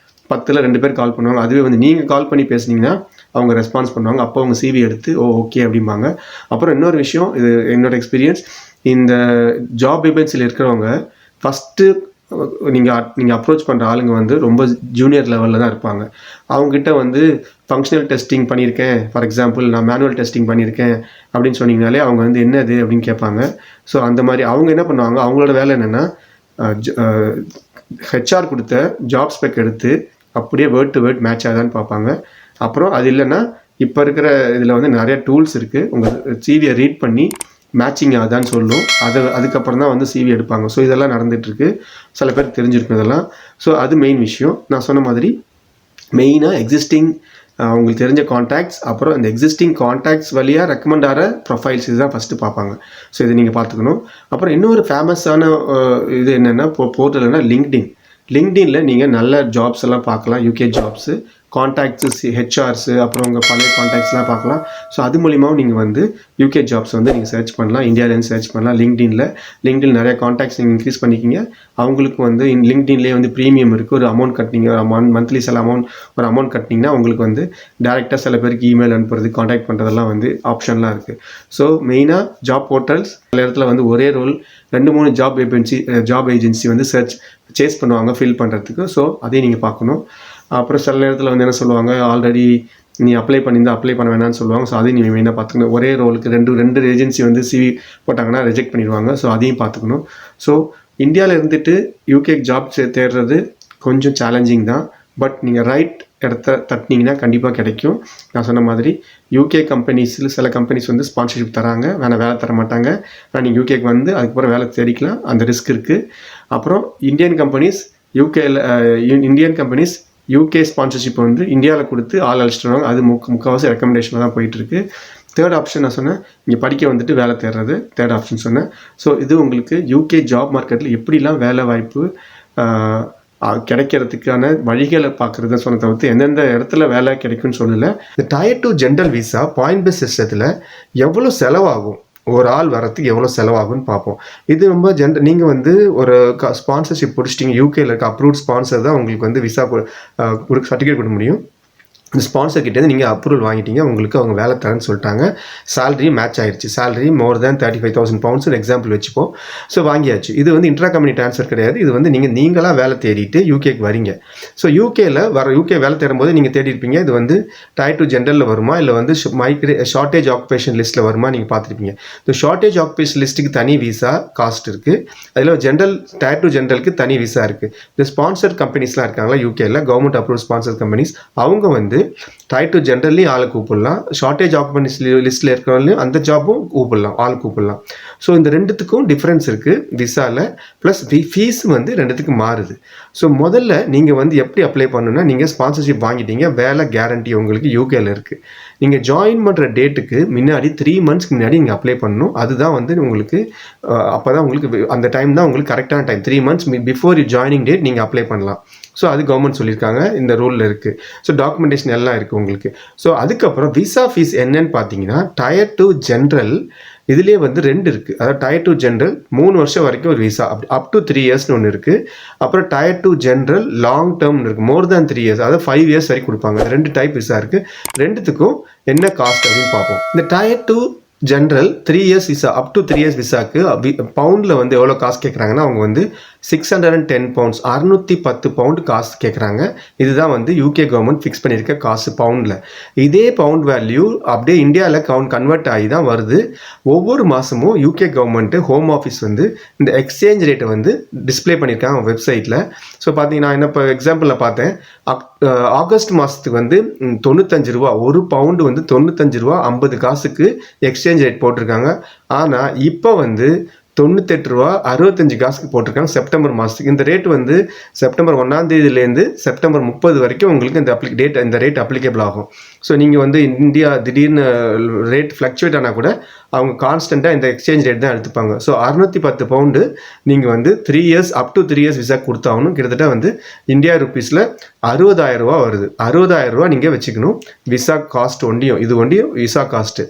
10ல் 2 பேர் கால் பண்ணுவாங்க. அதுவே வந்து நீங்கள் கால் பண்ணி பேசுனீங்கன்னா அவங்க ரெஸ்பான்ஸ் பண்ணுவாங்க. அப்போ அவங்க சிவி எடுத்து ஓகே அப்படிம்பாங்க. அப்புறம் இன்னொரு விஷயம், இது என்னோட எக்ஸ்பீரியன்ஸ், இந்த ஜாப் வேகன்சியில் இருக்கிறவங்க ஃபஸ்ட்டு நீங்கள் அப்ரோச் பண்ணுற ஆளுங்க வந்து ரொம்ப ஜூனியர் லெவலில் தான் இருப்பாங்க. அவங்ககிட்ட வந்து ஃபங்க்ஷனல் டெஸ்டிங் பண்ணியிருக்கேன், ஃபார் எக்ஸாம்பிள் நான் மேனுவல் டெஸ்டிங் பண்ணியிருக்கேன் அப்படின்னு சொன்னீங்கனாலே அவங்க வந்து என்னது அப்படின்னு கேட்பாங்க. ஸோ அந்த மாதிரி அவங்க என்ன பண்ணுவாங்க, அவங்களோட வேலை என்னென்னா ஹெச்ஆர் கொடுத்த ஜாப் ஸ்பெக் எடுத்து அப்படியே வேர்ட் டு வேர்ட் மேட்ச் ஆகுதான்னு பார்ப்பாங்க. அப்புறம் அது இல்லைன்னா இப்போ இருக்கிற இதில் வந்து நிறைய டூல்ஸ் இருக்குது, உங்கள் சிவியை ரீட் பண்ணி மேட்சிங் ஆகுதான்னு சொல்லும். அதுக்கப்புறம் தான் வந்து சிவி எடுப்பாங்க. ஸோ இதெல்லாம் நடந்துகிட்ருக்கு, சில பேருக்கு தெரிஞ்சிருக்கும் இதெல்லாம். ஸோ அது மெயின் விஷயம். நான் சொன்ன மாதிரி மெயினாக அவங்களுக்கு தெரிஞ்ச கான்டாக்ட்ஸ், அப்புறம் இந்த எக்ஸிஸ்டிங் கான்டாக்ட்ஸ் வழியாக ரெக்கமெண்ட் ஆகிற ப்ரொஃபைல்ஸ் இதுதான் ஃபஸ்ட்டு பார்ப்பாங்க. ஸோ இதை நீங்கள் பார்த்துக்கணும். அப்புறம் இன்னொரு ஃபேமஸான இது என்னென்னா போர்ட்டல்னா லிங்க்டின்ல நீங்கள் நல்ல ஜாப்ஸ் எல்லாம் பார்க்கலாம். யூகே ஜாப்ஸு, கான்டாக்ட்ஸு, ஹெச்ஆர்ஸு, அப்புறம் உங்கள் பழைய கான்டாக்ட்ஸ்லாம் பார்க்கலாம். ஸோ அது மூலிமாவும் நீங்கள் வந்து யூகே ஜாப்ஸ் வந்து நீங்கள் சர்ச் பண்ணலாம். இந்தியாவிலேருந்து சர்ச் பண்ணலாம். லிங்க்டின் நிறைய கான்டாக்ட்ஸ் நீங்கள் இன்க்ரீஸ் பண்ணிக்கிங்க. அவங்களுக்கு வந்து லிங்க்டின்லேயே வந்து ப்ரீமியம் இருக்குது. ஒரு அமௌண்ட் கட்டினீங்க, மந்த்லி சில அமௌண்ட் கட்டினீங்கன்னா உங்களுக்கு வந்து டேரெக்டாக சில பேருக்கு இமெயில் அனுப்புறது, கான்டாக்ட் பண்ணுறதெல்லாம் வந்து ஆப்ஷன்லாம் இருக்குது. ஸோ மெயினாக ஜாப் போர்ட்டல்ஸ் சில இடத்துல வந்து ஒரே ரோல் 2-3 ஜாப் ஏஜென்சி வந்து சேஸ் பண்ணுவாங்க ஃபில் பண்ணுறதுக்கு. ஸோ அதையும் நீங்கள் பார்க்கணும். அப்புறம் சில நேரத்தில் வந்து என்ன சொல்லுவாங்க, ஆல்ரெடி நீ அப்ளை பண்ண வேணாம்னு சொல்லுவாங்க. ஸோ அதையும் நீங்கள் மெயினாக பார்த்துக்கணும். ஒரே ரோலுக்கு ரெண்டு ஏஜென்சி வந்து சிவி போட்டாங்கன்னா ரிஜெக்ட் பண்ணிடுவாங்க. ஸோ அதையும் பார்த்துக்கணும். ஸோ இந்தியாவில் இருந்துட்டு யூகே ஜாப் தேடுறது கொஞ்சம் சேலஞ்சிங் தான். பட் நீங்கள் ரைட் இடத்த தட்டினீங்கன்னா கண்டிப்பாக கிடைக்கும். நான் சொன்ன மாதிரி யூகே கம்பெனிஸில் சில கம்பெனிஸ் வந்து ஸ்பான்சர்ஷிப் தராங்க, வேலை தர மாட்டாங்க. ஆனால் நீங்கள் யூகேக்கு வந்து அதுக்கப்புறம் வேலை தேடிக்கலாம், அந்த ரிஸ்க் இருக்குது. அப்புறம் இந்தியன் கம்பெனிஸ் யூகே ஸ்பான்சர்ஷிப் வந்து இந்தியாவில் கொடுத்து ஆள் அழைச்சிட்டு வருவாங்க. அது முக்கால்வாசி ரெக்கமெண்டேஷனில் தான் போயிட்டுருக்கு. தேர்ட் ஆப்ஷன் நான் சொன்னேன், இங்கே படிக்க வந்துட்டு வேலை தேடுறது தேர்ட் ஆப்ஷன் சொன்னேன். ஸோ இது உங்களுக்கு யூகே ஜாப் மார்க்கெட்டில் எப்படிலாம் வேலை வாய்ப்பு கிடைக்கிறதுக்கான வழிகளை பார்க்குறத சொன்ன தவிர்த்து எந்தெந்த இடத்துல வேலை கிடைக்கும்னு சொல்லலை. இந்த Tier 2 general visa point base சிஸ்டத்தில் எவ்வளோ செலவாகும், ஒரு ஆள் வரத்துக்கு எவ்வளோ செலவாகும்னு பார்ப்போம். இது ரொம்ப நீங்கள் வந்து ஒரு ஸ்பான்சர்ஷிப் பிடிச்சிட்டிங்க, யூகேல இருக்க அப்ரூவ்ட் ஸ்பான்சர் தான் உங்களுக்கு வந்து விசா சர்டிஃபிகேட் கொடுக்க முடியும். இந்த ஸ்பான்சர் கிட்டேருந்து நீங்கள் அப்ரூவல் வாங்கிட்டீங்க, உங்களுக்கு அவங்க வேலை தரேன்னு சொல்லிட்டாங்க. சேலரி மேட்ச் ஆயிடுச்சு, சேலரி மோர் தேன் 35,000 pounds எக்ஸாம்பிள் வச்சுப்போம். ஸோ வாங்கியாச்சு. இது வந்து இன்ட்ரா கம்பெனி ட்ரான்ஸ்ஃபர் கிடையாது. இது வந்து நீங்களாக வேலை தேடிட்டு யூகேக்கு வரீங்க. ஸோ யூகே வேலை தேடும்போது நீங்கள் தேடி இருப்பீங்க, இது வந்து Tier 2 ஜென்ரலில் வருமா இல்லை வந்து ஷார்ட்டேஜ் ஆக்குபேஷன் லிஸ்ட்டில் வருமா நீங்கள் பார்த்துருப்பீங்க. இந்த ஷார்ட்டேஜ் ஆக்குபேஷன் லிஸ்ட்டுக்கு தனி விசா காஸ்ட் இருக்குது. அதில் Tier 2 ஜென்ரலுக்கு தனி விசா இருக்குது. இந்த ஸ்பான்சர் கம்பெனிஸ்லாம் இருக்காங்களா யூகேல, கவர்மெண்ட் அப்ரூவ் ஸ்பான்சர் கம்பெனிஸ், அவங்க வந்து Tier 2 ஜென்ரல்லையும் ஆளை கூப்பிடலாம், ஷார்ட்டேஜ் ஆக்குபென்ஸ் லிஸ்ட்டில் இருக்கிறவங்களையும் அந்த ஜாப்பும் கூப்பிடலாம். ஸோ இந்த ரெண்டுத்துக்கும் டிஃப்ரென்ஸ் இருக்குது விசாவில். ப்ளஸ் ஃபீஸ் வந்து ரெண்டுத்துக்கும் மாறுது. ஸோ முதல்ல நீங்கள் வந்து எப்படி அப்ளை பண்ணணும்னா, நீங்கள் ஸ்பான்சர்ஷிப் வாங்கிட்டீங்க, வேலை கேரண்டி உங்களுக்கு யூகேல இருக்குது. நீங்கள் ஜாயின் பண்ணுற டேட்டுக்கு முன்னாடி 3 months முன்னாடி நீங்கள் அப்ளை பண்ணணும். அதுதான் வந்து உங்களுக்கு அப்போ தான் உங்களுக்கு அந்த டைம் தான் உங்களுக்கு கரெக்டான time. 3 months before you joining date நீங்கள் அப்ளை பண்ணலாம். ஸோ அது கவர்மெண்ட் சொல்லியிருக்காங்க, இந்த ரூலில் இருக்குது. ஸோ டாக்குமெண்டேஷன் எல்லாம் இருக்குது உங்களுக்கு. ஸோ அதுக்கப்புறம் விசா ஃபீஸ் என்னன்னு பார்த்தீங்கன்னா, Tier 2 ஜென்ரல் இதுலேயே வந்து 2 இருக்குது. அதாவது Tier 2 ஜென்ரல் 3 வருஷம் வரைக்கும் ஒரு விசா, அப் டு 3 yearsனு ஒன்று இருக்குது. அப்புறம் Tier 2 ஜென்ரல் லாங் டேர்ம்னு இருக்குது, மோர் தேன் 3 years, அதாவது 5 years வரைக்கும் கொடுப்பாங்க. 2 டைப் விசா இருக்குது. ரெண்டுத்துக்கும் என்ன காஸ்ட் அப்படின்னு பார்ப்போம். இந்த Tier 2 general 3 years visa, up to 3 years விசாக்கு பவுண்டில் வந்து எவ்வளோ காசு கேட்குறாங்கன்னா, அவங்க வந்து 610 pounds, 610 pound காசு கேட்குறாங்க. இதுதான் வந்து யூகே கவர்மெண்ட் ஃபிக்ஸ் பண்ணியிருக்க காசு பவுண்டில். இதே பவுண்ட் வேல்யூ அப்படியே இந்தியாவில் கன்வெர்ட் ஆகி தான் வருது. ஒவ்வொரு மாதமும் யூகே கவர்மெண்ட்டு ஹோம் ஆஃபீஸ் வந்து இந்த எக்ஸ்சேஞ்ச் ரேட்டை வந்து டிஸ்பிளே பண்ணியிருக்காங்க வெப்சைட்டில். ஸோ பார்த்தீங்கன்னா, நான் இப்போ எக்ஸாம்பிளில் பார்த்தேன், ஆகஸ்ட் மாதத்துக்கு வந்து 95 ரூபா, ஒரு பவுண்டு வந்து 95 ரூபா 50 காசுக்கு எக்ஸ்சேஞ்ச் ரேட் போட்டிருக்காங்க. ஆனால் இப்போ வந்து ரூ. 98.65 போட்டிருக்காங்க செப்டம்பர் மாதத்துக்கு. இந்த ரேட் வந்து செப்டம்பர் 1ஆம் தேதியிலேருந்து செப்டம்பர் 30 வரைக்கும் உங்களுக்கு இந்த ரேட் அப்ளிகேபிள் ஆகும். ஸோ நீங்கள் வந்து இந்தியா திடீர்னு ரேட் ஃப்ளக்சுவேட் ஆனால் கூட அவங்க கான்ஸ்டண்ட்டாக இந்த எக்ஸ்சேஞ்ச் ரேட் தான் எடுத்துப்பாங்க. ஸோ 610 பவுண்டு நீங்கள் வந்து 3 years up to 3 years visa கொடுத்தாகணும். கிட்டத்தட்ட வந்து இந்தியா ருபீஸில் 60,000 ரூபா வருது. 60,000 ரூபா நீங்கள் வச்சுக்கணும் விசா காஸ்ட் ஒண்டியும். இது ஒண்டியும் விசா காஸ்ட்டு.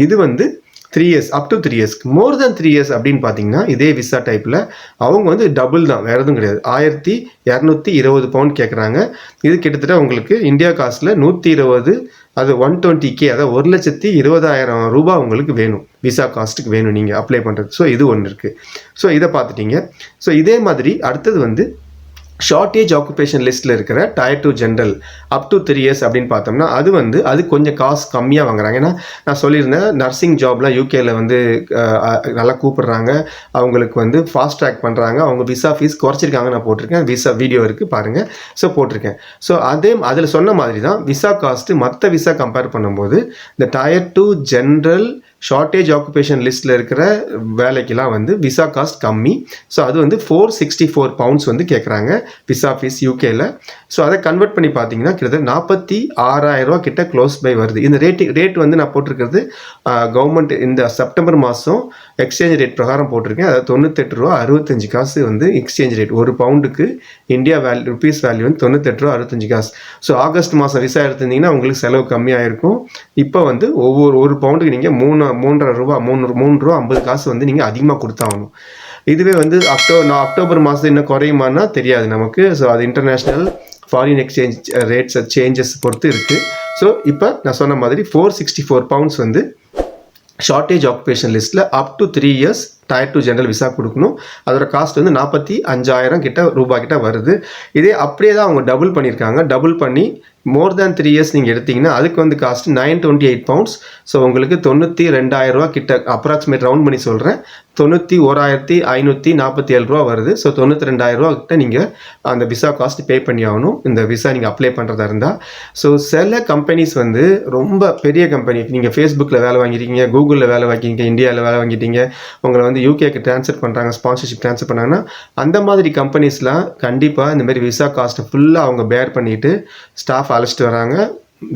இது வந்து 3 இயர்ஸ் அப் டு 3 இயர்ஸ்க்கு. மோர் தென் 3 இயர்ஸ் அப்படின்னு பார்த்தீங்கன்னா இதே விசா டைப்பில் அவங்க வந்து டபுள் தான், வேறு எதுவும் கிடையாது. 1220 பவுண்ட் கேட்குறாங்க. இது கிட்டத்தட்ட உங்களுக்கு இந்தியா காஸ்ட்டில் 120, அது 120K, அதாவது 1,20,000 ரூபா உங்களுக்கு வேணும், விசா காஸ்ட்டுக்கு வேணும் நீங்கள் அப்ளை பண்ணுறது. ஸோ இது ஒன்று இருக்குது. ஸோ இதை பார்த்துட்டீங்க. ஸோ இதே மாதிரி அடுத்தது வந்து ஷார்ட்டேஜ் ஆக்குபேஷன் லிஸ்ட்டில் இருக்கிற tier 2 general up to 3 years அப்படின்னு பார்த்தோம்னா அது கொஞ்சம் காசு கம்மியாக வாங்குறாங்க. ஏன்னா நான் சொல்லியிருந்தேன் நர்சிங் ஜாப்லாம் யூகேல வந்து நல்லா கூப்பிடுறாங்க, அவங்களுக்கு வந்து ஃபாஸ்ட் ட்ராக் பண்ணுறாங்க, அவங்க விசா ஃபீஸ் குறைச்சிருக்காங்க. நான் போட்டிருக்கேன், விசா வீடியோ இருக்குது பாருங்கள். ஸோ போட்டிருக்கேன். ஸோ அதில் சொன்ன மாதிரி தான் விசா காஸ்ட்டு மற்ற விசா கம்பேர் பண்ணும்போது இந்த டயர் 2 ஜென்ரல் ஷார்ட்டேஜ் ஆக்குபேஷன் லிஸ்ட்டில் இருக்கிற வேலைக்கெல்லாம் வந்து விசா காஸ்ட் கம்மி. ஸோ அது வந்து 464 பவுண்ட்ஸ் வந்து கேட்குறாங்க விசா ஃபீஸ் யூகேல. ஸோ அதை கன்வெர்ட் பண்ணி பார்த்தீங்கன்னா கிட்டத்தட்ட 46,000 ரூபா கிட்ட க்ளோஸ் பை வருது. இந்த ரேட் வந்து நான் போட்டிருக்கிறது கவர்மெண்ட் இந்த செப்டம்பர் மாதம் எக்ஸ்சேஞ்ச் ரேட் பிரகாரம் போட்டிருக்கேன். அதாவது 98.65 ரூபா வந்து எக்ஸ்சேஞ்ச் ரேட். ஒரு பவுண்டுக்கு இந்தியா ருபீஸ் வேல்யூ வந்து 98.65 ரூபா. ஸோ ஆகஸ்ட் மாதம் விசா எடுத்திருந்தீங்கன்னா உங்களுக்கு செலவு கம்மியாக இருக்கும். இப்போ வந்து ஒரு பவுண்டுக்கு நீங்கள் 3.5 ரூபா 3 ரூபா 50 காசு வந்து நீங்கள் அதிகமாக கொடுத்தாகணும். இதுவே வந்து அக்டோபர் மாதம் இன்னும் குறையுமானா தெரியாது நமக்கு. ஸோ அது international foreign exchange rates changes பொறுத்து இருக்குது. ஸோ இப்போ நான் சொன்ன மாதிரி 464 பவுண்ட்ஸ் வந்து ஷார்ட்டேஜ் ஆக்குபேஷன் லிஸ்ட்டில் up to 3 years tier 2 general visa கொடுக்கணும். அதோட காஸ்ட் வந்து 45,000 ரூபாய் கிட்ட வருது. இதே அப்படியே தான் அவங்க டபுள் பண்ணியிருக்காங்க. டபுள் பண்ணி மோர் தேன் 3 இயர்ஸ் நீங்கள் எடுத்திங்கன்னா அதுக்கு வந்து காஸ்ட் 928 பவுண்ட்ஸ். ஸோ உங்களுக்கு 92,000 ரூபா கிட்ட அப்ராக்சிமேட் ரவுண்ட் பண்ணி சொல்கிறேன், 91,547 ரூபா வருது. ஸோ 92,000 ரூபா கிட்ட நீங்கள் அந்த விசா காஸ்ட் பே பண்ணி ஆகணும் இந்த விசா நீங்கள் அப்ளை பண்ணுறதா இருந்தால். ஸோ சில கம்பெனிஸ் வந்து ரொம்ப பெரிய கம்பெனி, நீங்கள் ஃபேஸ்புக்கில் வேலை வாங்கிட்டீங்க, கூகுளில் வேலை வாங்கிட்டீங்க, இந்தியாவில் வேலை வாங்கிட்டீங்க, உங்களை வந்து யூகேக்கு ட்ரான்ஸ்ஃபர் பண்ணுறாங்க, ஸ்பான்சர்ஷிப் ட்ரான்ஸ்ஃபர் பண்ணாங்கன்னா அந்த மாதிரி கம்பெனிஸ்லாம் கண்டிப்பாக இந்த மாதிரி விசா காஸ்ட்டை ஃபுல்லாக அவங்க பேர் பண்ணிவிட்டு ஸ்டாஃப் அழைச்சிட்டு வராங்க.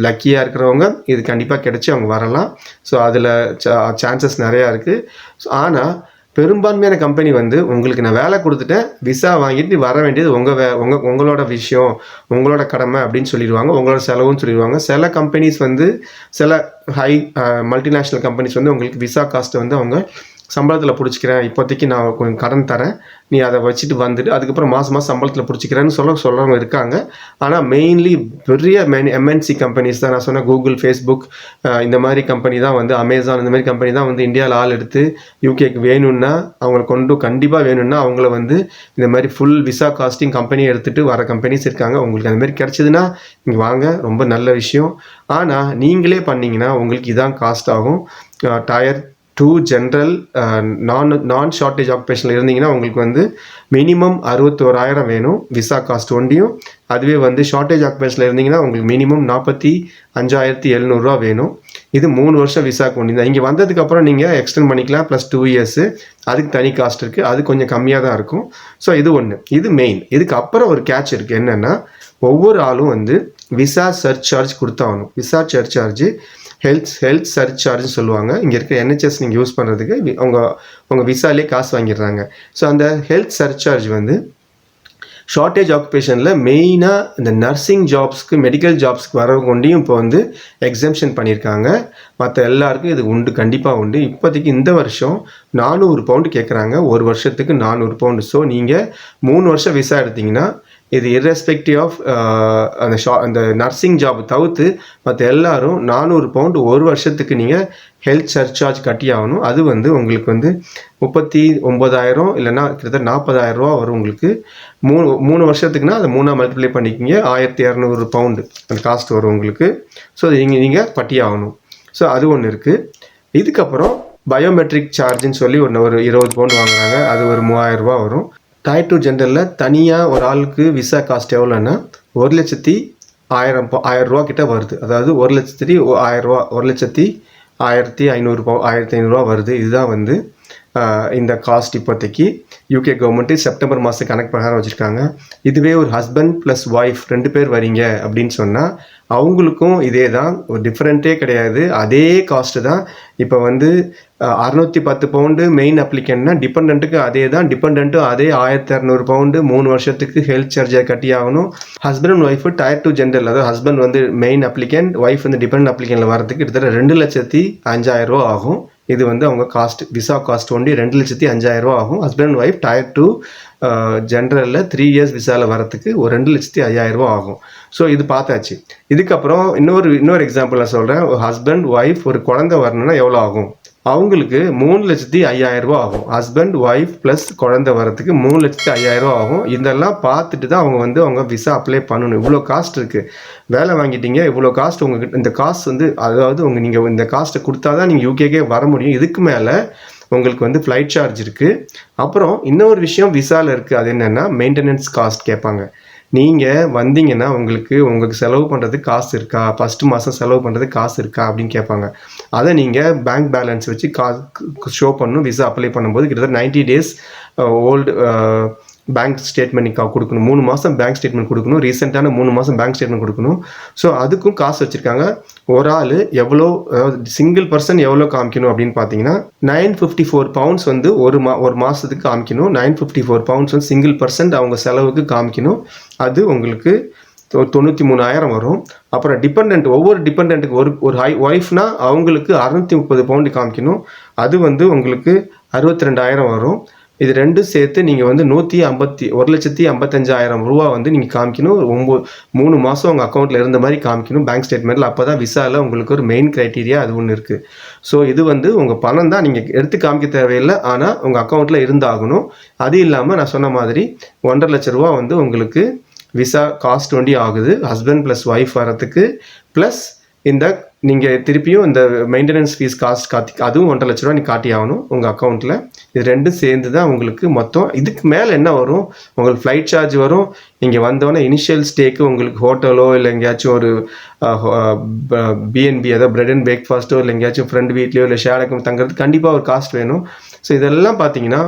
லக்கியாக இருக்கிறவங்க இது கண்டிப்பாக கிடச்சி அவங்க வரலாம். ஸோ அதில் சான்சஸ் நிறையா இருக்குது. ஆனால் பெரும்பான்மையான கம்பெனி வந்து உங்களுக்கு நான் வேலை கொடுத்துட்டேன், விசா வாங்கிட்டு வர வேண்டியது உங்களோட விஷயம், உங்களோட கடமை அப்படின்னு சொல்லிடுவாங்க, உங்களோட செலவுன்னு சொல்லிடுவாங்க. சில கம்பெனிஸ் வந்து சில மல்டிநேஷ்னல் கம்பெனிஸ் வந்து உங்களுக்கு விசா காஸ்ட்டை வந்து அவங்க சம்பளத்தில் பிடிச்சிக்கிறேன், இப்போதைக்கு நான் கொஞ்சம் கடன் தரேன், நீ அதை வச்சுட்டு வந்துட்டு அதுக்கப்புறம் மாதம் சம்பளத்தில் பிடிச்சிக்கிறேன்னு சொல்கிறவங்க இருக்காங்க. ஆனால் மெயின்லி பெரிய எம்என்சி கம்பெனிஸ் தான் நான் சொன்ன கூகுள், ஃபேஸ்புக் இந்த மாதிரி கம்பெனி தான் வந்து, அமேசான் இந்த மாதிரி கம்பெனி தான் வந்து இந்தியாவில் ஆள் எடுத்து யூகேக்கு வேணும்னா அவங்களை கண்டிப்பாக வேணும்னா அவங்கள வந்து இந்த மாதிரி ஃபுல் விசா காஸ்டிங் கம்பெனியை எடுத்துகிட்டு வர கம்பெனிஸ் இருக்காங்க. உங்களுக்கு அந்த மாதிரி கிடச்சிதுன்னா இங்கே வாங்க, ரொம்ப நல்ல விஷயம். ஆனால் நீங்களே பண்ணிங்கன்னா உங்களுக்கு இதான் காஸ்ட் ஆகும். டயர் 2 ஜென்ரல் நான் ஷார்ட்டேஜ் ஆக்குபேஷனில் இருந்தீங்கன்னா உங்களுக்கு வந்து மினிமம் 61,000 வேணும் விசா காஸ்ட் ஒண்டியும். அதுவே வந்து ஷார்ட்டேஜ் ஆக்குபேஷனில் இருந்தீங்கன்னா உங்களுக்கு மினிமம் 45,700 ரூபா வேணும். இது 3 வருஷம் விசாக்கு ஒண்டி தான். இங்கே வந்ததுக்கப்புறம் நீங்கள் எக்ஸ்டெண்ட் பண்ணிக்கலாம், +2 இயர்ஸு, அதுக்கு தனி காஸ்ட் இருக்குது, அது கொஞ்சம் கம்மியாக தான் இருக்கும். ஸோ இது ஒன்று, இது மெயின். இதுக்கு அப்புறம் ஒரு கேட்ச் இருக்குது, என்னென்னா ஒவ்வொரு ஆளும் வந்து விசா சர்ச் சார்ஜ் கொடுத்தாகணும். விசா சர்ச் சார்ஜ் ஹெல்த் சர்ச் சார்ஜ்னு சொல்லுவாங்க. இங்கே இருக்க NHS நீங்கள் யூஸ் பண்ணுறதுக்கு உங்கள் விசாலே காசு வாங்கிடுறாங்க. ஸோ அந்த ஹெல்த் சர்ச் சார்ஜ் வந்து ஷார்ட்டேஜ் ஆக்குபேஷனில் மெயினாக இந்த நர்சிங் ஜாப்ஸ்க்கு, மெடிக்கல் ஜாப்ஸ்க்கு வரவங்க கொண்டையும் இப்போ வந்து எக்ஸம்ஷன் பண்ணியிருக்காங்க. மற்ற எல்லாருக்கும் இது உண்டு, கண்டிப்பாக உண்டு. இப்போதைக்கு இந்த வருஷம் 400 பவுண்டு கேட்குறாங்க, ஒரு வருஷத்துக்கு 400 பவுண்டு. ஸோ நீங்கள் 3 வருஷம் விசா எடுத்திங்கன்னா இது irrespective ஆஃப் அந்த நர்சிங் ஜாப் தவிர்த்து மற்ற எல்லாரும் 400 பவுண்டு ஒரு வருஷத்துக்கு நீங்கள் ஹெல்த் சர்ச்சார்ஜ் கட்டி ஆகணும். அது வந்து உங்களுக்கு வந்து 39,000 இல்லைன்னா கிட்டத்தட்ட 40,000 ரூபா வரும் உங்களுக்கு. 3 வருஷத்துக்குன்னா அதை 3ஆக மல்டிப்ளை பண்ணிக்கிங்க, 1,200 பவுண்டு அந்த காஸ்ட் வரும் உங்களுக்கு. ஸோ நீங்கள் கட்டி ஆகணும். ஸோ அது ஒன்று இருக்குது. இதுக்கப்புறம் பயோமெட்ரிக் சார்ஜுன்னு சொல்லி ஒரு 20 பவுண்டு வாங்குறாங்க, அது ஒரு 3,000 ரூபா வரும். டயர் 2 ஜென்ரலில் தனியாக ஒரு ஆளுக்கு விசா காஸ்ட் எவ்வளோன்னா 1,10,000 ரூபா கிட்ட வருது. அதாவது 1,10,000 ரூபா, 1,06,000 $1,500 வருது. இதுதான் வந்து இந்த காஸ்ட் இப்போதைக்கு யூகே கவர்மெண்ட்டு செப்டம்பர் மாதம் கணக்கு பிரகாரம் வச்சுருக்காங்க. இதுவே ஒரு ஹஸ்பண்ட் ப்ளஸ் ஒய்ஃப் 2 பேர் வரீங்க அப்படின்னு சொன்னால் அவங்களுக்கும் இதே தான், ஒரு டிஃப்ரெண்ட்டே கிடையாது. அதே காஸ்ட்டு தான். இப்போ வந்து 610 பவுண்டு மெயின் அப்ளிகண்ட்னா டிபெண்ட்டுக்கு அதே தான். டிபெண்ட்டும் அதே 1200 பவுண்டு 3 வருஷத்துக்கு ஹெல்த் சார்ஜை கட்டி ஆகணும். Husband and wife Tier 2 general, அதாவது ஹஸ்பண்ட் வந்து மெயின் அப்ளிகண்ட், ஒய்ஃப் வந்து டிபெண்ட் அப்ளிகண்டில் வரதுக்கு கிட்டத்தட்ட 2,05,000 ஆகும். இது வந்து அவங்க காஸ்ட், விசா காஸ்ட் ஒண்டி 2,05,000 ஆகும். ஹஸ்பண்ட் அண்ட் ஒய்ஃப் Tier 2 ஜென்ரலில் 3 இயர்ஸ் விசாவில் வரத்துக்கு ஒரு 2,05,000 ஆகும். ஸோ இது பார்த்தாச்சு. இதுக்கப்புறம் இன்னொரு எக்ஸாம்பிள் நான் சொல்கிறேன். ஒரு ஹஸ்பண்ட் ஒய்ஃப் ஒரு குழந்தை வரணும்னா எவ்வளோ ஆகும்? அவங்களுக்கு 3,05,000 ஆகும். ஹஸ்பண்ட் ஒய்ஃப் ப்ளஸ் குழந்தை வரத்துக்கு 3,05,000 ஆகும். இதெல்லாம் பார்த்துட்டு தான் அவங்க விசா அப்ளை பண்ணணும். இவ்வளோ காஸ்ட் இருக்குது. வேலை வாங்கிட்டீங்க, இவ்வளோ காஸ்ட் உங்ககிட்ட. இந்த காஸ்ட் வந்து அதாவது நீங்கள் இந்த காஸ்ட்டை கொடுத்தா தான் நீங்கள் யூகேக்கே வர முடியும். இதுக்கு மேலே உங்களுக்கு வந்து ஃப்ளைட் சார்ஜ் இருக்குது. அப்புறம் இன்னொரு விஷயம் விசாவில் இருக்குது. அது என்னென்னா மெயின்டெனன்ஸ் காஸ்ட் கேட்பாங்க. நீங்கள் வந்தீங்கன்னா உங்களுக்கு செலவு பண்ணுறதுக்கு காசு இருக்கா, ஃபஸ்ட்டு மாதம் செலவு பண்ணுறதுக்கு காசு இருக்கா அப்படின்னு கேட்பாங்க. அதை நீங்கள் பேங்க் பேலன்ஸ் வச்சு ஷோ பண்ணணும். விசா அப்ளை பண்ணும்போது கிட்டத்தட்ட 90 days ஓல்டு பேங்க் ஸ்டேட்மெண்ட் நீங்கள் கொடுக்கணும். 3 மாதம் பேங்க் ஸ்டேட்மெண்ட் கொடுக்கணும். ரீசெண்டான 3 மாதம் பேங்க் ஸ்டேட்மெண்ட் கொடுக்கணும். ஸோ அதுக்கும் காசு வச்சுருக்காங்க. ஒரு ஆள் எவ்வளோ, அதாவது சிங்கிள் பர்சன் எவ்வளோ காமிக்கணும் அப்படின்னு பார்த்தீங்கன்னா 954 பவுண்ட்ஸ் வந்து ஒரு மாதத்துக்கு காமிக்கணும். 954 பவுண்ட்ஸ் வந்து சிங்கிள் பர்சன்ட் அவங்க செலவுக்கு காமிக்கணும். அது உங்களுக்கு 93,000 வரும். அப்புறம் டிபெண்ட், ஒவ்வொரு டிபெண்ட்டுக்கு ஒரு ஒய்ஃப்னா அவங்களுக்கு 630 பவுண்டு காமிக்கணும். அது வந்து உங்களுக்கு 62,000 வரும். இது ரெண்டும் சேர்த்து நீங்கள் வந்து 1,55,000 ரூபா வந்து நீங்கள் காமிக்கணும். 3 மாதம் உங்கள் அக்கௌண்ட்டில் இருந்த மாதிரி காமிக்கணும் பேங்க் ஸ்டேட்மெண்ட்டில். அப்போ தான் விசாவில் உங்களுக்கு ஒரு மெயின் க்ரைட்டீரியா அது ஒன்று இருக்குது. ஸோ இது வந்து உங்கள் பணம் தான், நீங்கள் எடுத்து காமிக்க தேவையில்லை, ஆனால் உங்கள் அக்கௌண்ட்டில் இருந்தாகணும். அது இல்லாமல் நான் சொன்ன மாதிரி 1,50,000 லட்ச ரூபா வந்து உங்களுக்கு விசா காஸ்ட் ஒண்டி ஆகுது ஹஸ்பண்ட் ப்ளஸ் ஒய்ஃப் வரத்துக்கு. ப்ளஸ் இந்த நீங்கள் திருப்பியும் இந்த மெயின்டெனன்ஸ் ஃபீஸ் காஸ்ட் அதுவும் 1,50,000 லட்ச ரூபா நீங்கள் காட்டி ஆகணும் உங்கள் அக்கௌண்ட்டில். இது ரெண்டும் சேர்ந்து தான் உங்களுக்கு மொத்தம். இதுக்கு மேலே என்ன வரும்? உங்களுக்கு ஃப்ளைட் சார்ஜ் வரும். இங்கே வந்தோடனே இனிஷியல் ஸ்டேக்கு உங்களுக்கு ஹோட்டலோ இல்லை எங்கேயாச்சும் ஒரு பிஎன்பி, அதாவது பிரெட் அண்ட் பிரேக்ஃபாஸ்ட்டோ இல்லை எங்கேயாச்சும் ஃப்ரெண்ட் வீட்லையோ இல்லை ஷேருக்கு தங்குறது கண்டிப்பாக ஒரு காஸ்ட் வேணும். ஸோ இதெல்லாம் பார்த்தீங்கன்னா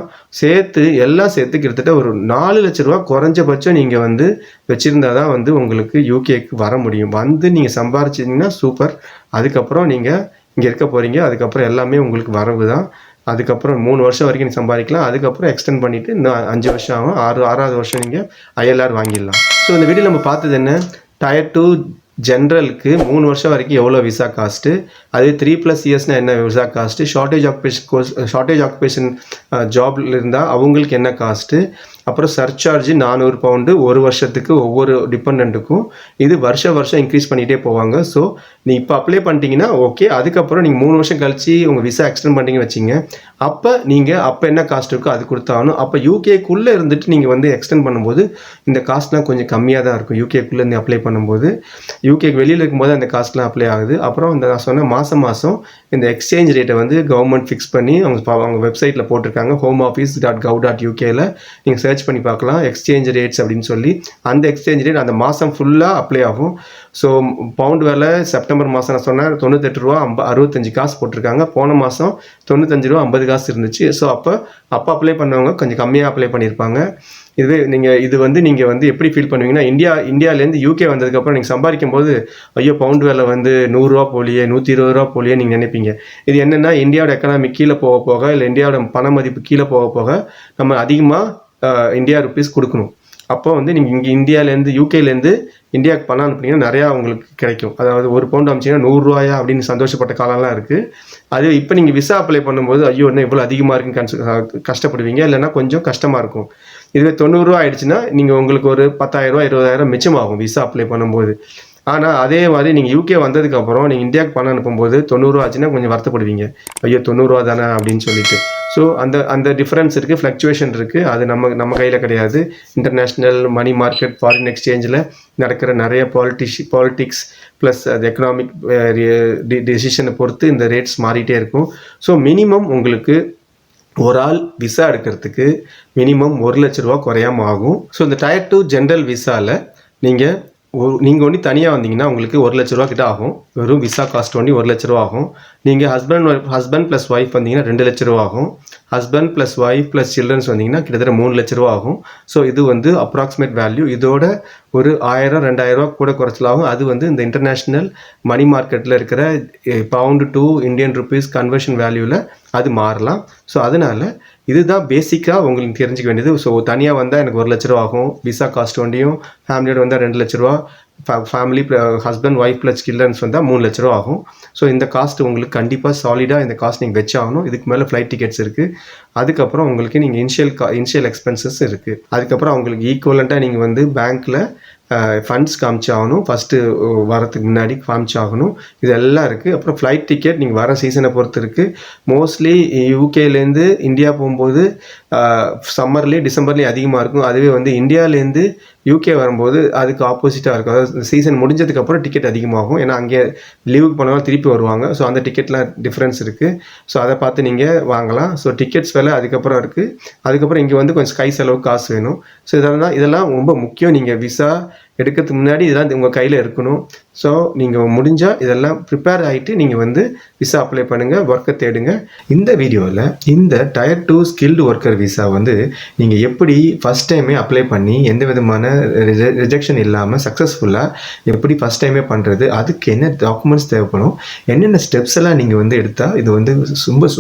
எல்லாம் சேர்த்து கிட்டத்தட்ட ஒரு 4 லட்ச ரூபா குறைஞ்சபட்சம் நீங்கள் வந்து வச்சுருந்தா தான் வந்து உங்களுக்கு யூகேக்கு வர முடியும். வந்து நீங்கள் சம்பாரிச்சிங்கன்னா சூப்பர். அதுக்கப்புறம் நீங்கள் இங்கே இருக்க போகிறீங்க. அதுக்கப்புறம் எல்லாமே உங்களுக்கு வரவு தான். அதுக்கப்புறம் 3 வருஷம் வரைக்கும் நீங்கள் சம்பாதிக்கலாம். அதுக்கப்புறம் எக்ஸ்டெண்ட் பண்ணிவிட்டு இன்னும் 5 வருஷம் ஆகும். 6வது வருஷம் நீங்கள் ILR வாங்கிடலாம். ஸோ இந்த வீடியோ நம்ம பார்த்தது என்ன? Tier 2 ஜென்ரலுக்கு 3 வருஷம் வரைக்கும் எவ்வளோ விசா காஸ்ட்டு, அது 3+ இயர்ஸ்னால் என்ன விசா காஸ்ட்டு, ஷார்ட்டேஜ் ஆக்குபேஷன் ஜாப்ல இருந்தால் அவங்களுக்கு என்ன காஸ்ட்டு, அப்புறம் சர்சார்ஜ் 400 பவுண்டு ஒரு வருஷத்துக்கு ஒவ்வொரு டிபெண்ட்டுக்கும். இது வருஷம் இன்க்ரீஸ் பண்ணிகிட்டே போவாங்க. ஸோ நீங்கள் இப்போ அப்ளை பண்ணிட்டீங்கன்னா ஓகே. அதுக்கப்புறம் நீங்கள் 3 வருஷம் கழிச்சு உங்கள் விசா எக்ஸ்டெண்ட் பண்ணிட்டீங்கன்னு வச்சிங்க. அப்போ என்ன காஸ்ட் இருக்கோ அது கொடுத்தாகணும். அப்போ யூகேக்குள்ளே இருந்துட்டு நீங்கள் வந்து எக்ஸ்டெண்ட் பண்ணும்போது இந்த காஸ்ட்லாம் கொஞ்சம் கம்மியாக தான் இருக்கும். யூகேக்குள்ளே இருந்து அப்ளை பண்ணும்போது. யூகேக்கு வெளியில் இருக்கும்போது அந்த காஸ்ட்லாம் அப்ளை ஆகுது. அப்புறம் இந்த நான் சொன்ன மாதம் இந்த எக்ஸ்சேஞ்ச் ரேட்டை வந்து கவர்மெண்ட் ஃபிக்ஸ் பண்ணி அவங்க வெப்சைட்டில் போட்டிருக்காங்க. homeoffice.gov.uk நீங்கள் சர்ச் பண்ணி பார்க்கலாம் எக்ஸ்சேஞ்ச் ரேட்ஸ் அப்படின்னு சொல்லி. அந்த எக்ஸ்சேஞ்ச் ரேட் அந்த மாதம் ஃபுல்லாக அப்ளை ஆகும். ஸோ பவுண்ட் வேலை செப்டம்பர் மாதம் நான் சொன்னேன் 98 ரூபா 65 காசு போட்டிருக்காங்க. போன மாதம் 95 ரூபா 50 காசு இருந்துச்சு. ஸோ அப்போ அப்ளை பண்ணவங்க கொஞ்சம் கம்மியாக அப்ளை பண்ணியிருப்பாங்க. இது வந்து நீங்கள் வந்து எப்படி ஃபீல் பண்ணுவீங்கன்னா, இந்தியாவிலேருந்து யூகே வந்ததுக்கப்புறம் நீங்கள் சம்பாதிக்கும் போது ஐயோ பவுண்ட் வேலை வந்து 100 ரூபா போலியே 120 ரூபா போலியே நீங்கள் நினைப்பீங்க. இது என்னென்னா இந்தியாவோட எக்கனாமி கீழே போக இல்லை இந்தியாவோட பண மதிப்பு கீழே போக நம்ம அதிகமாக இந்தியா ருபீஸ் கொடுக்கணும். அப்போ வந்து நீங்கள் இங்கே இந்தியாவிலேருந்து யூகேலேருந்து இந்தியாவுக்கு பணம் அனுப்புனீங்கன்னா நிறையா உங்களுக்கு கிடைக்கும். அதாவது ஒரு பவுண்ட் அனுப்பிச்சிங்கன்னா 100 ரூபாயா அப்படின்னு சந்தோஷப்பட்ட காலம்லாம் இருக்குது. அது இப்போ நீங்கள் விசா அப்ளை பண்ணும்போது ஐயோ என்ன இவ்வளோ அதிகமாக இருக்குன்னு கஷ்டப்படுவீங்க. இல்லைன்னா கொஞ்சம் கஷ்டமாக இருக்கும். இதுவே 90 ரூபா ஆயிடுச்சுன்னா நீங்கள் உங்களுக்கு ஒரு 10,000 ரூபா 20,000 மிச்சமாகும் விசா அப்ளை பண்ணும்போது. ஆனால் அதே மாதிரி நீங்கள் யூகே வந்ததுக்கப்புறம் நீங்கள் இந்தியாவுக்கு பணம் அனுப்பும்போது 90 ரூபா ஆச்சுன்னா கொஞ்சம் வருத்தப்படுவீங்க. ஐயோ 90 ரூபா தானே அப்படின்னு சொல்லிட்டு. ஸோ அந்த டிஃப்ரென்ஸ் இருக்குது, ஃப்ளக்சுவேஷன் இருக்குது. அது நம்ம கையில் கிடையாது. இன்டர்நேஷ்னல் மணி மார்க்கெட், ஃபாரின் எக்ஸ்சேஞ்சில் நடக்கிற நிறைய பாலிட்டிக்ஸ் ப்ளஸ் அது எக்கனாமிக் டெசிஷனை பொறுத்து இந்த ரேட்ஸ் மாறிட்டே இருக்கும். ஸோ மினிமம் உங்களுக்கு ஒரு ஆள் விசா எடுக்கிறதுக்கு மினிமம் 1 லட்ச ரூபா குறையாமல் ஆகும். ஸோ இந்த Tier 2 ஜென்ரல் விசாவில் நீங்கள் நீங்கள் ஒண்டி தனியாக வந்தீங்கன்னா உங்களுக்கு 1 லட்ச ரூபா கிட்ட ஆகும். வெறும் விசா காஸ்ட் ஒண்டி 1 லட்ச ரூபா ஆகும். நீங்கள் ஹஸ்பண்ட் ப்ளஸ் ஒய்ஃப் வந்தீங்கன்னா 2 லட்ச ரூபா ஆகும். Husband plus wife plus childrens வந்தீங்கன்னா கிட்டத்தட்ட 3 லட்ச ரூபா ஆகும். ஸோ இது வந்து அப்ராக்சிமேட் வேல்யூ. இதோட ஒரு 1000-2000 ரூபா கூட குறைச்சலாகும். அது வந்து இந்த இன்டர்நேஷ்னல் மணி மார்க்கெட்டில் இருக்கிற pound to Indian rupees conversion வேல்யூவில் அது மாறலாம். ஸோ அதனால இதுதான் பேசிக்காக உங்களுக்கு தெரிஞ்சுக்க வேண்டியது. ஸோ தனியாக வந்தால் எனக்கு 1 லட்ச ரூபா ஆகும். விசா காஸ்ட் ஒண்டியும் ஃபேமிலியோட வந்தால் 2 லட்ச ரூபா, family husband wife plus childrens வந்தால் 3 லட்ச ரூபா ஆகும். ஸோ இந்த காஸ்ட் உங்களுக்கு கண்டிப்பாக சாலிடாக இந்த காஸ்ட் நீங்கள் வச்சாகணும். இதுக்கு மேலே ஃப்ளைட் டிக்கெட்ஸ் இருக்குது. அதுக்கப்புறம் உங்களுக்கு நீங்கள் இனிஷியல் எக்ஸ்பென்சஸ் இருக்குது. அதுக்கப்புறம் உங்களுக்கு ஈக்குவலண்ட்டாக நீங்கள் வந்து பேங்க்கில் ஃபண்ட்ஸ் காமிச்சாகணும். ஃபஸ்ட்டு வரத்துக்கு முன்னாடி காமிச்சாகணும். இதெல்லாம் இருக்குது. அப்புறம் ஃப்ளைட் டிக்கெட் நீங்கள் வர சீசனை பொறுத்து இருக்குது. மோஸ்ட்லி யூகேலேருந்து இந்தியா போகும்போது சம்மர்லேயும் டிசம்பர்லேயும் அதிகமாக இருக்கும். அதுவே வந்து இந்தியாவிலேருந்து யூகே வரும்போது அதுக்கு ஆப்போசிட்டாக இருக்கும். அதாவது சீசன் முடிஞ்சதுக்கப்புறம் டிக்கெட் அதிகமாகும். ஏன்னா அங்கே லீவுக்கு போனாலும் திருப்பி வருவாங்க. ஸோ அந்த டிக்கெட்லாம் டிஃப்ரென்ஸ் இருக்குது. ஸோ அதை பார்த்து நீங்கள் வாங்கலாம். ஸோ டிக்கெட்ஸ் விலை அதுக்கப்புறம் இருக்குது. அதுக்கப்புறம் இங்கே வந்து கொஞ்சம் கை செலவுக்கு காசு வேணும். ஸோ இதெல்லாம் ரொம்ப முக்கியம். நீங்கள் விசா எடுக்கிறதுக்கு முன்னாடி இதெல்லாம் உங்கள் கையில் இருக்கணும். ஸோ நீங்கள் முடிஞ்சால் இதெல்லாம் ப்ரிப்பேர் ஆகிட்டு நீங்கள் வந்து விசா அப்ளை பண்ணுங்கள், ஒர்க்கை தேடுங்க. இந்த வீடியோவில் இந்த டயர் 2 ஸ்கில்டு ஒர்க்கர் விசா வந்து நீங்கள் எப்படி ஃபஸ்ட் டைமே அப்ளை பண்ணி எந்த விதமான ரிஜெக்ஷன் இல்லாமல் சக்ஸஸ்ஃபுல்லாக எப்படி ஃபஸ்ட் டைமே பண்ணுறது, அதுக்கு என்ன டாக்குமெண்ட்ஸ் தேவைப்படும், என்னென்ன ஸ்டெப்ஸ் எல்லாம் நீங்கள் வந்து எடுத்தால் இது வந்து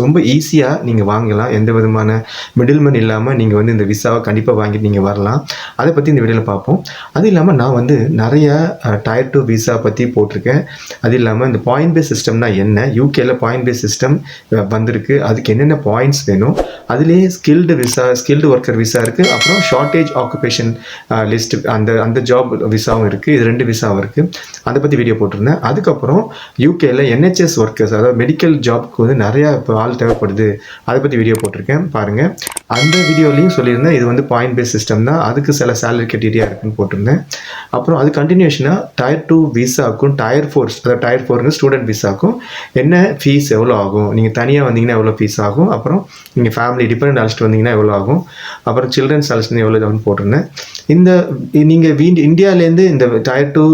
ரொம்ப ஈஸியாக நீங்கள் வாங்கலாம். எந்த விதமான மிடில்மேன் இல்லாமல் நீங்கள் வந்து இந்த விசாவை கண்டிப்பாக வாங்கிட்டு நீங்கள் வரலாம். அதை பற்றி இந்த வீடியோவில் பார்ப்போம். அது இல்லாமல் நான் வந்து நிறைய டயர் 2 விசா பற்றி போட்டிருக்கேன். அது இல்லாமல் இந்த பாயிண்ட் பேஸ் சிஸ்டம்னா என்ன, யூகேல பாயிண்ட் பேஸ் சிஸ்டம் வந்திருக்கு, அதுக்கு என்னென்ன பாயிண்ட்ஸ் வேணும், அதுலேயே ஸ்கில்டு ஒர்க்கர் விசா இருக்குது. அப்புறம் ஷார்ட்டேஜ் ஆக்குபேஷன் லிஸ்ட் அந்த ஜாப் விசாவும் இருக்குது. இது 2 விசாவும் இருக்குது. அதை பற்றி வீடியோ போட்டிருந்தேன். அதுக்கப்புறம் யூகேல NHS ஒர்க்கர்ஸ், அதாவது மெடிக்கல் ஜாப்க்கு வந்து நிறையா இப்போ ஆள் தேவைப்படுது, அதை பற்றி வீடியோ போட்டிருக்கேன் பாருங்கள். அந்த வீடியோலையும் சொல்லியிருந்தேன் இது வந்து பாயிண்ட் பேஸ் சிஸ்டம் தான், அதுக்கு சில சேலரி கிரைட்டீரியா இருக்குன்னு போட்டிருந்தேன். அப்புறம் அது கண்டினியூஷனாக டயர் 2 விசாக்கும் டயர் 4, அதாவது டயர் 4 ஸ்டூடெண்ட் விசாக்கும் என்ன ஃபீஸ் எவ்வளோ ஆகும், நீங்கள் தனியாக வந்தீங்கன்னா எவ்வளோ ஃபீஸ் ஆகும், அப்புறம் நீங்கள் ஃபேமிலி டிபெண்ட் அழைச்சிட்டு வந்தீங்கன்னா எவ்வளோ ஆகும், அப்புறம் சில்ட்ரன்ஸ் அழைச்சிட்டு எவ்வளோ ஆகும்னு போட்டிருந்தேன். இந்த நீங்கள் இந்தியாவிலேருந்து இந்த டயர் 2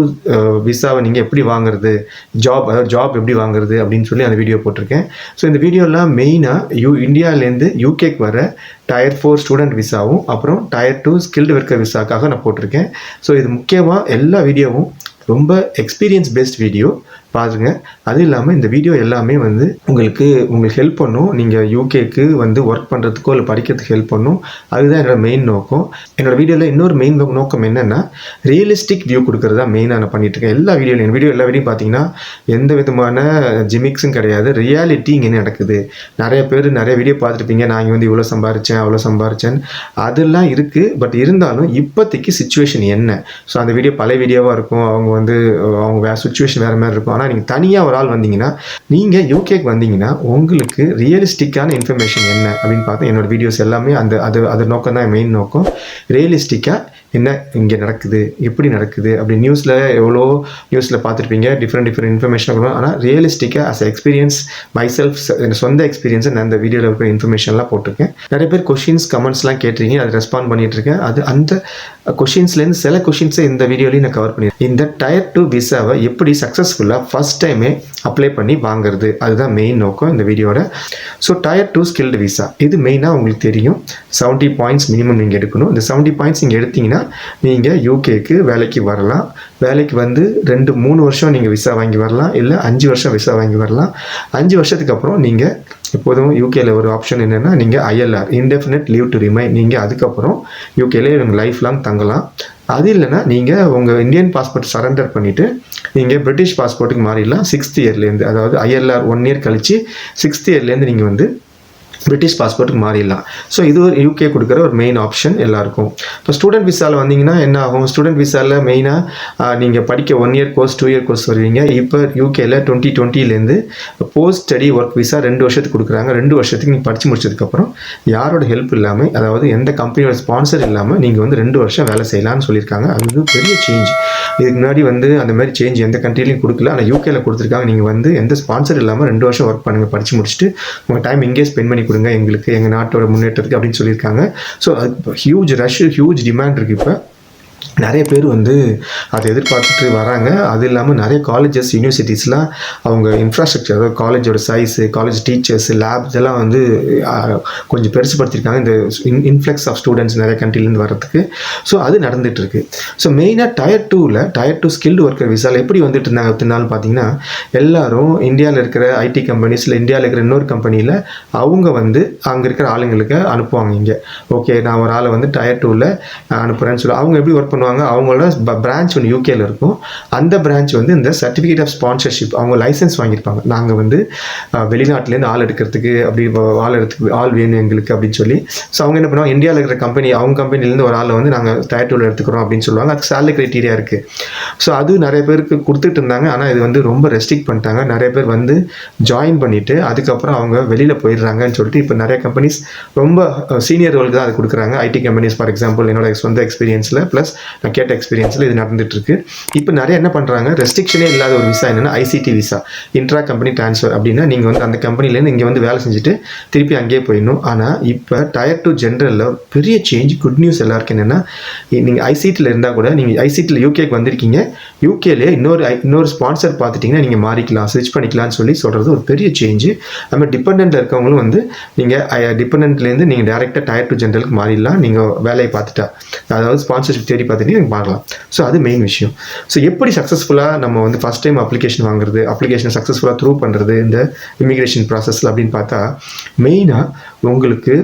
விசாவை நீங்கள் எப்படி வாங்குறது, ஜாப் எப்படி வாங்குறது அப்படின்னு சொல்லி அந்த வீடியோ போட்டிருக்கேன். ஸோ இந்த வீடியோலாம் மெயினாக இந்தியாவிலேருந்து யூகேக்கு வர டயர் 4 ஸ்டூடெண்ட் விசாவும் அப்புறம் டயர் 2 ஸ்கில்டு ஒர்க்கர் விசாக்காக நான் போட்டிருக்கேன். ஸோ இது முக்கியமாக எல்லா வீடியோவும் ரொம்ப எக்ஸ்பீரியன்ஸ் பேஸ்ட் வீடியோ பாருங்க. அது இல்லாமல் இந்த வீடியோ எல்லாமே வந்து உங்களுக்கு ஹெல்ப் பண்ணும். நீங்கள் யூகேக்கு வந்து ஒர்க் பண்ணுறதுக்கோ இல்லை படிக்கிறதுக்கு ஹெல்ப் பண்ணும். அதுதான் என்னோட மெயின் நோக்கம். என்னோட வீடியோவில் இன்னொரு மெயின் நோக்கம் என்னென்னா ரியலிஸ்டிக் வியூ கொடுக்குறது தான் மெயினாக நான் பண்ணிட்டுருக்கேன். எல்லா வீடியோலையும் பார்த்தீங்கன்னா எந்த விதமான ஜிமிக்ஸும் கிடையாது. ரியாலிட்டி இங்கே நடக்குது. நிறைய பேர் நிறைய வீடியோ பார்த்துருப்பீங்க, நான் இங்கே வந்து இவ்வளோ சம்பாரித்தேன் அவ்வளோ சம்பாரித்தேன், அதெல்லாம் இருக்குது. பட் இருந்தாலும் இப்போதைக்கு சுச்சுவேஷன் என்ன, ஸோ அந்த வீடியோ பழைய வீடியோவாக இருக்கும். அவங்க சுச்சுவேஷன் வேறு மாதிரி இருக்கும். ஆனால் நீங்கள் தனியாக ஒரு ஆள் வந்தீங்கன்னா, நீங்கள் யூகேக்கு வந்தீங்கன்னா உங்களுக்கு ரியலிஸ்டிக்கான இன்ஃபர்மேஷன் என்ன அப்படின்னு பார்த்தா என்னோட வீடியோஸ் எல்லாமே அது நோக்கம் தான் மெயின் நோக்கம். ரியலிஸ்டிக்காக என்ன இங்கே நடக்குது, எப்படி நடக்குது அப்படி நியூஸில் பார்த்துருப்பீங்க, டிஃப்ரெண்ட் இன்ஃபர்மேஷன் கொடுக்கும். ஆனால் ரியலிஸ்டிக்காக அஸ் எக்ஸ்பீரியன்ஸ் மைசெல்ஃப், சொந்த எக்ஸ்பீரியன்ஸை நான் அந்த வீடியோவில் இருக்கிற இன்ஃபர்மேஷன்லாம் போட்டிருக்கேன். நிறைய பேர் கொஷின்ஸ் கமெண்ட்ஸ்லாம் கேட்டிருக்கீங்க, அதை ரெஸ்பாண்ட் பண்ணிட்டுருக்கேன். அந்த கொஷின்ஸ்லேருந்து சில கொஷின்ஸை இந்த வீடியோலையும் நான் கவர் பண்ணியிருக்கேன். இந்த டயர் 2 விசாவை எப்படி சக்ஸஸ்ஃபுல்லாக ஃபஸ்ட் டைமே அப்ளை பண்ணி வாங்குறது, அதுதான் மெயின் நோக்கம் இந்த வீடியோட. ஸோ டயர் 2 ஸ்கில்டு விசா இது மெயினாக உங்களுக்கு தெரியும். 70 பாயிண்ட்ஸ் மினிமம் நீங்கள் எடுக்கணும். இந்த 70 பாயிண்ட்ஸ் நீங்கள் எடுத்தீங்கன்னா நீங்கள் யூகேக்கு வேலைக்கு வரலாம். வேலைக்கு வந்து 2-3 வருஷம் நீங்கள் விசா வாங்கி வரலாம், இல்லை 5 வருஷம் விசா வாங்கி வரலாம். 5 வருஷத்துக்கு அப்புறம் நீங்கள் எப்போதும் யூகேல ஒரு ஆப்ஷன் என்னென்னா நீங்கள் ILR indefinite leave to remain, நீங்கள் அதுக்கப்புறம் யூகேல லைஃப் லாங் தங்கலாம். அது இல்லைன்னா நீங்கள் உங்கள் இந்தியன் பாஸ்போர்ட் சரண்டர் பண்ணிவிட்டு நீங்கள் பிரிட்டிஷ் பாஸ்போர்ட்டுக்கு மாறிடலாம் 6th இயர்லேருந்து. அதாவது ILR 1 இயர் கழித்து 6th இயர்லேருந்து நீங்கள் வந்து பிரிட்டிஷ் பாஸ்போர்ட்டுக்கு மாறிடலாம். ஸோ இது ஒரு யூகே கொடுக்குற ஒரு மெயின் ஆப்ஷன் எல்லாருக்கும். இப்போ ஸ்டூடெண்ட் விசாவில் வந்தீங்கன்னா என்ன ஆகும், ஸ்டூடெண்ட் விசாவில் மெயினாக நீங்கள் படிக்க 1 இயர் கோர்ஸ் 2 இயர் கோர்ஸ் வருவீங்க. இப்போ யூகேல 2020லேருந்து போஸ்ட் ஸ்டடி ஒர்க் விசா 2 வருஷத்துக்கு கொடுக்குறாங்க. 2 வருஷத்துக்கு நீங்கள் படித்து முடிச்சதுக்கப்புறம் யாரோட ஹெல்ப் இல்லாமல், அதாவது எந்த கம்பெனியோட ஸ்பான்சர் இல்லாமல் நீங்கள் வந்து 2 வருஷம் வேலை செய்யலாம்னு சொல்லியிருக்காங்க. அது வந்து பெரிய சேஞ்ச். இதுக்கு முன்னாடி வந்து அந்த மாதிரி சேஞ்ச் எந்த கண்ட்ரிலையும் கொடுக்கல, ஆனால் யூகேல கொடுத்துருக்காங்க. நீங்கள் வந்து எந்த ஸ்பான்சர் இல்லாமல் 2 வருஷம் ஒர்க் பண்ணுங்கள், படித்து முடிச்சுட்டு உங்கள் டைம் இங்கே ஸ்பெண்ட் பண்ணி கொடுங்க எங்களுக்கு, எங்கள் நாட்டோட முன்னேற்றத்துக்கு அப்படின்னு சொல்லியிருக்காங்க. ஸோ அது ஹியூஜ் ரஷ், ஹியூஜ் டிமாண்ட் இருக்குது இப்போ. நிறைய பேர் வந்து அதை எதிர்பார்த்துட்டு வராங்க. அது இல்லாமல் நிறைய காலேஜஸ் யூனிவர்சிட்டிஸ்லாம் அவங்க இன்ஃப்ராஸ்ட்ரக்சர், அதாவது காலேஜோட சைஸு, காலேஜ் டீச்சர்ஸ், லேப் இதெல்லாம் வந்து கொஞ்சம் பெருசுப்படுத்தியிருக்காங்க இந்த இன்ஃப்ளக்ஸ் ஆஃப் ஸ்டூடெண்ட்ஸ் நிறைய கண்ட்ரிலேருந்து வர்றதுக்கு. ஸோ அது நடந்துகிட்ருக்கு. ஸோ மெயினாக டயர் 2 ஸ்கில்டு ஒர்க்கர் விசாவில் எப்படி வந்துட்டு இருந்தாங்க அப்படின்னாலும் பார்த்தீங்கன்னா, எல்லாரும் இந்தியாவில் இருக்கிற ஐடி கம்பெனிஸில், இந்தியாவில் இருக்கிற இன்னொரு கம்பெனியில் அவங்க வந்து அங்கே இருக்கிற ஆளுங்களுக்கு அனுப்புவாங்க. இங்கே ஓகே நான் ஒரு ஆளை வந்து டயர் 2ல் அனுப்புகிறேன்னு சொல்லி அவங்க எப்படி ஒர்க் பண்ணுவாங்க, அவங்களோட பிரான்ச் ஒன்று யூகேல இருக்கும். அந்த பிரான்ச் வந்து இந்த சர்டிஃபிகேட் ஆஃப் ஸ்பான்சர்ஷிப் அவங்க லைசன்ஸ் வாங்கியிருப்பாங்க. நாங்கள் வந்து வெளிநாட்டிலேருந்து ஆள் எடுக்கிறதுக்கு அப்படி ஆள் வேணும் எங்களுக்கு அப்படின்னு சொல்லி. ஸோ அவங்க என்ன பண்ணுவாங்க, இந்தியாவில் இருக்கிற கம்பெனி அவங்க கம்பெனிலேருந்து ஒரு ஆளை வந்து நாங்கள் டயர் 2ல எடுத்துக்கிறோம் அப்படின்னு சொல்லுவாங்க. அதுக்கு சேலரி க்ரைட்டீரியா இருக்குது. ஸோ அது நிறைய பேருக்கு கொடுத்துட்டு இருந்தாங்க. ஆனால் இது வந்து ரொம்ப ரெஸ்ட்ரிக்ட் பண்ணிட்டாங்க. நிறைய பேர் வந்து ஜாயின் பண்ணிவிட்டு அதுக்கப்புறம் அவங்க வெளியில் போயிடுறாங்கன்னு சொல்லிட்டு இப்போ நிறைய கம்பெனிஸ் ரொம்ப சீனியர் ரோலுக்கு தான் அது கொடுக்குறாங்க. ஐடி கம்பெனிஸ் ஃபார் எக்ஸாம்பிள் என்னோட சொந்த எக்ஸ்பீரியன்ஸில் ப்ளஸ் நான் கேட்ட எக்ஸ்பீரியன்ஸில் இது நடந்துட்டுருக்கு. இப்போ நிறைய என்ன பண்ணுறாங்க, ரெஸ்ட்ரிக்ஷனே இல்லாத ஒரு விசா என்னென்னா ICT visa, intra company transfer. அப்படின்னா நீங்கள் வந்து அந்த கம்பெனிலேருந்து இங்கே வந்து வேலை செஞ்சுட்டு திருப்பி அங்கேயே போயிடணும். ஆனால் இப்போ டயர் 2 ஜென்ரலில் பெரிய சேஞ்ச், குட் நியூஸ் எல்லாருக்கும் என்னென்னா, நீங்கள் ஐசிடியில் இருந்தால் கூட நீங்கள் ஐசிடியில் யூகேக்கு வந்திருக்கீங்க, யூகேலே இன்னொரு ஸ்பான்சர் பார்த்துட்டிங்கன்னா நீங்கள் மாறிக்கலாம், ஸ்விட்ச் பண்ணிக்கலாம்னு சொல்கிறது ஒரு பெரிய சேஞ்சு. நம்ம டிபெண்டன்ட்டில் இருக்கவங்களும் வந்து நீங்கள் டிபெண்டன்ட்லேருந்து நீங்கள் டேரெக்டாக டயர் 2 ஜென்ரலுக்கு மாறிடலாம். நீங்கள் வேலையை பார்த்துட்டா, அதாவது ஸ்பான்சர்ஷிப் தேடி பார்த்துட்டு நீங்கள் மாறலாம். ஸோ அது மெயின் விஷயம். ஸோ எப்படி சக்ஸஸ்ஃபுல்லாக நம்ம வந்து ஃபஸ்ட் டைம் அப்ளிகேஷன் வாங்குறது, அப்ளிகேஷனை சக்ஸஸ்ஃபுல்லாக த்ரூ பண்ணுறது இந்த இமிக்ரேஷன் ப்ராசஸில் அப்படின்னு பார்த்தா, மெயினாக உங்களுக்கு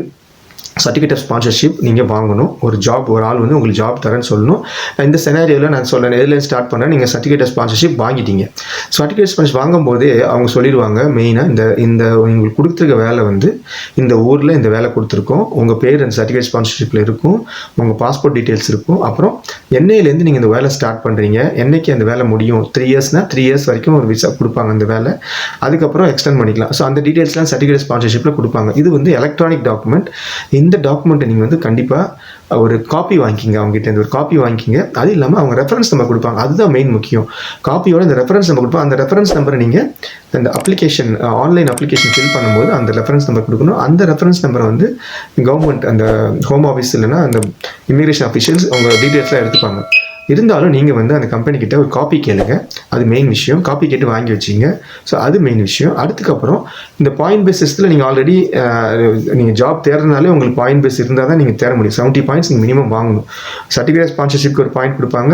சர்டிஃபிகேட் ஆஃப் ஸ்பான்சர்ஷிப் நீங்கள் வாங்கணும். ஒரு ஆள் வந்து உங்களுக்கு ஜாப் தரேன்னு சொல்லணும். இந்த செனாரியோவில் நான் சொல்கிறேன், எதில் ஸ்டார்ட் பண்ணேன், நீங்கள் சர்டிஃபிகேட் ஆஃப் ஸ்பான்சர்ஷிப் வாங்கிட்டீங்க. சர்டிஃபிகேட் ஸ்பான்சர்ஷிப் வாங்கும்போதே அவங்க சொல்லிடுவாங்க மெயினாக இந்த உங்களுக்கு கொடுத்துருக்க வேலை வந்து இந்த ஊரில் இந்த வேலை கொடுத்துருக்கோம், உங்கள் பேர் அந்த சர்டிஃபிகேட் ஸ்பான்சர்ஷிப்பில் இருக்கும், உங்கள் பாஸ்போர்ட் டீட்டெயில்ஸ் இருக்கும், அப்புறம் என்னையிலேருந்து நீங்கள் இந்த வேலை ஸ்டார்ட் பண்ணுறீங்க, என்னைக்கு அந்த வேலை முடியும், 3 இயர்ஸ்னால் 3 இயர்ஸ் வரைக்கும் ஒரு விசா கொடுப்பாங்க அந்த வேலை, அதுக்கப்புறம் எக்ஸ்டெண்ட் பண்ணிக்கலாம். ஸோ அந்த டீட்டெயில்ஸ்லாம் சர்டிஃபிகேட் ஸ்பான்சர்ஷிப்பில் கொடுப்பாங்க. இது வந்து எலக்ட்ரானிக் டாக்குமெண்ட். இந்த டாக்குமெண்ட்டை நீங்கள் வந்து கண்டிப்பாக ஒரு காப்பி வாங்கிக்கிங்க, அவங்ககிட்ட ஒரு காப்பி வாங்கிக்கிங்க. அது இல்லாமல் அவங்க ரெஃபரன்ஸ் நம்பர் கொடுப்பாங்க, அதுதான் மெயின் முக்கியம். காப்பியோட இந்த ரெஃபரன்ஸ் நம்பர் கொடுப்பாங்க. அந்த ரெஃபரன்ஸ் நம்பரை நீங்கள் இந்த அப்ளிகேஷன் ஆன்லைன் அப்ளிகேஷன் ஃபில் பண்ணும்போது அந்த ரெஃபரன்ஸ் நம்பர் கொடுக்கணும். அந்த ரெஃபரன்ஸ் நம்பரை வந்து கவர்மெண்ட் அந்த ஹோம் ஆஃபீஸ் இல்லைன்னா அந்த இமிக்ரேஷன் அஃபிஷியல்ஸ் அவங்க டீட்டெயில்ஸ்லாம் எடுத்துப்பாங்க. இருந்தாலும் நீங்கள் வந்து அந்த கம்பெனிக்கிட்ட ஒரு காப்பி கேளுங்க, அது மெயின் விஷயம். காப்பி கேட்டு வாங்கி வச்சிங்க. ஸோ அது மெயின் விஷயம். அதுக்கப்புறம் இந்த பாயிண்ட் பேசிஸில் நீங்கள் ஆல்ரெடி நீங்கள் ஜாப் தேடுறதுனாலே உங்களுக்கு பாயிண்ட் பேஸ் இருந்தால் தான் நீங்கள் தேட முடியும். 70 பாயிண்ட்ஸ் நீங்கள் மினிமம் வாங்கணும். சர்டிஃபிகேட் ஸ்பான்சர்ஷிப்க்கு ஒரு பாயிண்ட் கொடுப்பாங்க,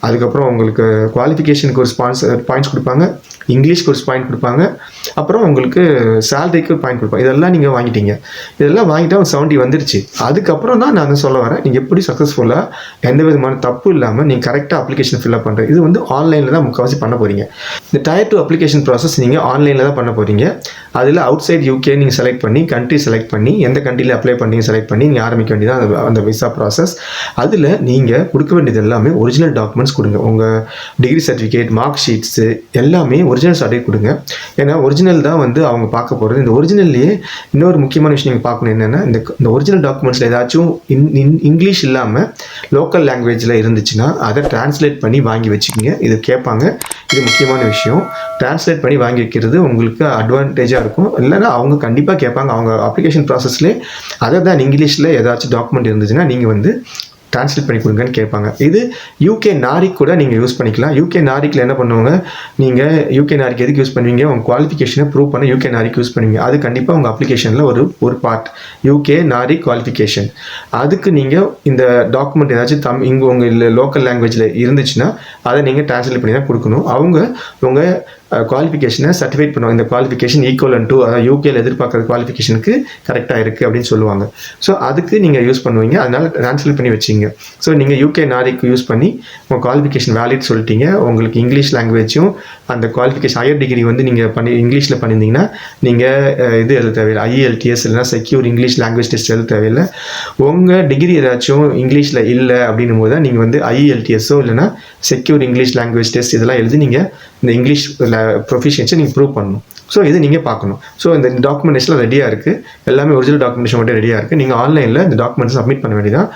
அதுக்கப்புறம் உங்களுக்கு குவாலிஃபிகேஷனுக்கு ஒரு பாயிண்ட்ஸ் கொடுப்பாங்க, இங்கிலீஷ்க்கு ஒரு பாயிண்ட் கொடுப்பாங்க, அப்புறம் உங்களுக்கு சேலரிக்கு ஒரு பாயிண்ட் கொடுப்பாங்க. இதெல்லாம் நீங்கள் வாங்கிட்டீங்க. இதெல்லாம் வாங்கிட்டா 70 வந்துடுச்சு. அதுக்கப்புறம் தான் நான் சொல்ல வரேன், நீங்கள் எப்படி சக்ஸஸ்ஃபுல்லாக எந்த விதமான தப்பு இல்லாமல் நீங்கள் கரெக்டாக அப்ளிகேஷன் ஃபில்அப் பண்ணுறது. இது வந்து ஆன்லைனில் தான் முக்கால்வாசி பண்ண போகிறீங்க. இந்த டயர் 2 அப்ளிகேஷன் ப்ராசஸ் நீங்கள் ஆன்லைனில் தான் பண்ண போகிறீங்க. அதில் அவுட் சைட் யூகே நீங்கள் செலக்ட் பண்ணி, கண்ட்ரி செலக்ட் பண்ணி, எந்த கண்ட்ரியில் அப்ளை பண்ணி செலக்ட் பண்ணி நீங்கள் ஆரம்பிக்க வேண்டியதான் அந்த விசா ப்ராசஸ். அதில் நீங்கள் கொடுக்க வேண்டியது எல்லாமே ஒரிஜினல் டாக்குமெண்ட்ஸ் கொடுங்க. உங்கள் டிகிரி சர்டிஃபிகேட், மார்க் ஷீட்ஸு எல்லாமே ஒரிஜினல் சர்டிஃபிகேட் கொடுங்க. ஏன்னா ஒரிஜினல் தான் வந்து அவங்க பார்க்க போகிறது. இந்த ஒரிஜினல்லையே இன்னொரு முக்கியமான விஷயம் நீங்கள் பார்க்கணும் என்னென்னா, இந்த ஒரிஜினல் டாக்குமெண்ட்ஸில் ஏதாச்சும் இங்கிலீஷ் இல்லாமல் லோக்கல் லாங்குவேஜில் இருந்துச்சுன்னா அதை டிரான்ஸ்லேட் பண்ணி வாங்கி வச்சுக்கோங்க. இது கேட்பாங்க, இது முக்கியமான விஷயம். டிரான்ஸ்லேட் பண்ணி வாங்கி வைக்கிறது உங்களுக்கு அட்வான்டேஜாக இருக்கும். இல்லைன்னா அவங்க கண்டிப்பாக கேட்பாங்க, அவங்க அப்ளிகேஷன் ப்ராசஸ்லேயே அதை தான் இங்கிலீஷில் ஏதாச்சும் டாக்குமெண்ட் இருந்துச்சுன்னா நீங்கள் வந்து டிரான்ஸ்லேட் பண்ணி கொடுங்கன்னு கேட்பாங்க. இது யூகே நாரிக் கூட நீங்கள் யூஸ் பண்ணிக்கலாம். யூகே நாரிக்கில் என்ன பண்ணுவாங்க, நீங்கள் யூகே நாரிக் எதுக்கு யூஸ் பண்ணுவீங்க, உங்கள் குவாலிஃபிகேஷனை ப்ரூவ் பண்ண யூகே நாரிக் யூஸ் பண்ணுவீங்க. அது கண்டிப்பாக உங்கள் அப்ளிகேஷனில் ஒரு பார்ட் யூகே நாரிக் குவாலிஃபிகேஷன். அதுக்கு நீங்கள் இந்த டாக்குமெண்ட் ஏதாச்சும் இங்கே உங்கள் லோக்கல் லாங்குவேஜில் இருந்துச்சுன்னா அதை நீங்கள் டிரான்ஸ்லேட் பண்ணி தான் கொடுக்கணும். அவங்க உங்கள் குவாலிஃபிகேஷனை சர்டிஃபைட் பண்ணுவாங்க. இந்த குவாலிஃபிகேஷன் ஈக்குவலன் டு அதாவது யூகேல எதிர்பார்க்குற குவாலிஃபிகேஷனுக்கு கரெக்டாக இருக்குது அப்படின்னு சொல்லுவாங்க. ஸோ அதுக்கு நீங்கள் யூஸ் பண்ணுவீங்க. அதனால் ட்ரான்ஸ்லேட் பண்ணி வச்சிங்க. ஸோ நீங்கள் யூகே நாரிக்கு யூஸ் பண்ணி உங்கள் குவாலிஃபிகேஷன் வேலிட் சொல்லிட்டீங்க. உங்களுக்கு இங்கிலீஷ் லாங்குவேஜும் அந்த குவாலிஃபிகேஷன் ஹையர் டிகிரி வந்து நீங்கள் இங்கிலீஷில் பண்ணியிருந்தீங்கன்னா நீங்கள் இது எழுத தேவையில்லை, IELTS இல்லைனா செக்யூர் இங்கிலீஷ் லாங்குவேஜ் டெஸ்ட் எழுத தேவையில்லை. உங்கள் டிகிரி ஏதாச்சும் இங்கிலீஷில் இல்லை அப்படின்னும் போது தான் நீங்கள் வந்து IELTSஓ இல்லைனா செக்யூர் இங்கிலீஷ் லாங்குவேஜ் டெஸ்ட் இதெல்லாம் எழுதி நீங்கள் இந்த இங்கிலீஷ் ப்ரொஃபிஷியன்ஸை நீங்கள் ப்ரூவ் பண்ணணும். ஸோ இது நீங்கள் பார்க்கணும். ஸோ இந்த டாக்குமெண்டேஷன்லாம் ரெடியாக இருக்குது, எல்லாமே ஒரிஜினல் டாக்குமெண்டேஷன் மட்டும் ரெடியாக இருக்குது. நீங்கள் ஆன்லைனில் இந்த டாக்குமெண்ட்ஸ் சப்மிட் பண்ண வேண்டியதான்.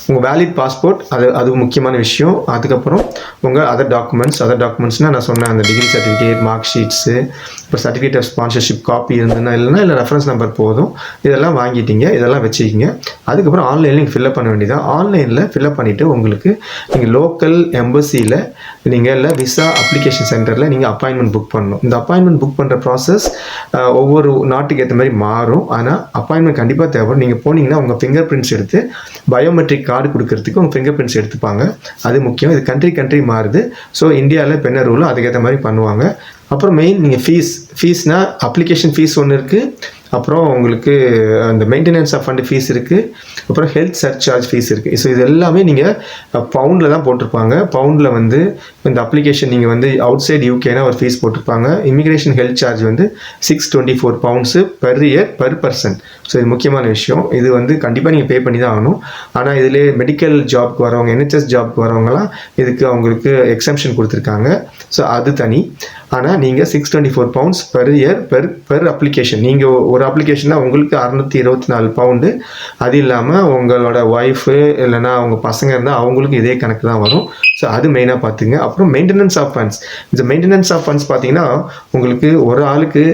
உங்கள் வேலிட் பாஸ்போர்ட் அது முக்கியமான விஷயம். அதுக்கப்புறம் உங்கள் அதர் டாக்குமெண்ட்ஸ்னால் நான் சொன்னேன் அந்த டிகிரி சர்டிஃபிகேட், மார்க் ஷீட்ஸு, இப்போ சர்டிஃபிகேட் ஆஃப் ஸ்பான்சர்ஷிப் காப்பி இருந்ததுன்னா இல்லை ரெஃபரன்ஸ் நம்பர் போதும். இதெல்லாம் வாங்கிட்டீங்க, இதெல்லாம் வச்சுக்கிங்க. அதுக்கப்புறம் ஆன்லைனில் நீங்கள் ஃபில்அப் பண்ண வேண்டியதான். ஆன்லைனில் ஃபில்அப் பண்ணிவிட்டு உங்களுக்கு நீங்கள் லோக்கல் எம்பசியில் நீங்கள் இல்லை விசா அப்ளிகேஷன் சென்டரில் நீங்கள் அப்பாயின்மெண்ட் புக் பண்ணணும். இந்த அப்பாயின்மெண்ட் புக் பண்ணுற ப்ராசஸ் ஒவ்வொரு நாட்டுக்கு ஏற்ற மாதிரி மாறும். ஆனால் அப்பாயின்மெண்ட் கண்டிப்பாக தேவை. நீங்கள் போனீங்கன்னா உங்கள் ஃபிங்கர் பிரிண்ட்ஸ் எடுத்து பயோமெட்ரிக் கார்டு கொடுக்கறதுக்கு உங்கள் ஃபிங்கர் பிரிண்ட்ஸ் எடுத்துப்பாங்க. அது முக்கியம். இது கண்ட்ரி மாறுது. ஸோ இந்தியாவில் இப்போ என்ன ரூலோ அதுக்கேற்ற மாதிரி பண்ணுவாங்க. அப்புறம் மெயின் நீங்கள் ஃபீஸ்னால் அப்ளிகேஷன் ஃபீஸ் ஒன்று இருக்குது, அப்புறம் உங்களுக்கு அந்த மெயின்டெனன்ஸ் ஆஃப் ஃபண்ட் ஃபீஸ் இருக்குது, அப்புறம் ஹெல்த் சர்சார்ஜ் ஃபீஸ் இருக்குது. ஸோ இது எல்லாமே நீங்கள் பவுண்டில் தான் போட்டிருப்பாங்க. பவுண்டில் வந்து இந்த அப்ளிகேஷன் நீங்கள் வந்து அவுட் சைட் யூகேனா ஒரு ஃபீஸ் போட்டிருப்பாங்க. இமிக்ரேஷன் ஹெல்த் சார்ஜ் வந்து 624 pounds per year per person. So இது முக்கியமான விஷயம். இது வந்து கண்டிப்பாக நீங்கள் பே பண்ணி தான் ஆகணும். ஆனால் இதிலே மெடிக்கல் ஜாப்க்கு வரவங்க, NHS ஜாப்க்கு வரவங்கலாம் இதுக்கு அவங்களுக்கு எக்ஸம்ஷன் கொடுத்துருக்காங்க. ஸோ அது தனி. ஆனால் நீங்கள் 624 pounds per year per application. நீங்கள் ஒரு அப்ளிகேஷனாக உங்களுக்கு 624 pound. அது இல்லாமல் உங்களோட ஒய்ஃபு இல்லைனா அவங்க பசங்க இருந்தால் அவங்களுக்கு இதே கணக்கு தான் வரும். ஸோ அது மெயினாக பார்த்துங்க. அப்புறம் மெயின்டெனன்ஸ் ஆஃப் ஃபண்ட்ஸ். இந்த மெயின்டெனன்ஸ் ஆஃப் ஃபண்ட்ஸ் பார்த்தீங்கன்னா உங்களுக்கு ஒரு ஆளுக்கு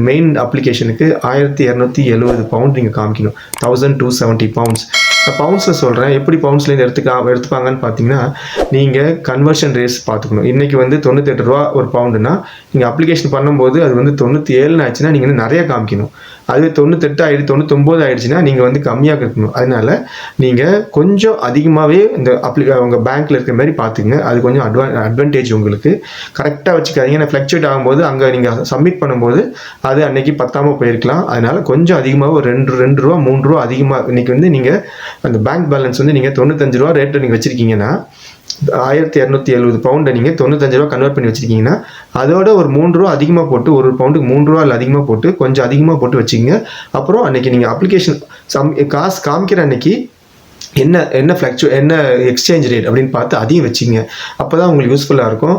மெயின் அப்ளிகேஷனுக்கு 1270 pound நீங்கள் காமிக்கணும். 1270 pounds. பவுண்ட்ஸில் சொல்கிறேன். எப்படி பவுண்ட்ஸ்லேருந்து எடுத்துப்பாங்கன்னு பார்த்தீங்கன்னா நீங்கள் கன்வர்ஷன் ரேட்ஸ் பார்த்துக்கணும். இன்றைக்கி வந்து 98 ரூபா ஒரு பவுண்டுனா நீங்கள் அப்ளிகேஷன் பண்ணும்போது அது வந்து 97 ஆச்சுன்னா நீங்கள் வந்து நிறைய காமிக்கணும். அதுவே 98 ஆகிடுச்சு 99 ஆகிடுச்சுன்னா நீங்கள் வந்து கம்மியாக இருக்கணும். அதனால நீங்கள் கொஞ்சம் அதிகமாகவே இந்த உங்கள் பேங்க்கில் இருக்கிற மாதிரி பார்த்துங்க. அது கொஞ்சம் அட்வான்டேஜ் உங்களுக்கு. கரெக்டாக வச்சுக்காதீங்க. ஏன்னா ஃப்ளக்சுவேட் ஆகும்போது அங்கே நீங்கள் சப்மிட் பண்ணும்போது அது அன்றைக்கி பத்தாமல் போயிருக்கலாம். அதனால் கொஞ்சம் அதிகமாக ஒரு 2 ரூபா 3 ரூபா அதிகமாக இன்றைக்கி வந்து நீங்கள் அந்த பேங்க் பேலன்ஸ் வந்து நீங்கள் 95 ரூபா ரேட்டில் நீங்கள் வச்சுருக்கீங்கன்னா 1270 பவுண்டை நீங்கள் 95 ரூபா கன்வெர்ட் பண்ணி வச்சுருக்கீங்கன்னா அதோட ஒரு 3 ரூபா அதிகமாக போட்டு ஒரு பவுண்டுக்கு 3 ரூபா இல்லை அதிகமாக போட்டு கொஞ்சம் அதிகமாக போட்டு வச்சுக்கிங்க. அப்புறம் அன்றைக்கி நீங்கள் அப்ளிகேஷன் காசு காமிக்கிற அன்றைக்கி என்ன எக்ஸ்சேஞ்ச் ரேட் அப்படின்னு பார்த்து அதையும் வச்சுங்க. அப்போ தான் உங்களுக்கு யூஸ்ஃபுல்லாக இருக்கும்.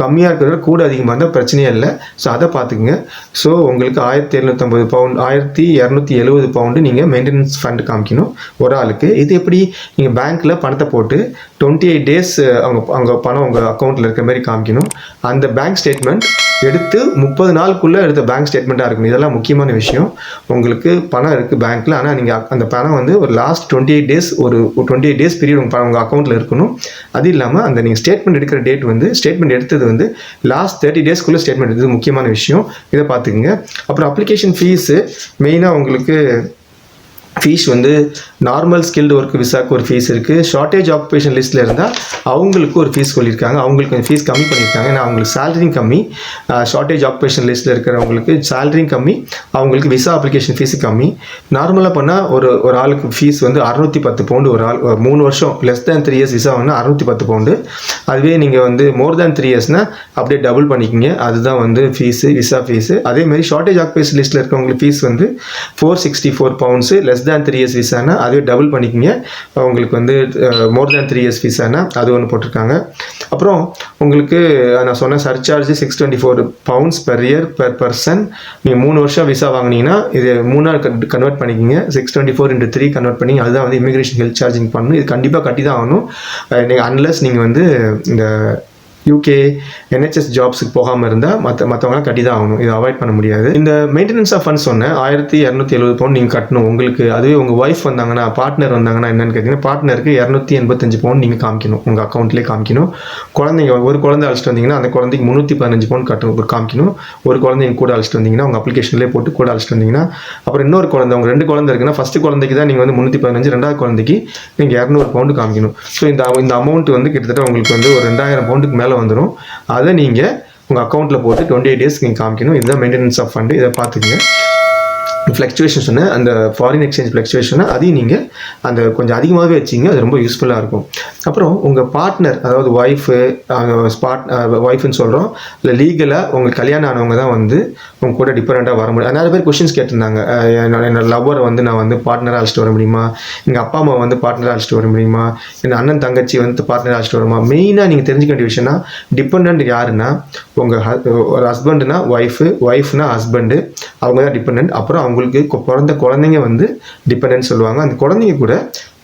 கம்மியாக இருக்கிறத கூட அதிகமாக இருந்தால் பிரச்சனையே இல்லை. ஸோ அதை பார்த்துக்குங்க. ஸோ உங்களுக்கு 1750 pound 1270 pound நீங்கள் மெயின்டெனன்ஸ் ஃபண்ட் காமிக்கணும் ஒரு ஆளுக்கு. இது எப்படி நீங்கள் பேங்க்கில் பணத்தை போட்டு 28 days அவங்க பணம் உங்கள் அக்கௌண்ட்டில் இருக்கிற மாதிரி காமிக்கணும். அந்த பேங்க் ஸ்டேட்மெண்ட் எடுத்து 30 நாளுக்குள்ளே எடுத்த பேங்க் ஸ்டேட்மெண்ட்டாக இருக்கணும். இதெல்லாம் முக்கியமான விஷயம். உங்களுக்கு பணம் இருக்குது பேங்க்கில், ஆனால் நீங்கள் அந்த பணம் வந்து ஒரு லாஸ்ட் 28 days ஒரு 28 days பீரியட் உங்கள் அக்கௌண்ட்டில் இருக்கணும். அது இல்லாமல் அந்த நீங்கள் ஸ்டேட்மெண்ட் எடுக்கிற டேட் வந்து ஸ்டேட்மெண்ட் எடுத்தது வந்து லாஸ்ட் 30 daysக்குள்ளே ஸ்டேட்மெண்ட் எடுத்தது முக்கியமான விஷயம். இதை பார்த்துக்குங்க. அப்புறம் அப்ளிகேஷன் ஃபீஸு மெயினாக உங்களுக்கு ஃபீஸ் வந்து நார்மல் ஸ்கில்டு ஒர்க் விசாக்கு ஒரு ஃபீஸ் இருக்குது. ஷார்ட்டேஜ் ஆக்குபேஷன் லிஸ்ட்டில் இருந்தால் அவங்களுக்கு ஒரு ஃபீஸ் சொல்லியிருக்காங்க. அவங்களுக்கு கொஞ்சம் ஃபீஸ் கம்மி பண்ணியிருக்காங்க. ஏன்னா அவங்களுக்கு சேலரியும் கம்மி. ஷார்ட்டேஜ் ஆக்குபேஷன் லிஸ்ட்டில் இருக்கிறவங்களுக்கு சேலரியும் கம்மி, அவங்களுக்கு விசா அப்ளிகேஷன் ஃபீஸு கம்மி. நார்மலாக பண்ணால் ஒரு ஆளுக்கு ஃபீஸ் வந்து 610 pound. ஒரு ஆள் 3 வருஷம் லெஸ் தேன் 3 years விசா வந்து 610 pound. அதுவே நீங்கள் வந்து மோர் தேன் 3 yearsனால் அப்படியே டபுள் பண்ணிக்கிங்க. அதுதான் வந்து ஃபீஸு, விசா ஃபீஸு. அதேமாதிரி ஷார்ட்டேஜ் ஆக்குபேஷன் லிஸ்ட்டில் இருக்கவங்களுக்கு ஃபீஸ் வந்து 464 pounds. லெஸ் தேன் 3 years விசானா அதுவே டபுள் பண்ணிக்கிங்க. உங்களுக்கு வந்து மோர் தேன் 3 years விசானா அது ஒன்று போட்டிருக்காங்க. அப்புறம் உங்களுக்கு நான் சொன்ன surcharge 624 pounds per year per person. நீங்கள் 3 வருஷம் விசா வாங்கினீங்கன்னா இது 3 கன்வெர்ட் பண்ணிக்கிங்க. 624 into 3 கன்வெர்ட் பண்ணி அதுதான் வந்து இமிக்ரேஷன் ஹெல்த் சார்ஜிங் பண்ணணும். இது கண்டிப்பாக கட்டி தான் ஆகணும். நீங்கள் அன்லெஸ் நீங்கள் வந்து இந்த UK NHS ஜாப்ஸுக்கு போகாமல் இருந்தால் மற்றவங்களாம் கட்டி தான் ஆகணும். இதை அவாய்ட் பண்ண முடியாது. இந்த மெயின்டெனன்ஸ் ஆஃப் ஃபண்ட் சொன்னேன் 1270 pound நீங்கள் கட்டணும். உங்களுக்கு அதுவே உங்கள் ஒய்ஃப் வந்தாங்கன்னா பார்ட்னர் வந்தாங்கன்னா என்னென்னு கேட்டிங்கன்னா பார்ட்னருக்கு 285 pound நீங்கள் காமிக்கணும். உங்கள் அக்கௌண்ட்லேயே காமிக்கணும். குழந்தைங்க ஒரு குழந்தை அழைச்சிட்டு வந்தீங்கன்னா அந்த குழந்தைக்கு 315 pound காமிக்கணும். ஒரு குழந்தைங்க கூட அழைச்சிட்டு வந்தீங்கன்னா உங்கள் அப்ளிகேஷன்லேயே போட்டு கூட அழைச்சிட்டு வந்தீங்கன்னா அப்புறம் இன்னொரு குழந்தை உங்கள் 2 குழந்தை இருக்குன்னா ஃபஸ்ட்டு குழந்தைக்கு தான் நீங்கள் வந்து 315, ரெண்டாவது குழந்தைக்கு நீங்கள் 200 pound காமிக்கணும். ஸோ இந்த அமௌண்ட் வந்து கிட்டத்தட்ட உங்களுக்கு வந்து ஒரு 2000 pound மேலே வந்துடும். அதை நீங்கள் உங்கள் அக்கௌண்ட்டில் போட்டு 28 days நீங்கள் காமிக்கணும். இதுதான் மெயின்டெனன்ஸ் ஆஃப் ஃபண்டு. இதை பார்த்துக்குங்க. ஃப்ளக்சுவேஷன் சொன்ன அந்த ஃபாரின் எக்ஸ்சேஞ்ச் ஃப்ளக்சுவேஷனை அதையும் நீங்கள் அந்த கொஞ்சம் அதிகமாகவே வச்சிங்க. அது ரொம்ப யூஸ்ஃபுல்லாக இருக்கும். அப்புறம் உங்கள் பார்ட்னர் அதாவது ஒய்ஃபுன்னு சொல்கிறோம் இல்லை லீகலாக உங்களுக்கு கல்யாணம் ஆனவங்க தான் வந்து உங்க கூட டிஃபரெண்ட்டாக வர முடியும். நிறைய பேர் கொஷின்ஸ் கேட்டிருந்தாங்க, என்னோட லவ்வரை வந்து நான் வந்து பார்ட்னராக அழைச்சிட்டு வர முடியுமா, எங்கள் அப்பா அம்மா வந்து பார்ட்னராக அழைச்சிட்டு வர முடியுமா, என் அண்ணன் தங்கச்சி வந்து பார்ட்னராக அழைச்சிட்டு வருமா. மெயினாக நீங்கள் தெரிஞ்சுக்க வேண்டிய விஷயம்னா, டிபெண்ட் யாருன்னா ஒரு ஹஸ்பண்டுனா ஒய்ஃப்னா ஹஸ்பண்டு, அவங்க தான் டிபெண்ட். அப்புறம் அவங்களுக்கு பிறந்த குழந்தைங்க வந்து டிபெண்டன்ட் சொல்லுவாங்க. அந்த குழந்தைங்க கூட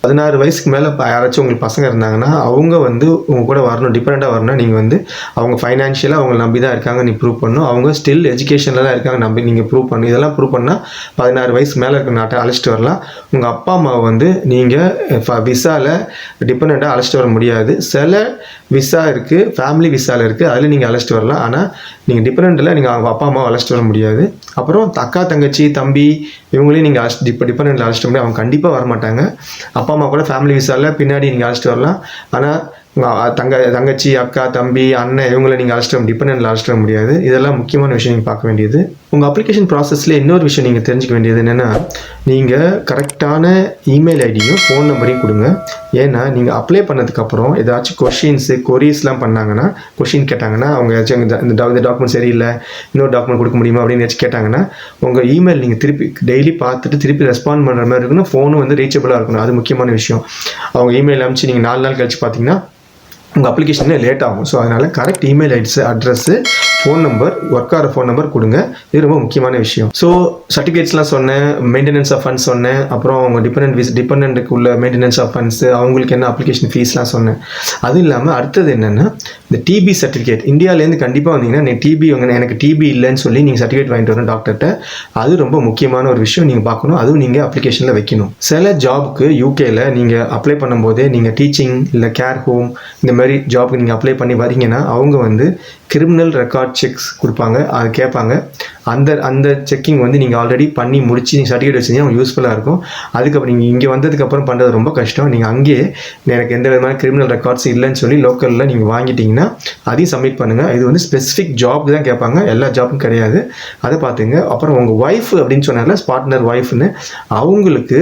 16 வயசுக்கு மேலே யாராச்சும் உங்களுக்கு பசங்க இருந்தாங்கன்னா அவங்க வந்து உங்கள் கூட வரணும், டிபெண்ட்டாக வரணும். நீங்கள் வந்து அவங்க ஃபைனான்ஷியலாக அவங்க நம்பி தான் இருக்காங்க, நீ ப்ரூவ் பண்ணணும். அவங்க ஸ்டில் எஜுகேஷனில் தான் இருக்காங்க, நம்பி நீங்கள் ப்ரூவ் பண்ணணும். இதெல்லாம் ப்ரூவ் பண்ணால் 16 வயசுக்கு மேலே இருக்கிற நாட்டை அழைச்சிட்டு வரலாம். உங்கள் அப்பா அம்மாவை வந்து நீங்கள் விசாவில் டிபெண்ட்டாக அழைச்சிட்டு வர முடியாது. சில விசா இருக்குது, ஃபேமிலி விசாவில் இருக்குது, அதில் நீங்கள் அழைச்சிட்டு வரலாம். ஆனால் நீங்கள் டிபெண்ட்டில் நீங்கள் அவங்க அப்பா அம்மாவை அழைச்சிட்டு வர முடியாது. அப்புறம் அக்கா தங்கச்சி தம்பி இவங்களையும் நீங்கள் டிபெண்ட்டில் அழைச்சிட்டு வர முடியாது. அவங்க கண்டிப்பாக வரமாட்டாங்க. அப்பா அம்மா கூட ஃபேமிலி விசாவில் பின்னாடி நீங்கள் அழைச்சிட்டு வரலாம். ஆனால் தங்கச்சி அக்கா தம்பி அண்ணன் இவங்களை நீங்கள் அழைச்சிட்டு டிபெண்டில் அழைச்சிட்டு வர முடியாது. இதெல்லாம் முக்கியமான விஷயம் நீங்கள் பார்க்க வேண்டியது. உங்கள் அப்ளிகேஷன் ப்ராசஸில் இன்னொரு விஷயம் நீங்கள் தெரிஞ்சுக்க வேண்டியது என்னென்னா, நீங்கள் கரெக்டான இமெயில் ஐடியும் ஃபோன் நம்பரையும் கொடுங்க. ஏன்னா நீங்கள் அப்ளை பண்ணதுக்கப்புறம் ஏதாச்சும் கொரீஸ்லாம் பண்ணாங்கன்னா, கொஷின் கேட்டாங்கன்னா, அவங்க ஏதாச்சும் இந்த டாக்குமெண்ட் சரியில்லை, இன்னொரு டாக்குமெண்ட் கொடுக்க முடியுமா அப்படின்னு ஏதாச்சும் கேட்டாங்கன்னா, உங்கள் இமெயில் நீங்கள் திருப்பி டெய்லி பார்த்துட்டு திருப்பி ரெஸ்பாண்ட் பண்ணுற மாதிரி இருக்கணும். ஃபோனும் வந்து ரீச்சபிளாக இருக்கணும். அது முக்கியமான விஷயம். அவங்க இமெயில் அனுப்பிச்சு நீங்கள் 4 நாள் கழிச்சு பார்த்தீங்கன்னா உங்கள் அப்ளிகேஷனே லேட் ஆகும். ஸோ அதனால் correct email address phone number, work ஆகிற ஃபோன் நம்பர் கொடுங்க. இது ரொம்ப முக்கியமான விஷயம். ஸோ சர்டிஃபிகேட்ஸ்லாம் சொன்னேன், மெயின்டெனன்ஸ் ஆஃப் ஃபண்ட்ஸ் சொன்னேன், அப்புறம் அவங்க டிபெண்ட்டுக்கு உள்ள மெயின்டெனன்ஸ் ஆஃப் ஃபண்ட்ஸு, அவங்களுக்கு என்ன அப்ளிகேஷன் ஃபீஸ்லாம் சொன்னேன். அது இல்லாமல் அடுத்தது என்னென்னா, இந்த டிபி சர்டிஃபிகேட் இந்தியாவிலேருந்து கண்டிப்பாக வந்தீங்கன்னா எனக்கு டிபி இல்லைன்னு சொல்லி நீங்கள் சர்டிஃபிகேட் வாங்கிட்டு வரணும் டாக்டர்கிட்ட. அது ரொம்ப முக்கியமான ஒரு விஷயம் நீங்கள் பார்க்கணும். அதுவும் நீங்கள் அப்ளிகேஷனில் வைக்கணும். சில ஜாபுக்கு யூகேயில் நீங்கள் அப்ளை பண்ணும்போதே நீங்கள் டீச்சிங் இல்லை கேர் ஹோம் இந்த மாதிரி ஜாபுக்கு நீங்கள் அப்ளை பண்ணி வரீங்கன்னா அவங்க வந்து கிரிமினல் ரெக்கார்ட் செக்ஸ் கொடுப்பாங்க, அது கேட்பாங்க. அந்த செக்கிங் வந்து நீங்கள் ஆல்ரெடி பண்ணி முடிச்சு நீங்கள் சர்டிஃபிகேட் வச்சிங்கன்னா அவங்க யூஸ்ஃபுல்லாக இருக்கும். அதுக்கப்புறம் நீங்கள் இங்கே வந்ததுக்கப்புறம் பண்ணுறது ரொம்ப கஷ்டம். நீங்கள் அங்கேயே எனக்கு எந்த விதமான கிரிமினல் ரெக்கார்ட்ஸ் இல்லைன்னு சொல்லி லோக்கலில் நீங்கள் வாங்கிட்டீங்கன்னா அதையும் சப்மிட் பண்ணுங்கள். இது வந்து ஸ்பெசிஃபிக் ஜாப் தான் கேட்பாங்க, எல்லா ஜாப்பும் கிடையாது. அதை பார்த்துங்க. அப்புறம் உங்கள் ஒய்ஃப் அப்படின்னு சொன்னால பார்ட்னர் ஒய்ஃப்னு அவங்களுக்கு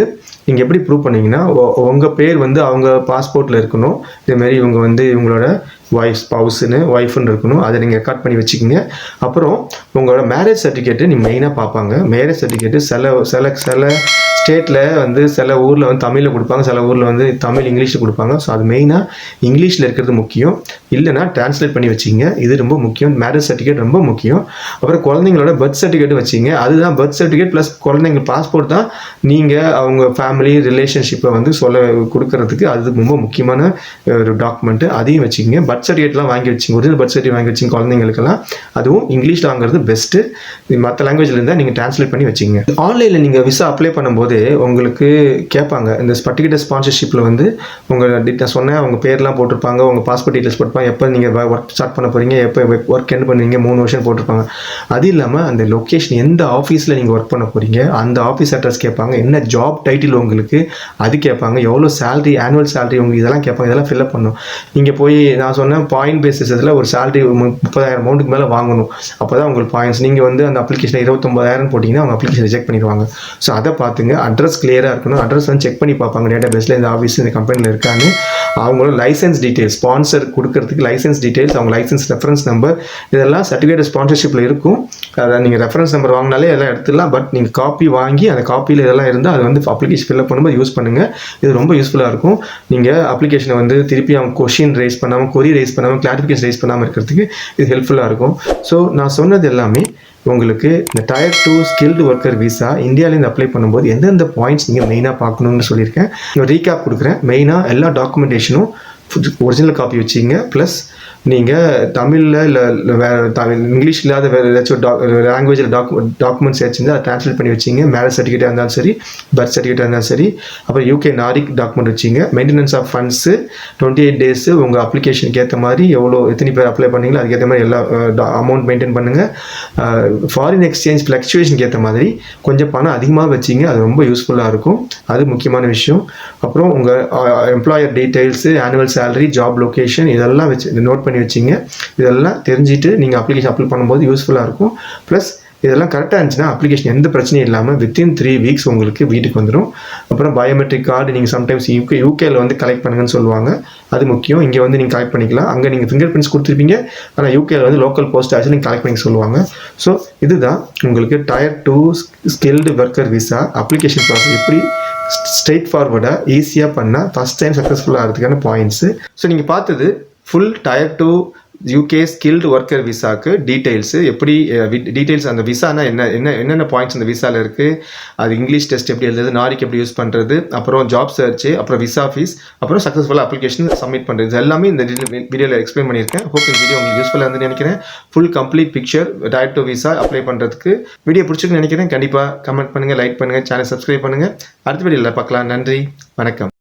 நீங்கள் எப்படி ப்ரூவ் பண்ணீங்கன்னா, உங்கள் பேர் வந்து அவங்க பாஸ்போர்ட்டில் இருக்கணும். இதேமாரி இவங்க வந்து இவங்களோட ஒய்ஃப்னு இருக்கணும். அதை நீங்கள் ரெக்கார்ட் பண்ணி வச்சுக்கிங்க. அப்புறம் உங்களோட மேரேஜ் சர்டிஃபிகேட்டு நீங்கள் மெயினாக பார்ப்பாங்க. மேரேஜ் சர்டிஃபிகேட்டு சில ஸ்டேட்டில் வந்து சில ஊரில் வந்து தமிழில் கொடுப்பாங்க, சில ஊரில் வந்து இங்கிலீஷில் கொடுப்பாங்க. ஸோ அது மெயினாக இங்கிலீஷில் இருக்கிறது முக்கியம். இல்லைனா டிரான்ஸ்லேட் பண்ணி வச்சிங்க. இது ரொம்ப முக்கியம். மேரேஜ் சர்டிஃபிகேட் ரொம்ப முக்கியம். அப்புறம் குழந்தைங்களோட பர்த் சர்டிஃபிகேட் வச்சிங்க. அதுதான் பர்த் சர்டிஃபிகேட் ப்ளஸ் குழந்தைங்க பாஸ்போர்ட் தான் நீங்கள் அவங்க ஃபேமிலி ரிலேஷன்ஷிப்பை வந்து கொடுக்கறதுக்கு அது ரொம்ப முக்கியமான ஒரு டாக்குமெண்ட்டு. அதையும் வச்சுக்கிங்க. பர்த் சர்டிஃபிகேட்லாம் வாங்கி வச்சிங்க. ஒரிஜினல் பர்த் சர்டிஃபிகேட் வாங்கி வச்சிங்க குழந்தைங்களுக்கெல்லாம். அதுவும் இங்கிலீஷில் வாங்குறது பெஸ்ட்டு. மற்ற லாங்குவேஜில் இருந்தால் நீங்கள் டிரான்ஸ்லேட் பண்ணி வச்சிங்க. ஆன்லைனில் நீங்கள் விசா அப்ளை பண்ணும்போது உங்களுக்கு கேட்பாங்க, இந்த பர்டிகுலர் ஸ்பான்சர்ஷிப்பில் வந்து உங்கள் சொன்னேன் அவங்க பேர்லாம் போட்டிருப்பாங்க, உங்கள் பாஸ்போர்ட் டீட்டெயில்ஸ் போட்டிருப்பாங்க, எப்போ நீங்கள் ஒர்க் ஸ்டார்ட் பண்ண போகிறீங்க, எப்போ ஒர்க் எண்ட் பண்ணுவீங்க, 3 வருஷம் போட்டிருப்பாங்க. அது இல்லாமல் அந்த லொக்கேஷன் எந்த ஆஃபீஸில் நீங்கள் ஒர்க் பண்ண போகிறீங்க அந்த ஆஃபீஸ் அட்ரஸ் கேட்பாங்க, என்ன ஜாப் டைட்டில் உங்களுக்கு அது கேட்பாங்க, எவ்வளோ சேலரி ஆனுவல் சேலரி உங்களுக்கு இதெல்லாம் கேட்பாங்க. இதெல்லாம் ஃபில்அப் பண்ணணும். நீங்கள் போய் நான் சொன்னேன் பாயிண்ட் பேசிஸ் இதில் ஒரு சேலரி 30,000 அமௌண்ட்டுக்கு மேலே வாங்கணும். அப்போ தான் உங்களுக்கு பாயிண்ட்ஸ். நீங்கள் வந்து அந்த அப்ளிகேஷன் 29,000 போட்டிங்கன்னா அவங்க அப்ளிகேஷன் ரிஜெக்ட் பண்ணிடுவாங்க. ஸோ அதை பார்த்துங்க. அட்ரஸ் கிளியராக இருக்கணும். அட்ரஸ் வந்து செக் பண்ணி பார்ப்பாங்க டேட்டா பேஸில் இந்த ஆஃபீஸ் இந்த கம்பெனியில் இருக்கான்னு. அவங்களோட லைசன்ஸ் டீட்டெயில்ஸ், ஸ்பான்சர் கொடுக்கறதுக்கு லைசன்ஸ் டீட்டெயில்ஸ், அவங்க லைசன்ஸ் ரெஃபரன்ஸ் நம்பர் இதெல்லாம் சர்டிஃபிகேட் ஸ்பான்சர்ஷிப்பில் இருக்கும். அதை நீங்கள் ரெஃபரன்ஸ் நம்பர் வாங்கினாலே எல்லாம் எடுத்துடலாம். பட் நீங்கள் காப்பி வாங்கி அந்த காப்பியில் இதெல்லாம் இருந்தால் அது வந்து அப்ளிகேஷன் ஃபில்அப் பண்ணும்போது யூஸ் பண்ணுங்கள். இது ரொம்ப யூஸ்ஃபுல்லாக இருக்கும். நீங்கள் அப்ளிகேஷனை வந்து திருப்பி அவங்க கொஷின் ரைஸ் பண்ணாமல், கொரி ரைஸ் பண்ணாமல், கிளாரிஃபிகேஷன் ரைஸ் பண்ணாமல் இருக்கிறதுக்கு இது ஹெல்ப்ஃபுல்லாக இருக்கும். ஸோ நான் சொன்னது எல்லாமே உங்களுக்கு இந்த Tier 2 ஸ்கில்டு ஒர்க்கர் விசா இந்தியாவிலேருந்து அப்ளை பண்ணும்போது எந்தெந்த பாயிண்ட்ஸ் நீங்கள் மெயினாக பார்க்கணுன்னு சொல்லியிருக்கேன். ரீகேப் கொடுக்குறேன். மெயினாக எல்லா டாக்குமெண்டேஷனும் ஒரிஜினல் காப்பி வச்சிங்க. ப்ளஸ் நீங்கள் தமிழில் இல்லை வேறு இங்கிலீஷ் இல்லாத வேறு ஏதாச்சும் லாங்குவேஜில் டாக்குமெண்ட்ஸ் வச்சுருந்தா அதை ட்ரான்ஸ்லேட் பண்ணி வச்சிங்க. மேரேஜ் சர்டிஃபிகேட்டாக இருந்தாலும் சரி, பர்த் சர்டிஃபிகேட்டாக இருந்தாலும் சரி. அப்புறம் UK நாரிக் டாக்குமெண்ட் வச்சிங்க. மெயின்டெனன்ஸ் ஆஃப் ஃபண்ட்ஸு 28 டேஸு உங்கள் அப்ளிகேஷனுக்கு ஏற்ற மாதிரி எத்தனை பேர் அப்ளை பண்ணீங்களோ அதுக்கேற்ற மாதிரி எல்லா அமௌண்ட் மெயின்டைன் பண்ணுங்கள். ஃபாரின் எக்ஸ்சேஞ்ச் ஃப்ளக்சுவேஷனுக்கு ஏற்ற மாதிரி கொஞ்சம் பணம் அதிகமாக வச்சிங்க. அது ரொம்ப யூஸ்ஃபுல்லாக இருக்கும். அது முக்கியமான விஷயம். அப்புறம் உங்கள் employer details, annual salary, job location இதெல்லாம் வச்சு நோட் பண்ணி வச்சிங்க. இதெல்லாம் தெரிஞ்சுட்டு நீங்கள் அப்ளிகேஷன் அப்ளை பண்ணும்போது யூஸ்ஃபுல்லாக இருக்கும். ப்ளஸ் இதெல்லாம் கரெக்டாக இருந்துச்சுன்னா அப்ளிகேஷன் எந்த பிரச்சனையும் இல்லாமல் வித்தின் 3 வீக்ஸ் உங்களுக்கு வீட்டுக்கு வந்துடும். அப்புறம் பயோமெட்ரிக் கார்டு நீங்கள் சம்டைம்ஸ் யூகேல வந்து கலெக்ட் பண்ணுங்கன்னு சொல்லுவாங்க. அது முக்கியம். இங்கே வந்து நீங்கள் கலெக்ட் பண்ணிக்கலாம். அங்கே நீங்கள் ஃபிங்கர் பிரிண்ட்ஸ் கொடுத்துருப்பீங்க. ஆனால் யூகேல வந்து லோக்கல் போஸ்ட் ஆச்சு நீங்கள் கலெக்ட் பண்ணி சொல்லுவாங்க. ஸோ இதுதான் உங்களுக்கு Tier 2 skilled worker visa application process எப்படி ஸ்ட்ரெயிட் ஃபார்வர்டாக ஈஸியாக பண்ணால் ஃபஸ்ட் டைம் சக்ஸஸ்ஃபுல்லாக ஆகிறதுக்கான பாயிண்ட்ஸு. ஸோ நீங்கள் பார்த்தது full Tier 2 UK skilled worker விசாக்கு டீட்டெயில்ஸு எப்படி டீட்டெயில்ஸ் அந்த விசானா என்னென்ன பாயிண்ட்ஸ் அந்த விசாவில் இருக்குது, அது இங்கிலீஷ் டெஸ்ட் எப்படி எழுதுறது, நாரிக் எப்படி யூஸ் பண்ணுறது, அப்புறம் ஜாப் சர்ச்சு, அப்புறம் விசா ஃபீஸ், அப்புறம் சக்ஸஸ்ஃபுல்லாக அப்ளிகேஷன் சப்மிட் பண்ணுறது, இது எல்லாமே இந்த வீடியோவில் எக்ஸ்பிளைன் பண்ணியிருக்கேன். ஹோப் இந்த வீடியோ உங்களுக்கு யூஸ்ஃபுல்லாக இருந்து நினைக்கிறேன். Full complete picture Tier 2 visa apply பண்ணுறதுக்கு வீடியோ பிடிச்சிருக்குன்னு நினைக்கிறேன். கண்டிப்பாக கமெண்ட் பண்ணுங்கள், லைக் பண்ணுங்கள், சேனல் சப்ஸ்கிரைப் பண்ணுங்கள். அடுத்த வீடியோவில் பார்க்கலாம். நன்றி, வணக்கம்.